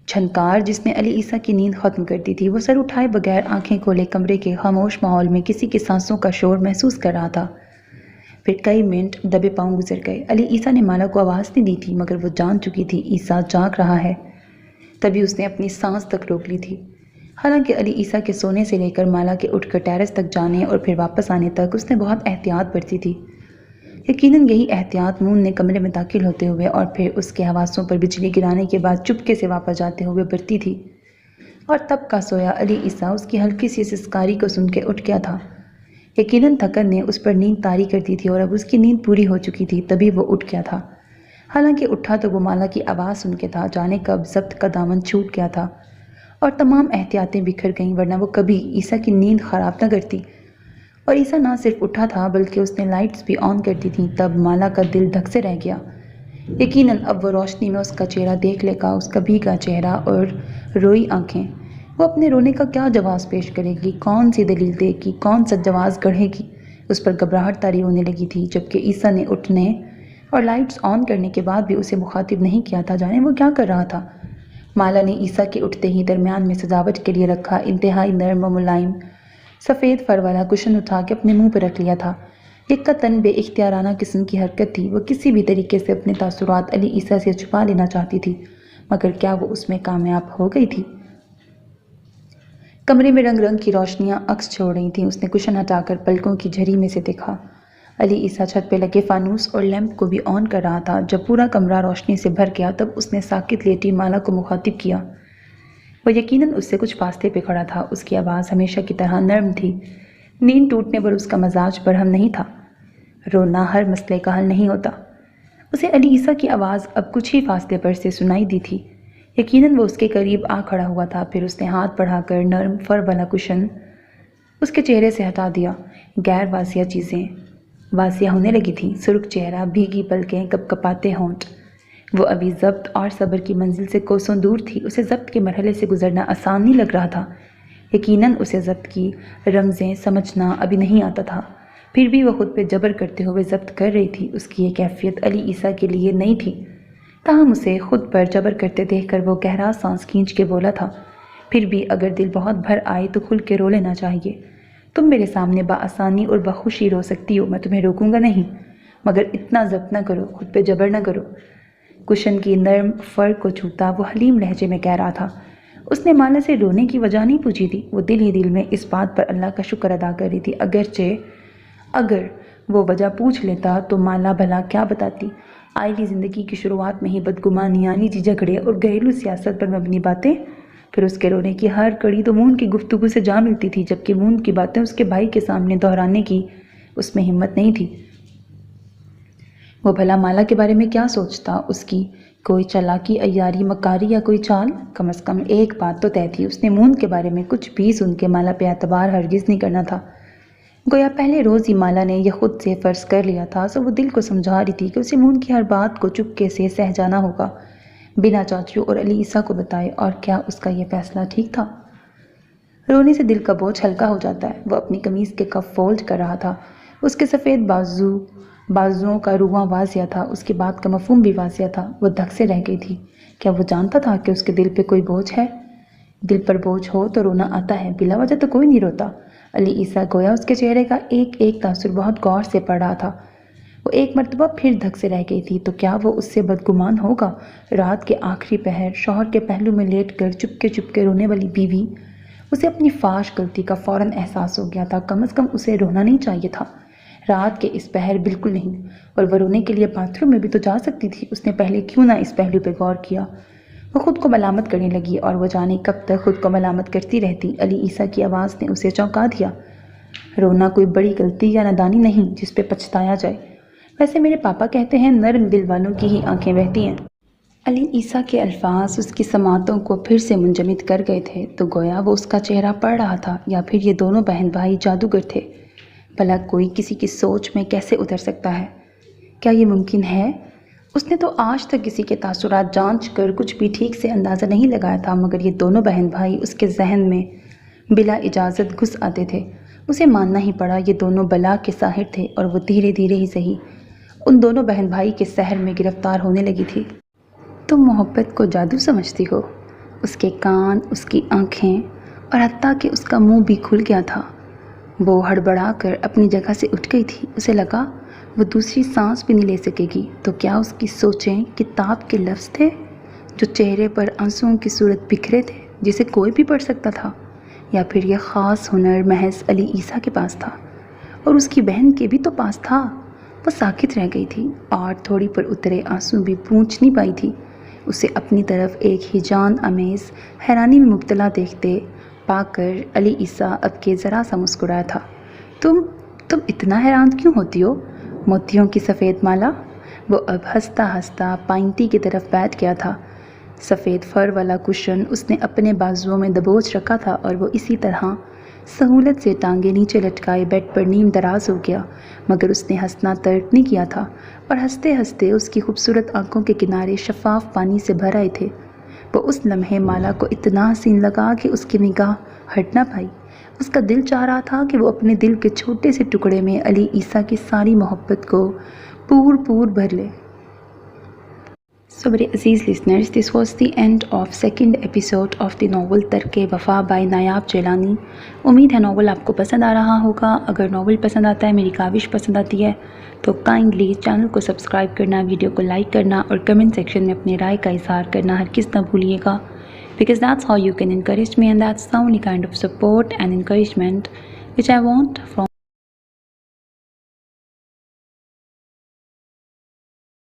چھنکار جس نے علی عیسیٰ کی نیند ختم کر دی تھی، وہ سر اٹھائے بغیر آنکھیں کھولے کمرے کے خاموش ماحول میں کسی کی سانسوں کا شور محسوس کر رہا تھا۔ پھر کئی منٹ دبے پاؤں گزر گئے۔ علی عیسیٰ نے مالا کو آواز نہیں دی تھی، مگر وہ جان چکی تھی عیسیٰ جاگ رہا ہے۔ تبھی اس نے اپنی سانس تک روک لی تھی۔ حالانکہ علی عیسیٰ کے سونے سے لے کر مالا کے اٹھ کر ٹیرس تک جانے اور پھر واپس آنے تک اس نے بہت احتیاط برتی تھی۔ یقیناً یہی احتیاط مون نے کمرے میں داخل ہوتے ہوئے اور پھر اس کے حواسوں پر بجلی گرانے کے بعد چپکے سے واپس جاتے ہوئے برتی تھی۔ اور تب کا سویا علی عیسیٰ اس کی ہلکی سی سسکاری کو سن کے اٹھ گیا تھا۔ یقیناً تھکن نے اس پر نیند طاری کر دی تھی اور اب اس کی نیند پوری ہو چکی تھی، تبھی وہ اٹھ گیا تھا۔ حالانکہ اٹھا تو وہ مالا کی آواز سن کے تھا، جانے کب ضبط کا دامن چھوٹ گیا تھا اور تمام احتیاطیں بکھر گئیں، ورنہ وہ کبھی عیسیٰ کی نیند خراب نہ کرتی۔ اور عیسیٰ نہ صرف اٹھا تھا بلکہ اس نے لائٹس بھی آن کر دی تھیں، تب مالا کا دل دھک سے رہ گیا۔ یقیناً اب وہ روشنی میں اس کا چہرہ دیکھ لے گا، اس کا بھیگا چہرہ اور روئی آنکھیں۔ وہ اپنے رونے کا کیا جواز پیش کرے گی، کون سی دلیل دے گی، کون سا جواز گڑھے گی؟ اس پر گھبراہٹ طاری ہونے لگی تھی، جبکہ عیسیٰ نے اٹھنے اور لائٹس آن کرنے کے بعد بھی اسے مخاطب نہیں کیا تھا، جانے وہ کیا کر رہا تھا۔ مالا نے عیسیٰ کے اٹھتے ہی درمیان میں سجاوٹ کے لیے رکھا انتہائی نرم و ملائم سفید فر والا کشن اٹھا کے اپنے منہ پہ رکھ لیا تھا۔ ایک قطن بے اختیارانہ قسم کی حرکت تھی، وہ کسی بھی طریقے سے اپنے تاثرات علی عیسیٰ سے چھپا لینا چاہتی تھی، مگر کیا وہ اس میں کامیاب ہو گئی تھی؟ کمرے میں رنگ رنگ کی روشنیاں عکس چھوڑ رہی تھیں۔ اس نے کشن ہٹا کر پلکوں کی جھری میں سے دیکھا۔ علی عیسیٰ چھت پہ لگے فانوس اور لیمپ کو بھی آن کر رہا تھا۔ جب پورا کمرہ روشنی سے بھر گیا تب اس نے ساکت لیٹی مالا کو مخاطب کیا۔ وہ یقیناً اس سے کچھ فاصلے پہ کھڑا تھا۔ اس کی آواز ہمیشہ کی طرح نرم تھی۔ نیند ٹوٹنے پر اس کا مزاج برہم نہیں تھا۔ رونا ہر مسئلے کا حل نہیں ہوتا۔ اسے علی عیسیٰ کی آواز اب کچھ ہی فاصلے پر سے سنائی دی تھی۔ یقیناً وہ اس کے قریب آ کھڑا ہوا تھا۔ پھر اس نے ہاتھ بڑھا کر نرم فر والا کشن اس کے چہرے سے ہٹا دیا۔ غیر واضح چیزیں واضح ہونے لگی تھیں، سرخ چہرہ، بھیگی پلکیں، کپ کپاتے ہونٹ۔ وہ ابھی ضبط اور صبر کی منزل سے کوسوں دور تھی۔ اسے ضبط کے مرحلے سے گزرنا آسان نہیں لگ رہا تھا۔ یقیناً اسے ضبط کی رمزیں سمجھنا ابھی نہیں آتا تھا، پھر بھی وہ خود پہ جبر کرتے ہوئے ضبط کر رہی تھی۔ اس کی یہ کیفیت علی عیسیٰ کے لیے نئی تھی، تاہم اسے خود پر جبر کرتے دیکھ کر وہ گہرا سانس کھینچ کے بولا تھا، پھر بھی اگر دل بہت بھر آئے تو کھل کے رو لینا چاہیے۔ تم میرے سامنے بآسانی اور بخوشی رو سکتی ہو، میں تمہیں روکوں گا نہیں، مگر اتنا ضبط نہ کرو، خود پہ جبر نہ کرو۔ کشن کی نرم فر کو چھوتا وہ حلیم لہجے میں کہہ رہا تھا۔ اس نے مالا سے رونے کی وجہ نہیں پوچھی تھی، وہ دل ہی دل میں اس بات پر اللہ کا شکر ادا کر رہی تھی۔ اگر وہ وجہ پوچھ لیتا تو مالا بھلا کیا بتاتی؟ آئلی زندگی کی شروعات میں ہی بدگمانیاں، نجی جھگڑے اور گھریلو سیاست پر مبنی باتیں، پھر اس کے رونے کی ہر کڑی تو مون کی گفتگو سے جا ملتی تھی، جبکہ مون کی باتیں اس کے بھائی کے سامنے دہرانے کی اس میں ہمت نہیں تھی۔ وہ بھلا مالا کے بارے میں کیا سوچتا؟ اس کی کوئی چالاکی، عیاری، مکاری یا کوئی چال؟ کم از کم ایک بات تو طے تھی، اس نے مون کے بارے میں کچھ بھی سن کے مالا پہ اعتبار ہرگز نہیں کرنا تھا۔ گویا پہلے روز ہی مالا نے یہ خود سے فرض کر لیا تھا، سو وہ دل کو سمجھا رہی تھی کہ اسے مون کی ہر بات کو چپکے سے سہ جانا ہوگا، بنا چاچو اور علی عیسیٰ کو بتائے۔ اور کیا اس کا یہ فیصلہ ٹھیک تھا؟ رونے سے دل کا بوجھ ہلکا ہو جاتا ہے۔ وہ اپنی قمیض کے کف فولڈ کر رہا تھا۔ اس کے سفید بازوؤں کا رواں واضح تھا، اس کی بات کا مفہوم بھی واضح تھا۔ وہ دھک سے رہ گئی تھی۔ کیا وہ جانتا تھا کہ اس کے دل پہ کوئی بوجھ ہے؟ دل پر بوجھ ہو تو رونا آتا ہے، بلا وجہ تو کوئی نہیں روتا۔ علی عیسیٰ گویا اس کے چہرے کا ایک ایک تاثر بہت غور سے پڑھ رہا تھا۔ وہ ایک مرتبہ پھر دھک سے رہ گئی تھی، تو کیا وہ اس سے بدگمان ہوگا؟ رات کے آخری پہر شوہر کے پہلو میں لیٹ کر چپکے رونے والی بیوی۔ اسے اپنی فاش غلطی کا فوراً احساس ہو گیا تھا۔ کم از کم اسے رونا نہیں چاہیے تھا، رات کے اس پہر بالکل نہیں۔ اور وہ رونے کے لیے باتھ روم میں بھی تو جا سکتی تھی، اس نے پہلے کیوں نہ اس پہلو پہ غور کیا؟ وہ خود کو ملامت کرنے لگی، اور وہ جانے کب تک خود کو ملامت کرتی رہتی۔ علی عیسیٰ کی آواز نے اسے چونکا دیا۔ رونا کوئی بڑی غلطی یا نادانی نہیں جس پہ پچھتایا جائے۔ ویسے میرے پاپا کہتے ہیں نرم دل والوں کی ہی آنکھیں بہتی ہیں۔ علی عیسیٰ کے الفاظ اس کی سماعتوں کو پھر سے منجمد کر گئے تھے، تو گویا وہ اس کا چہرہ پڑھ رہا تھا، یا پھر یہ دونوں بہن بھائی جادوگر تھے۔ بھلا کوئی کسی کی سوچ میں کیسے اتر سکتا ہے؟ کیا یہ ممکن ہے؟ اس نے تو آج تک کسی کے تاثرات جانچ کر کچھ بھی ٹھیک سے اندازہ نہیں لگایا تھا، مگر یہ دونوں بہن بھائی اس کے ذہن میں بلا اجازت گھس آتے تھے۔ اسے ماننا ہی پڑا، یہ دونوں بلا کے ساحر تھے، اور وہ دھیرے دھیرے ہی صحیح ان دونوں بہن بھائی کے سحر میں گرفتار ہونے لگی تھی۔ تم محبت کو جادو سمجھتی ہو؟ اس کے کان، اس کی آنکھیں اور حتیٰ کہ اس کا منہ بھی کھل گیا تھا۔ وہ ہڑبڑا کر اپنی جگہ سے اٹھ گئی تھی۔ اسے لگا وہ دوسری سانس بھی نہیں لے سکے گی۔ تو کیا اس کی سوچیں کتاب کے لفظ تھے جو چہرے پر آنسوؤں کی صورت بکھرے تھے، جسے کوئی بھی پڑھ سکتا تھا؟ یا پھر یہ خاص ہنر محض علی عیسیٰ کے پاس تھا اور اس کی بہن کے بھی تو پاس تھا؟ وہ ساکت رہ گئی تھی اور تھوڑی پر اترے آنسو بھی پونچھ نہیں پائی تھی۔ اسے اپنی طرف ایک ہی جان امیز حیرانی میں مبتلا دیکھتے پا کر علی عیسیٰ اب کے ذرا سا مسکرایا تھا۔ تم اتنا حیران کیوں ہوتی ہو موتیوں کی سفید مالا؟ وہ اب ہنستا ہنستا پائنٹی کی طرف بیٹھ گیا تھا۔ سفید فر والا کشن اس نے اپنے بازوؤں میں دبوچ رکھا تھا اور وہ اسی طرح سہولت سے ٹانگیں نیچے لٹکائے بیڈ پر نیم دراز ہو گیا، مگر اس نے ہنسنا ترک نہیں کیا تھا اور ہنستے ہنستے اس کی خوبصورت آنکھوں کے کنارے شفاف پانی سے بھر آئے تھے۔ وہ اس لمحے مالا کو اتنا حسین لگا کہ اس کی نگاہ ہٹ نہ پائی۔ اس کا دل چاہ رہا تھا کہ وہ اپنے دل کے چھوٹے سے ٹکڑے میں علی عیسیٰ کی ساری محبت کو پور بھر لے۔ So very Aziz listeners, this was the end of second episode of the novel ترک وفا by نایاب جیلانی۔ امید ہے ناول آپ کو پسند آ رہا ہوگا۔ اگر ناول پسند آتا ہے، میری کاوش پسند آتی ہے، تو کائنڈلی چینل کو سبسکرائب کرنا، ویڈیو کو لائک کرنا اور کمنٹ سیکشن میں اپنے رائے کا اظہار کرنا ہرگز نہ بھولیے گا، because that's how you can encourage me and that's the only kind of support and encouragement which I want from